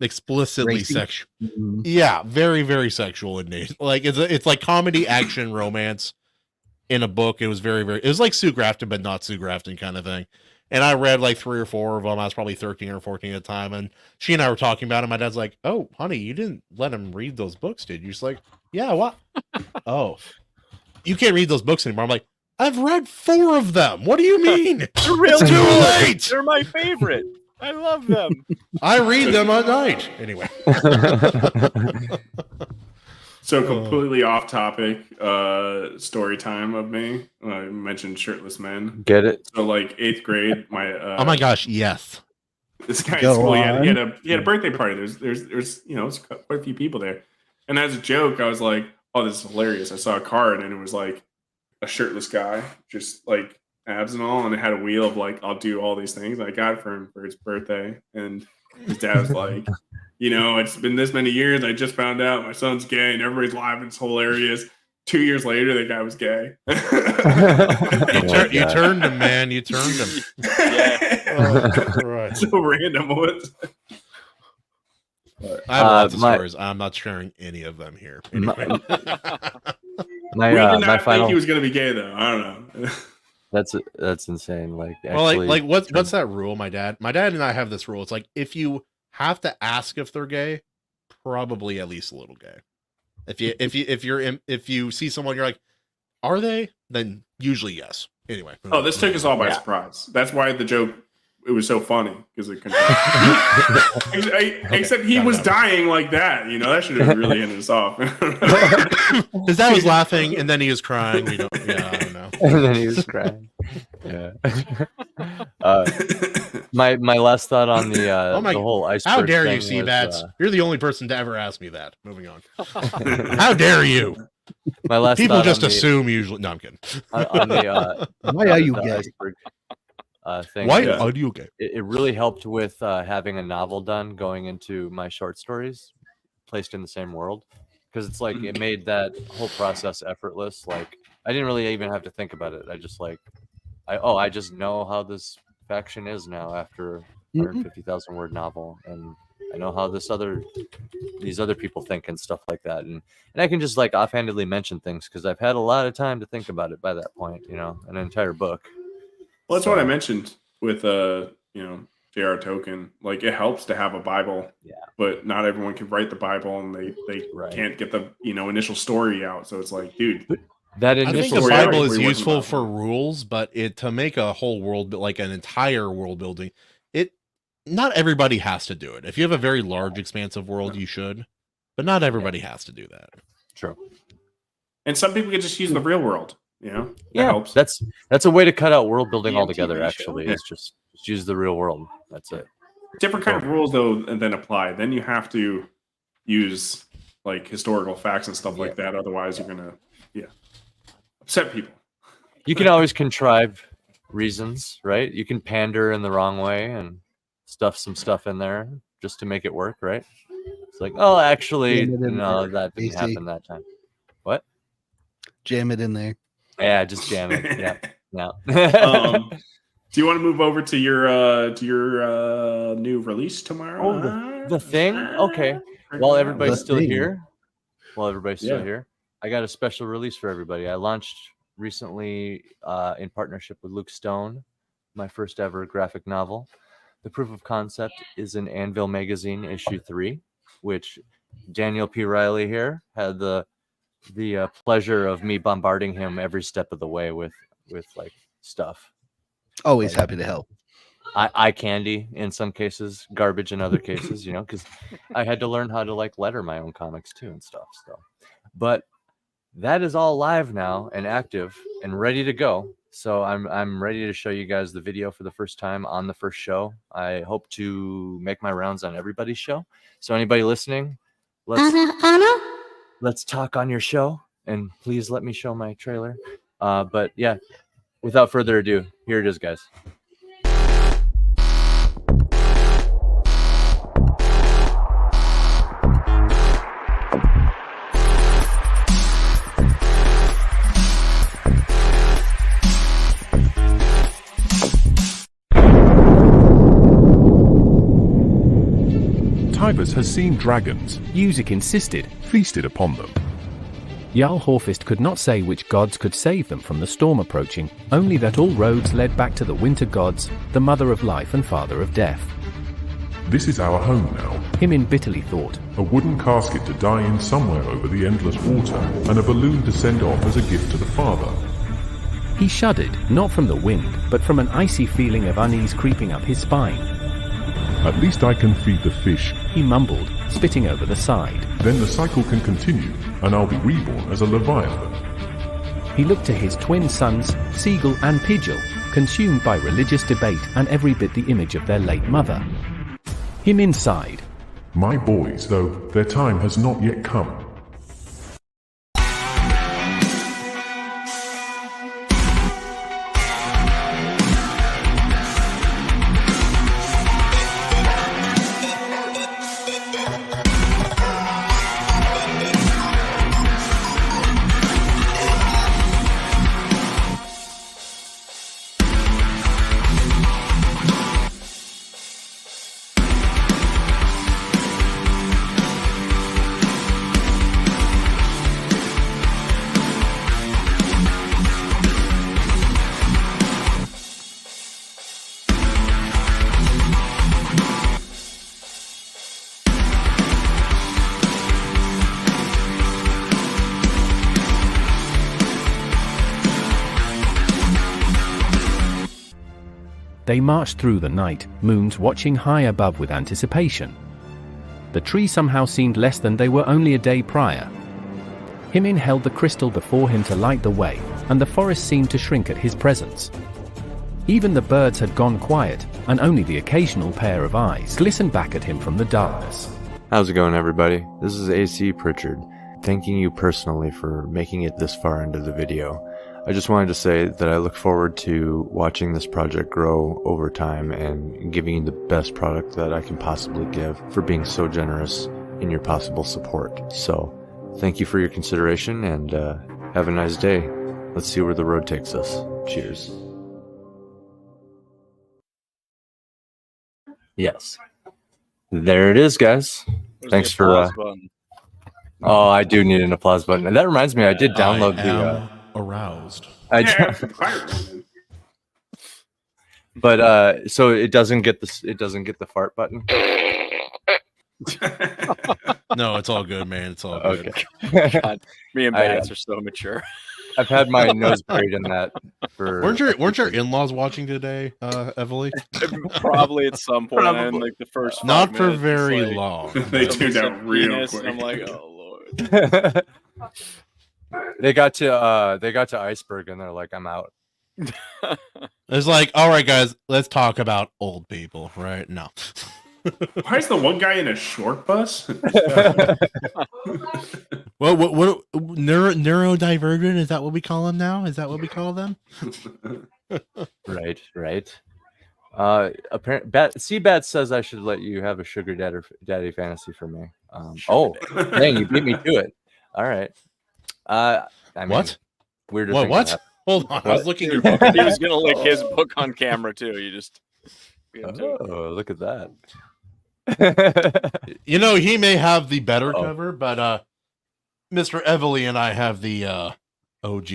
explicitly Racy. sexual. Mhm. Yeah, very very sexual in nature. Like it's like comedy, action, romance in a book. It was it was like Sue Grafton, but not Sue Grafton kind of thing. And I read like 3 or 4 of them. I was probably 13 or 14 at the time, and she and I were talking about it. My dad's like, "Oh, honey, you didn't let him read those books, did you?" She's like, "Yeah, what?" "Oh, you can't read those books anymore." I'm like, "I've read 4 of them. What do you mean? They're real It's too good. late. They're my favorite. I love them. I read them at night." Anyway. So completely off topic, story time of me. I mentioned shirtless men. Get it? So like 8th grade, my Oh my gosh, yes. this guy at Go school, he had on. a birthday party. There's there's quite a few people there. And as a joke, I was like, "Oh, this is hilarious." I saw a card and it was like a shirtless guy, just like abs and all, and it had a wheel of like, "I'll do all these things." And I got it for him for his birthday, and his dad was like, "It's been this many years. I just found out my son's gay, and everybody's laughing. It's hilarious." 2 years later, the guy was gay. You turned him, man. You turned him. Yeah. Right. So random. I have lots of my- stories. I'm not sharing any of them here. My, Anyway. my, We did not my think final. he was going to be gay, though. I don't know. That's insane. Like, Well, actually, like what's that rule? My dad and I have this rule. It's like if you have to ask if they're gay, probably at least a little gay. If you see someone, you're like, are they? Then usually yes. Anyway. Oh, this took us all by surprise. That's why the joke, it was so funny, because it except he was dying like that. That should have really ended us off. His dad was laughing and then he was crying. I don't know. and then he was crying. Yeah. My last thought on the whole iceberg. How dare you, thing Seabats? was, You're the only person to ever ask me that. Moving on. How dare you? my last People thought just on the- assume usually. No, I'm kidding. on the Why are you the gay? iceberg, thing. Why is are you gay? it really helped with having a novel done going into my short stories placed in the same world, because it's like it made that whole process effortless. Like I didn't really even have to think about it. I just I just know how this faction is now after 150,000 word novel, and I know how these other people think and stuff like that, and I can just like offhandedly mention things because I've had a lot of time to think about it by that point. An entire book. Well, that's what I mentioned with J.R. Tolkien. Like, it helps to have a Bible, but not everyone can write the Bible, and they can't get the initial story out. So it's like, dude, that I think initial the Bible is story wasn't useful about for rules, but to make a whole world, like an entire world building, not everybody has to do it. If you have a very large, expansive world, you should, but not everybody has to do that. True. and some people can just use the real world. That Yeah, helps. that's a way to cut out world building DMTV altogether. show. Actually, is just use the real world. That's it. Different kind of rules though, and then apply. Then you have to use like historical facts and stuff like that. Otherwise, you're gonna upset people. You can always contrive reasons, right? You can pander in the wrong way and stuff some stuff in there just to make it work, right? It's like, oh, actually, Jam it in no, there, that didn't AC. happen that time. What? Jam it in there. Yeah, just jam it. Yeah, no. Do you want to move over to your new release tomorrow? Oh, the thing? Okay. While everybody's The still thing. here, Yeah. I got a special release for everybody. I launched recently in partnership with Luke Stone, my first ever graphic novel. The proof of concept is in Anvil Magazine issue 3, which Daniel P. Riley here had the pleasure of me bombarding him every step of the way with like stuff. Always happy to help. Eye candy in some cases, garbage in other cases, you know, because I had to learn how to like letter my own comics too and stuff. So, but that is all live now and active and ready to go. So I'm ready to show you guys the video for the first time on the first show. I hope to make my rounds on everybody's show. So anybody listening, let's talk on your show, and please let me show my trailer. But yeah, without further ado, here it is, guys. Tybus has seen dragons. Music insisted. Feasted upon them. Jarl Horfist could not say which gods could save them from the storm approaching, only that all roads led back to the winter gods, the mother of life and father of death. This is our home now. Himin bitterly thought. A wooden casket to die in somewhere over the endless water, and a balloon to send off as a gift to the father. He shuddered, not from the wind, but from an icy feeling of unease creeping up his spine. At least I can feed the fish, he mumbled, spitting over the side. Then the cycle can continue, and I'll be reborn as a Leviathan. He looked to his twin sons, Seagull and Pidgeal, consumed by religious debate and every bit the image of their late mother. Him inside. My boys, though, their time has not yet come. They marched through the night, moons watching high above with anticipation. The tree somehow seemed less than they were only a day prior. Himin held the crystal before him to light the way, and the forest seemed to shrink at his presence. Even the birds had gone quiet, and only the occasional pair of eyes glistened back at him from the darkness. How's it going, everybody? This is A.C. Pritchard, thanking you personally for making it this far into the video. I just wanted to say that I look forward to watching this project grow over time and giving you the best product that I can possibly give, for being so generous in your possible support. So, thank you for your consideration, and have a nice day. Let's see where the road takes us. Cheers. Yes. There it is, guys. Thanks for... Oh, I do need an applause button. And that reminds me, I did download aroused. But so it doesn't get the fart button. No, it's all good, man. It's all good. Okay. God, me and Bats are so mature. I've had my nose buried in that for. Weren't your in-laws watching today, Evely? Probably at some point. In, like the first. Not for minutes, very like, long. They tuned out real quick. And I'm like, oh lord. They got to ICEBERG and they're like, I'm out. It's like, all right, guys, let's talk about old people, right? No. Why is the one guy in a short bus? Well, what neurodivergent, is that what we call them now? Is that what we call them? Right. Apparently, C-Bat says I should let you have a sugar daddy fantasy for me. Oh, dang, you beat me to it. All right. I mean, what? Weird. What? Hold on. I was looking at your book. He was gonna lick his book on camera too. You just. Oh, look at that. You know, he may have the better cover, but Mr. Evely and I have the OG.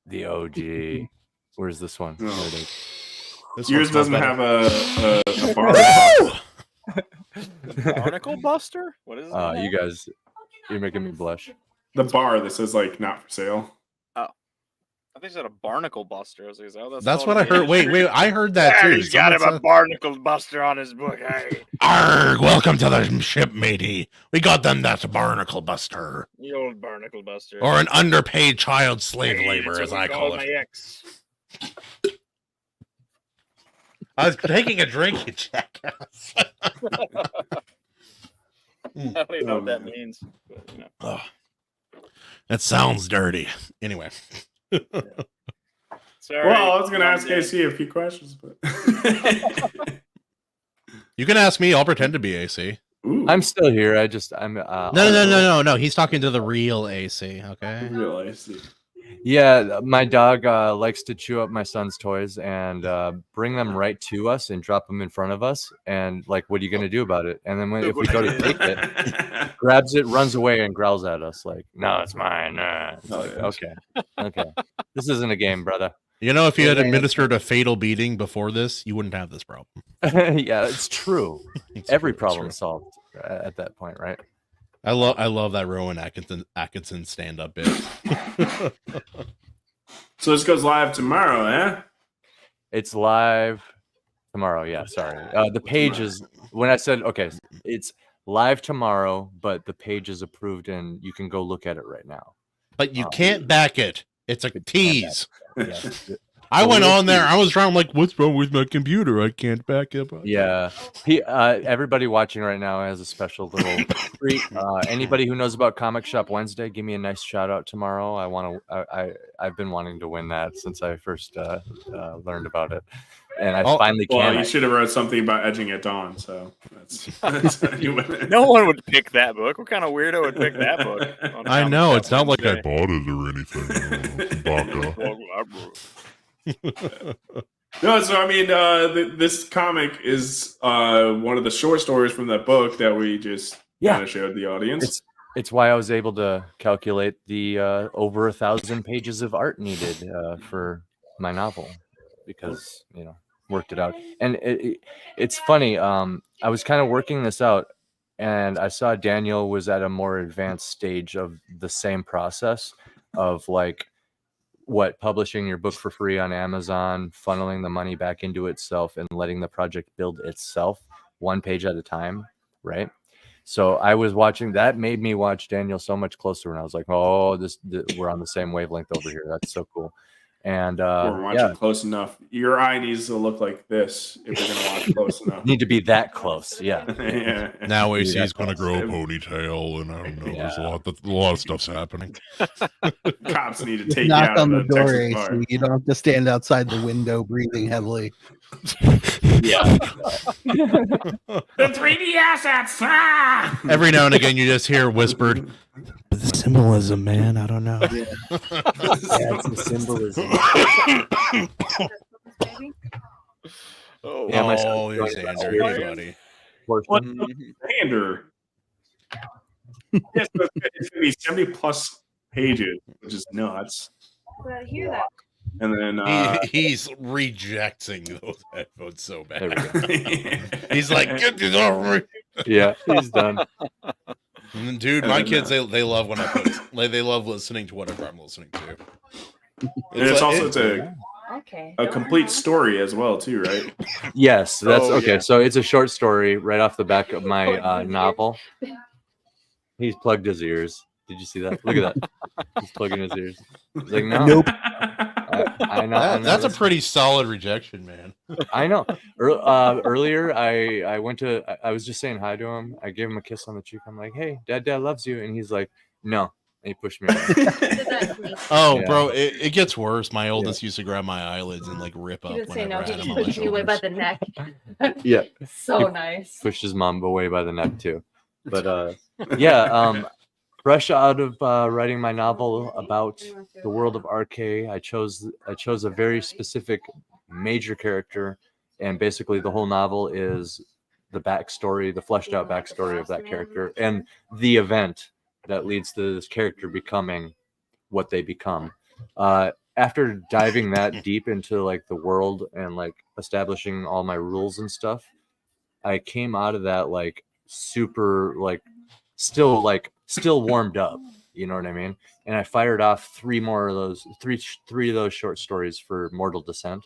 The OG. Where's this one? There it is. Yours doesn't have a bar. Barnacle Buster? What is that? You guys, you're making me blush. The bar that says like not for sale. Oh, I think you said a Barnacle Buster. I was like, oh, that's what I heard. Wait, I heard that too. He's got him a Barnacle Buster on his book. Hey. Arrgh, welcome to the ship, matey. We got them that Barnacle Buster. The old Barnacle Buster. Or an underpaid child slave labor, as I call it. My ex. I was taking a drink, you jackass. I don't even know what that means. But, you know. Oh, that sounds dirty. Anyway. Sorry, well, I was going to ask AC a few questions, but you can ask me. I'll pretend to be AC. Ooh. I'm still here. I'm No. He's talking to the real AC. Okay. Real AC. Yeah, my dog likes to chew up my son's toys and bring them right to us and drop them in front of us. And like, what are you going to do about it? And then if we go to take it, grabs it, runs away, and growls at us like, "No, it's mine." It's like, okay, this isn't a game, brother. You know, if you had administered a fatal beating before this, you wouldn't have this problem. Yeah, it's true. Every problem solved at that point, right? I love that Rowan Atkinson stand-up bit. So this goes live tomorrow, eh? It's live tomorrow. Yeah, sorry. The page is when I said it's live tomorrow, but the page is approved and you can go look at it right now. But you can't back it. It's a tease. Yeah. I went on there. I was trying like, what's wrong with my computer? I can't back it up. Yeah. Everybody watching right now has a special little treat. Anybody who knows about Comic Shop Wednesday, give me a nice shout out tomorrow. I've been wanting to win that since I first learned about it, and I finally can. Well, you should have wrote something about Edging at Dawn. So that's no one would pick that book. What kind of weirdo would pick that book? I know it's not like I bought it or anything. Baka. No, so I mean, this comic is one of the short stories from that book that we just kind of showed the audience. It's why I was able to calculate the over 1,000 pages of art needed for my novel, because worked it out. And it's funny. I was kind of working this out, and I saw Daniel was at a more advanced stage of the same process of like. Publishing your book for free on Amazon, funneling the money back into itself, and letting the project build itself one page at a time, right? So I was watching that, made me watch Daniel so much closer, and I was like, oh, we're on the same wavelength over here. That's so cool. And we're watching close enough. Your eye needs to look like this if you're gonna watch close enough. Need to be that close, yeah. Yeah. Now AC's gonna grow a ponytail, and I don't know. There's a lot of stuff's happening. Cops need to take you Knock out on of the door, Texas AC. bar. You don't have to stand outside the window breathing heavily. Yeah. The 3D assets. Ah! Every now and again, you just hear whispered, "But the symbolism, man, I don't know." Yeah, it's the symbolism. Here's Andrew, everybody. What Andrew? Yes, it's gonna be 70 plus pages, which is nuts. I hear that. And then he's rejecting those headphones so bad. He's like, "Get this over me." Yeah, he's done. Dude, my kids they love when I put they love listening to whatever I'm listening to. It's a complete story as well, too, right? Yes, that's okay. Yeah. So it's a short story right off the back of my novel. He's plugged his ears. Did you see that? Look at that. He's plugging his ears. He's like, no. Nope. I know. That's a pretty solid rejection, man. I know. Earlier, I was just saying hi to him. I gave him a kiss on the cheek. I'm like, hey, dad loves you. And he's like, no. And he pushed me away. Oh, yeah. Bro, it gets worse. My oldest used to grab my eyelids and like rip up. He didn't say no. I He had just him on my pushed you away by the neck. Yeah. So nice. Pushed his mom away by the neck too. But yeah, fresh out of writing my novel about the world of RK, I chose a very specific major character, and basically the whole novel is the backstory, the fleshed out backstory of that character, and the event that leads to this character becoming what they become. after diving that deep into like the world and like establishing all my rules and stuff, I came out of that like super like still warmed up, you know what I mean? And I fired off three of those short stories for Mortal Descent,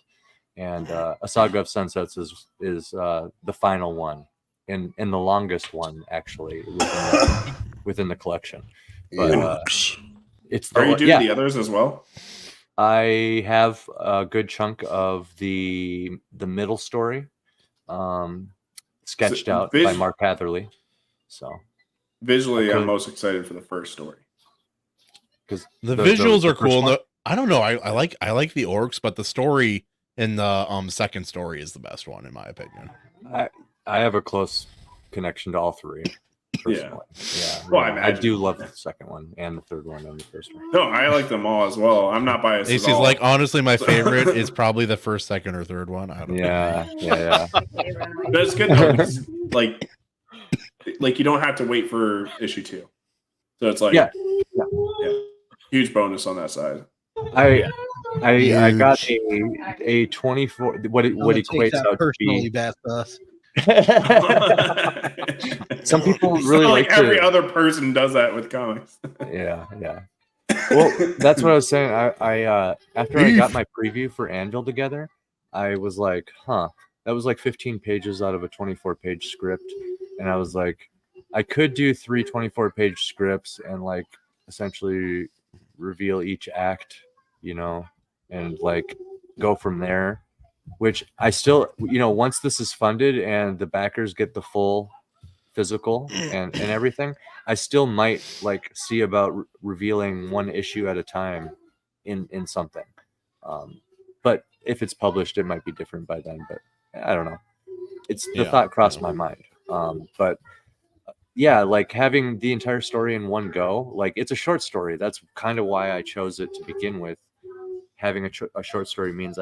and A Saga of Sunsets is the final one and the longest one actually within the collection. But it's Are you doing the others as well? I have a good chunk of the middle story sketched out by Mark Hatherley. So visually, I'm most excited for the first story because the visuals are cool. I don't know. I like the orcs, but the story in the second story is the best one in my opinion. I have a close connection to all three. Yeah. Well, I do love the second one and the third one and the first one. No, I like them all as well. I'm not biased. AC's at all. like, honestly, my favorite is probably the first, second, or third one. I don't know. Yeah. That's good though. Like you don't have to wait for issue 2. So it's like huge bonus on that side. I got a 24 what equates out to be Battsauce. Some people really like every other person does that with comics. Yeah. Well, that's what I was saying. I after I got my preview for Anvil together, I was like, that was like 15 pages out of a 24-page script, and I was like, I could do 3 24-page scripts and like essentially reveal each act, you know, and like go from there. Which I still, you know, once this is funded and the backers get the full physical and everything, I still might like see about revealing one issue at a time in something. But if it's published, it might be different by then. But I don't know. It's the thought crossed my mind. But yeah, like having the entire story in one go, like it's a short story. That's kind of why I chose it to begin with. Having a short story means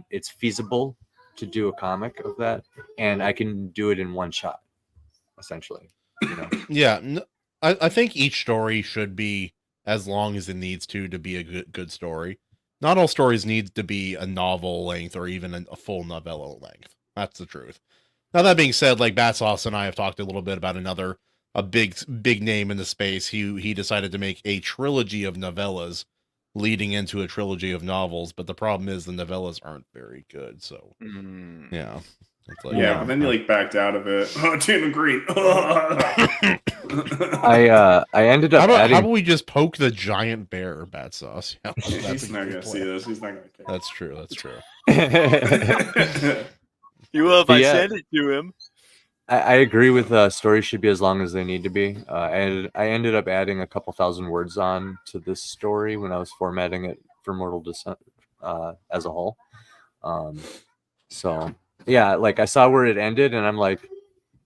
it's feasible to do a comic of that, and I can do it in one shot, essentially. You know? Yeah, I think each story should be as long as it needs to be a good story. Not all stories need to be a novel length or even a full novella length. That's the truth. Now that being said, like Battsauce and I have talked a little bit about a big name in the space. He decided to make a trilogy of novellas leading into a trilogy of novels, but the problem is the novellas aren't very good. So yeah, it's like, but then you like backed out of it. Oh, Tim Green. I ended up. How about we just poke the giant bear, Battsauce? Yeah, he's not gonna see this. He's not gonna care. That's true. That's true. You will if I send it to him. I agree with stories should be as long as they need to be. And I ended up adding a couple thousand words on to this story when I was formatting it for Mortal Descent as a whole. So yeah, like I saw where it ended, and I'm like,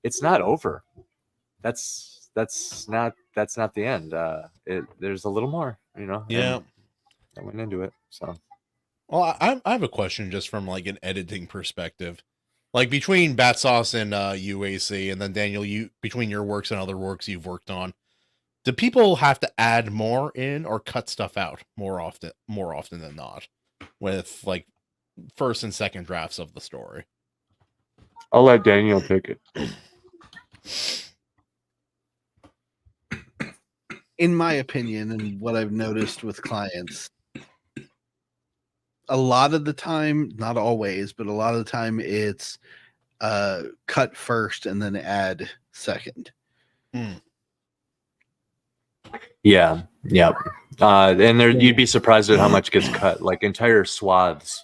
it's not over. That's not the end. There's a little more, you know. Yeah, I went into it. So, well, I have a question just from like an editing perspective. Like between Battsauce and UAC, and then Daniel, between your works and other works you've worked on, do people have to add more in or cut stuff out more often than not with like first and second drafts of the story? I'll let Daniel take it. In my opinion, and what I've noticed with clients, a lot of the time, not always, but a lot of the time it's cut first and then add second. Yeah. And you'd be surprised at how much gets cut. Like entire swaths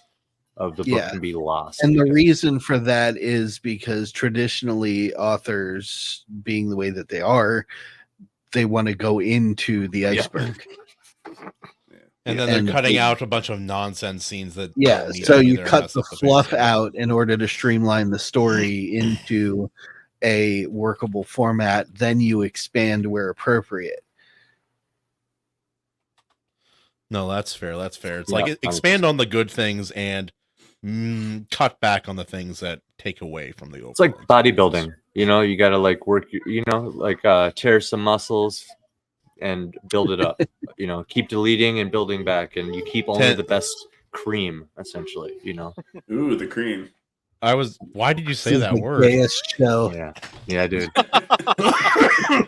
of the book can be lost. And the reason for that is because traditionally authors, being the way that they are, they want to go into the iceberg. And then they're cutting out a bunch of nonsense scenes that so you cut the fluff out in order to streamline the story into a workable format, then you expand where appropriate. No, that's fair. It's like expand on the good things and cut back on the things that take away from the overall. It's like bodybuilding, you know, you got to like work, you know, like tear some muscles, and build it up. You know, keep deleting and building back, and you keep only the best cream, essentially. You know. Ooh, the cream. Why did you say This is that the word? gayest show. Yeah, dude. I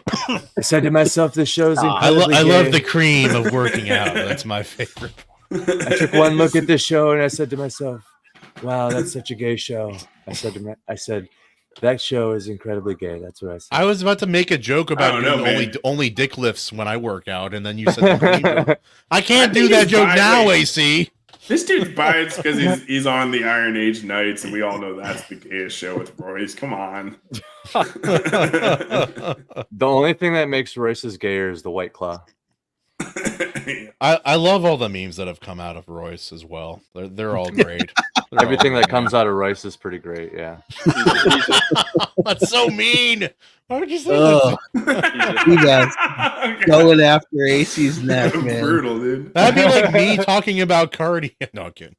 said to myself, "This show's incredibly I gay." love the cream of working out. That's my favorite. I took one look at this show and I said to myself, "Wow, that's such a gay show." I said, "That show is incredibly gay." That's what I said. I was about to make a joke about doing only dick lifts when I work out, and then you said the cream joke. I can't do that joke now, AC. This dude's biased because he's on the Iron Age Nights, and we all know that's the gayest show with Royce. Come on. The only thing that makes Royce's gayer is the White Claw. I love all the memes that have come out of Royce as well. They're all great. Everything that comes out of Royce is pretty great. Yeah. That's so mean. Why would you say that? You guys going after AC's neck, man. Brutal, dude. That'd be like me talking about cardio. No, I'm kidding.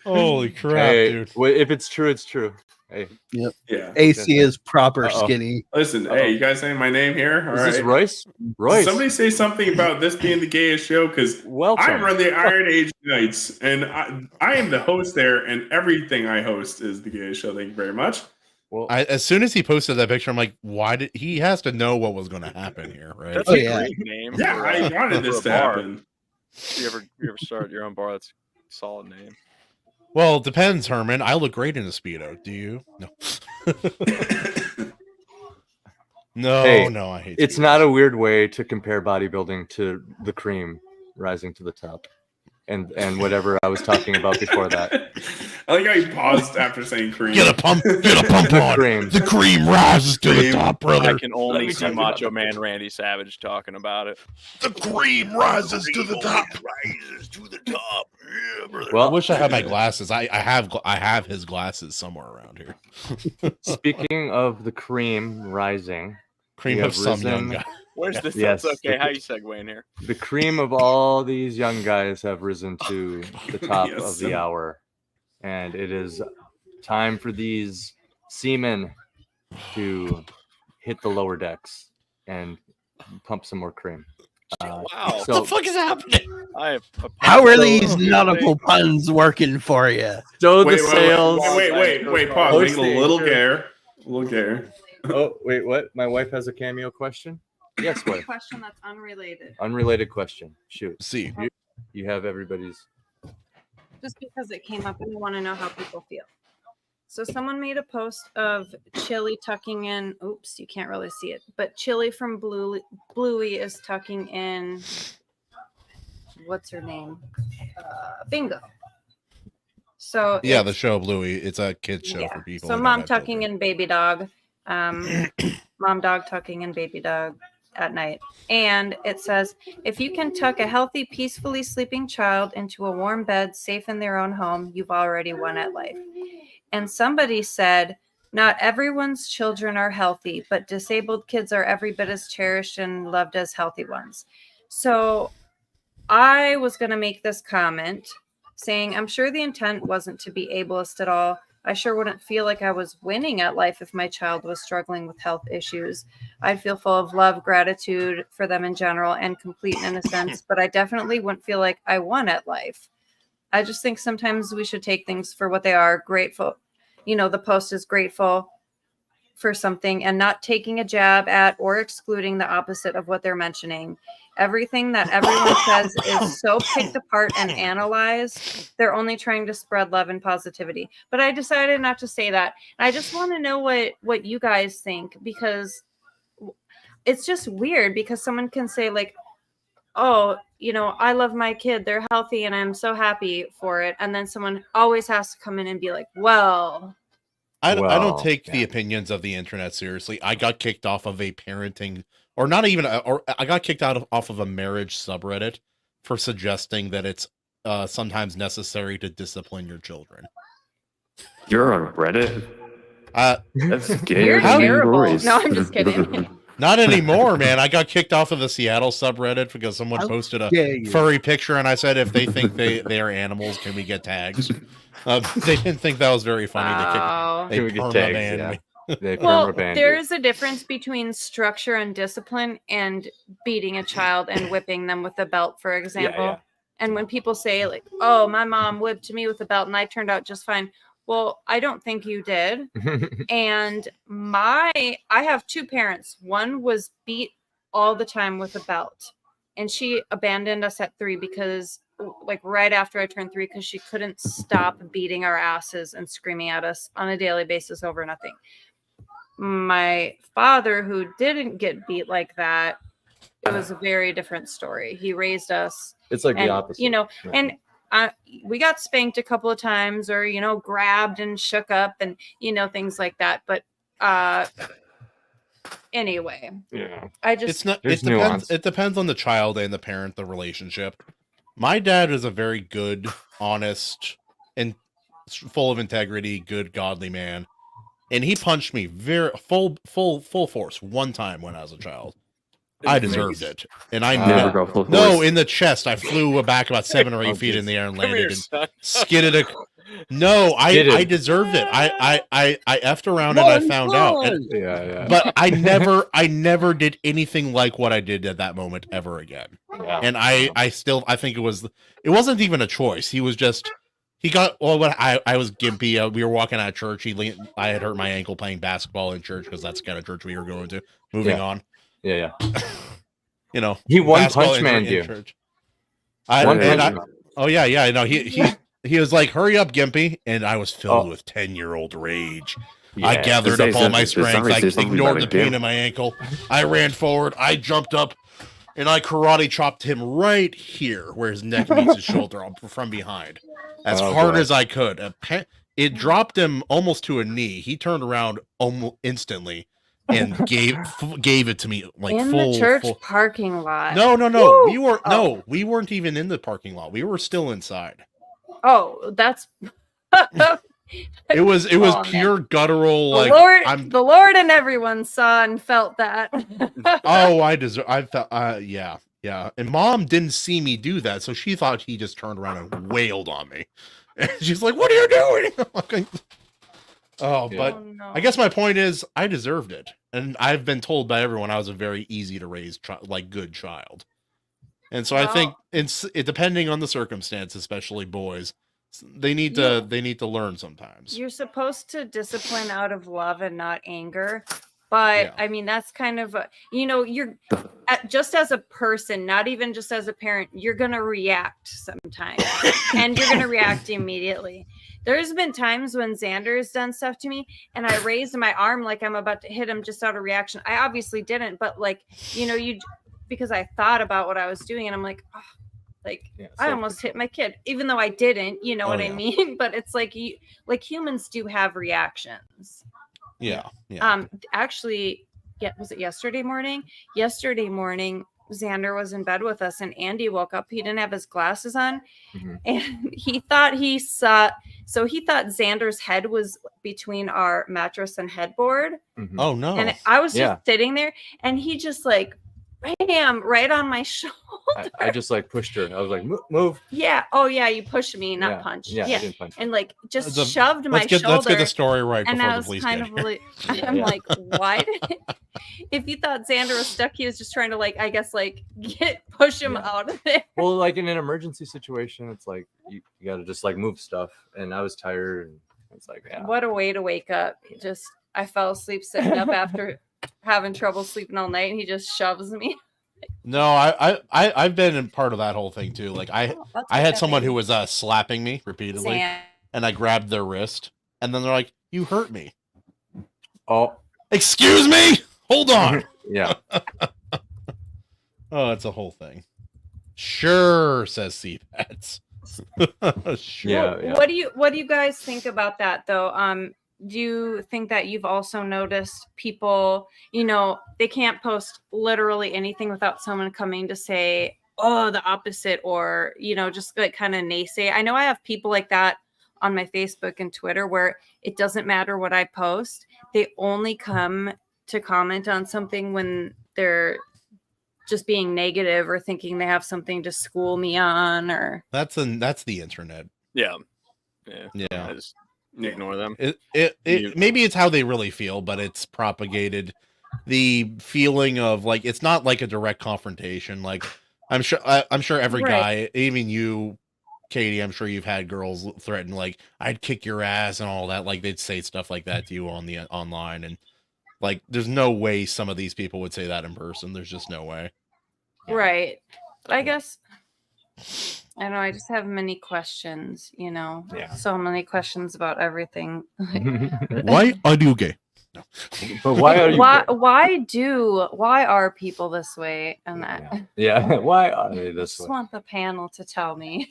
Holy crap, dude. If it's true, it's true. Hey. Yep. Yeah. AC is proper skinny. Listen, hey, you guys saying my name here? All Is right. this Royce? Royce. Somebody say something about this being the gayest show, because I run the Iron Age Nights, and I am the host there, and everything I host is the gayest show. Thank you very much. Well, as soon as he posted that picture, I'm like, why did he has to know what was going to happen here, right? That's a great name. Yeah, for, I wanted this to happen. You ever start your own bar? That's a solid name. Well, it depends, Herman. I look great in a Speedo. Do you? No. No, I hate it. It's not a weird way to compare bodybuilding to the cream rising to the top. And whatever I was talking about before that. I like how you paused after saying cream. Get a pump on. Cream. The cream rises to the top, brother. I can only see Macho Man Randy Savage talking about it. The cream rises to the top. Rises to the top. Yeah, brother. Well, I wish I had my glasses. I have his glasses somewhere around here. Speaking of the cream rising, cream of some young guy. Where's this? Yes, That's okay. How you segue in here? The cream of all these young guys have risen to the top of the hour. And it is time for these seamen to hit the lower decks and pump some more cream. Wow. What the fuck is happening? How are these nautical puns working for you? Stow the sails. Wait, pause. Make it a little gayer. A little gayer. Oh, wait, what? My wife has a cameo question? Yes, wife. Question that's unrelated. Unrelated question. Shoot. See. You have everybody's. Just because it came up and I want to know how people feel. So someone made a post of Chili tucking in. Oops, you can't really see it. But Chili from Bluey is tucking in. What's her name? Bingo. So yeah, the show Bluey. It's a kids show for people. So mom tucking in baby dog. Mom dog tucking in baby dog at night. And it says, if you can tuck a healthy, peacefully sleeping child into a warm bed, safe in their own home, you've already won at life. And somebody said, not everyone's children are healthy, but disabled kids are every bit as cherished and loved as healthy ones. So I was going to make this comment saying, I'm sure the intent wasn't to be ableist at all. I sure wouldn't feel like I was winning at life if my child was struggling with health issues. I'd feel full of love, gratitude for them in general, and complete innocence, but I definitely wouldn't feel like I won at life. I just think sometimes we should take things for what they are. Grateful. You know, the post is grateful for something and not taking a jab at or excluding the opposite of what they're mentioning. Everything that everyone says is so picked apart and analyzed. They're only trying to spread love and positivity. But I decided not to say that. I just want to know what you guys think, because it's just weird, because someone can say like, oh, you know, I love my kid. They're healthy and I'm so happy for it. And then someone always has to come in and be like, well, I don't take the opinions of the internet seriously. I got kicked off of a parenting, or not even, or I got kicked off of a marriage subreddit for suggesting that it's sometimes necessary to discipline your children. You're on Reddit? That's gay. You're terrible. No, I'm just kidding. Not anymore, man. I got kicked off of the Seattle subreddit because someone posted a furry picture, and I said, if they think they are animals, can we get tags? They didn't think that was very funny. They Can we get tags? Yeah. They put Well, rubber band there you. is a difference between structure and discipline and beating a child and whipping them with a belt, for example. yeah. And when people say like, "Oh, my mom whipped me with a belt and I turned out just fine." Well, I don't think you did. And I have two parents. One was beat all the time with a belt, and she abandoned us at 3 because like right after I turned 3 because she couldn't stop beating our asses and screaming at us on a daily basis over nothing. My father, who didn't get beat like that, it was a very different story. He raised us. It's like the opposite. You know, and we got spanked a couple of times or, you know, grabbed and shook up and, you know, things like that. But anyway, I just, it depends on the child and the parent, the relationship. My dad is a very good, honest, and full of integrity, good, godly man. And he punched me very full force one time when I was a child. I deserved it, and I never go full force. No, in the chest. I flew back about 7 or 8 feet in the air and landed and skidded. No, I deserved it. I effed around and I found out. But I never did anything like what I did at that moment ever again. Yeah. And I think it wasn't even a choice. He was just. He got I was gimpy. We were walking out of church. I had hurt my ankle playing basketball in church because that's the kind of church we were going to. Moving on. Yeah. You know, he one punch man you. Church. Oh yeah. No, he was like, "Hurry up, Gimpy," and I was filled with 10-year-old rage. Yeah. I gathered up all my strength. I ignored the pain in my ankle. I ran forward. I jumped up. And I karate chopped him right here where his neck meets his shoulder from behind. As hard as I could. It dropped him almost to a knee. He turned around almost instantly and gave it to me like in full. The church parking lot. No. We weren't even in the parking lot. We were still inside. Oh, that's It was pure guttural. The Lord and everyone saw and felt that. I felt. Yeah. And Mom didn't see me do that, so she thought he just turned around and wailed on me. And she's like, "What are you doing?" I guess my point is, I deserved it, and I've been told by everyone I was a very easy to raise, good child. And so I think it depending on the circumstance, especially boys. They need to learn sometimes. You're supposed to discipline out of love and not anger. But I mean, that's kind of, you're just as a person, not even just as a parent, you're going to react sometimes and you're going to react immediately. There's been times when Xander has done stuff to me and I raised my arm like I'm about to hit him just out of reaction. I obviously didn't, but because I thought about what I was doing and I'm like, oh, I almost hit my kid, even though I didn't, you know what I mean? But it's like humans do have reactions. Yeah. Actually, was it yesterday morning? Yesterday morning, Xander was in bed with us and Andy woke up. He didn't have his glasses on and he thought Xander's head was between our mattress and headboard. Oh no. And I was just sitting there and he just bam, right on my shoulder. I just pushed her. I was like, move. Yeah. Oh yeah, you pushed me, not punched. Yeah. I didn't punch. And just shoved my shoulder. Let's get the story right and before I the was police kind get of here. like, I'm like, why? If you thought Xander was stuck, he was just trying to push him out of there. Well, in an emergency situation, it's like you got to just move stuff. And I was tired. And it's like, yeah. What a way to wake up. I fell asleep sitting up after having trouble sleeping all night, and he just shoves me. No, I've been in part of that whole thing too. I had someone who was slapping me repeatedly, and I grabbed their wrist, and then they're like, "You hurt me." Oh, excuse me. Hold on. Yeah. Oh, it's a whole thing. Sure, says CPATs. Sure. Yeah. What do you guys think about that though? Do you think that you've also noticed people, they can't post literally anything without someone coming to say, oh, the opposite, or, just kind of naysay? I know I have people like that on my Facebook and Twitter where it doesn't matter what I post. They only come to comment on something when they're just being negative or thinking they have something to school me on, or that's the internet. Yeah. Ignore them. Maybe it's how they really feel, but it's propagated the feeling of like it's not like a direct confrontation. Like I'm sure every guy, even you, Katie, I'm sure you've had girls threaten like I'd kick your ass and all that. Like they'd say stuff like that to you on the online, and like there's no way some of these people would say that in person. There's just no way. Right. I guess I don't know. I just have many questions, so many questions about everything. Why are you gay? No. But why are you why are people this way? And why are they this just way? want the panel to tell me.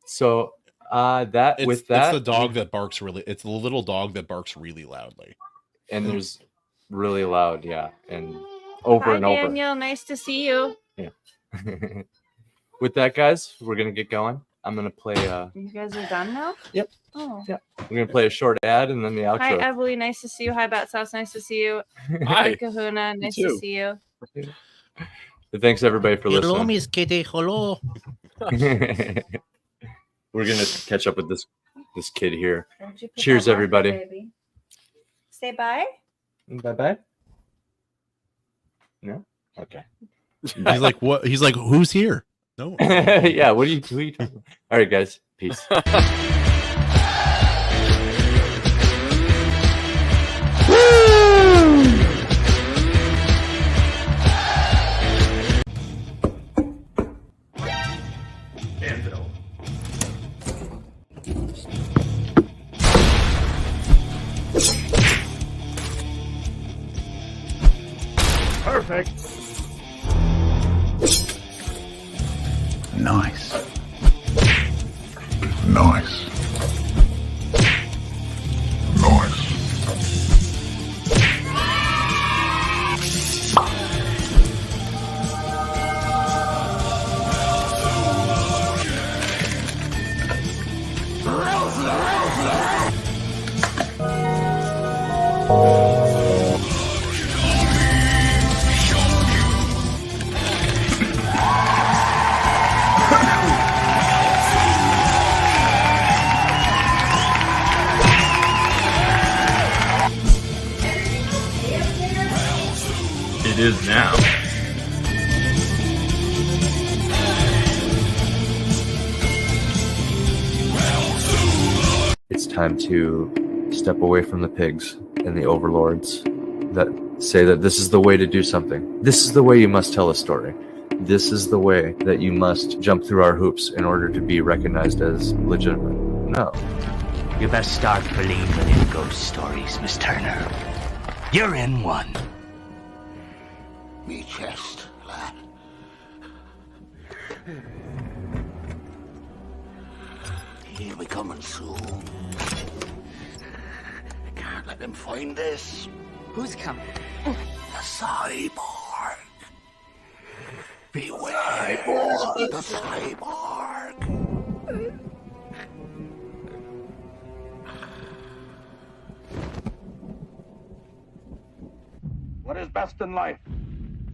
So it's the dog that barks it's the little dog that barks really loudly. And there's really loud, and over and over. Hi, Daniel. Nice to see you. Yeah. With that, guys, we're gonna get going. I'm gonna play. You guys are done now? Yep. Oh. Yeah. We're gonna play a short ad and then the outro. Hi, Emily. Nice to see you. Hi, Battsauce. Nice to see you. Hi, Kahuna. Nice to see you. But thanks everybody for listening. Hello, Miss Kitty. Hello. We're gonna catch up with this kid here. Cheers, everybody. Baby. Say bye. Bye. No. Okay. He's like, what? He's like, who's here? No. Yeah. Who are you talking about? All right, guys. Peace. Perfect. Nice. It is now. It's time to step away from the pigs and the overlords that say that this is the way to do something. This is the way you must tell a story. This is the way that you must jump through our hoops in order to be recognized as legitimate. No. You best start believing in ghost stories, Miss Turner. You're in one. Me chest, lad. He'll be coming soon. Can't let him find this. Who's coming? The cyborg. Beware the cyborg. What is best in life?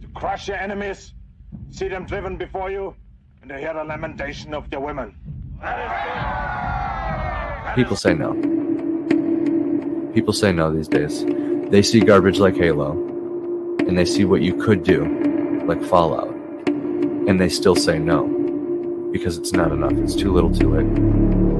To crush your enemies, see them driven before you, and to hear the lamentation of your women. People say no. People say no these days. They see garbage like Halo, and they see what you could do, like Fallout, and they still say no, because it's not enough. It's too little too late.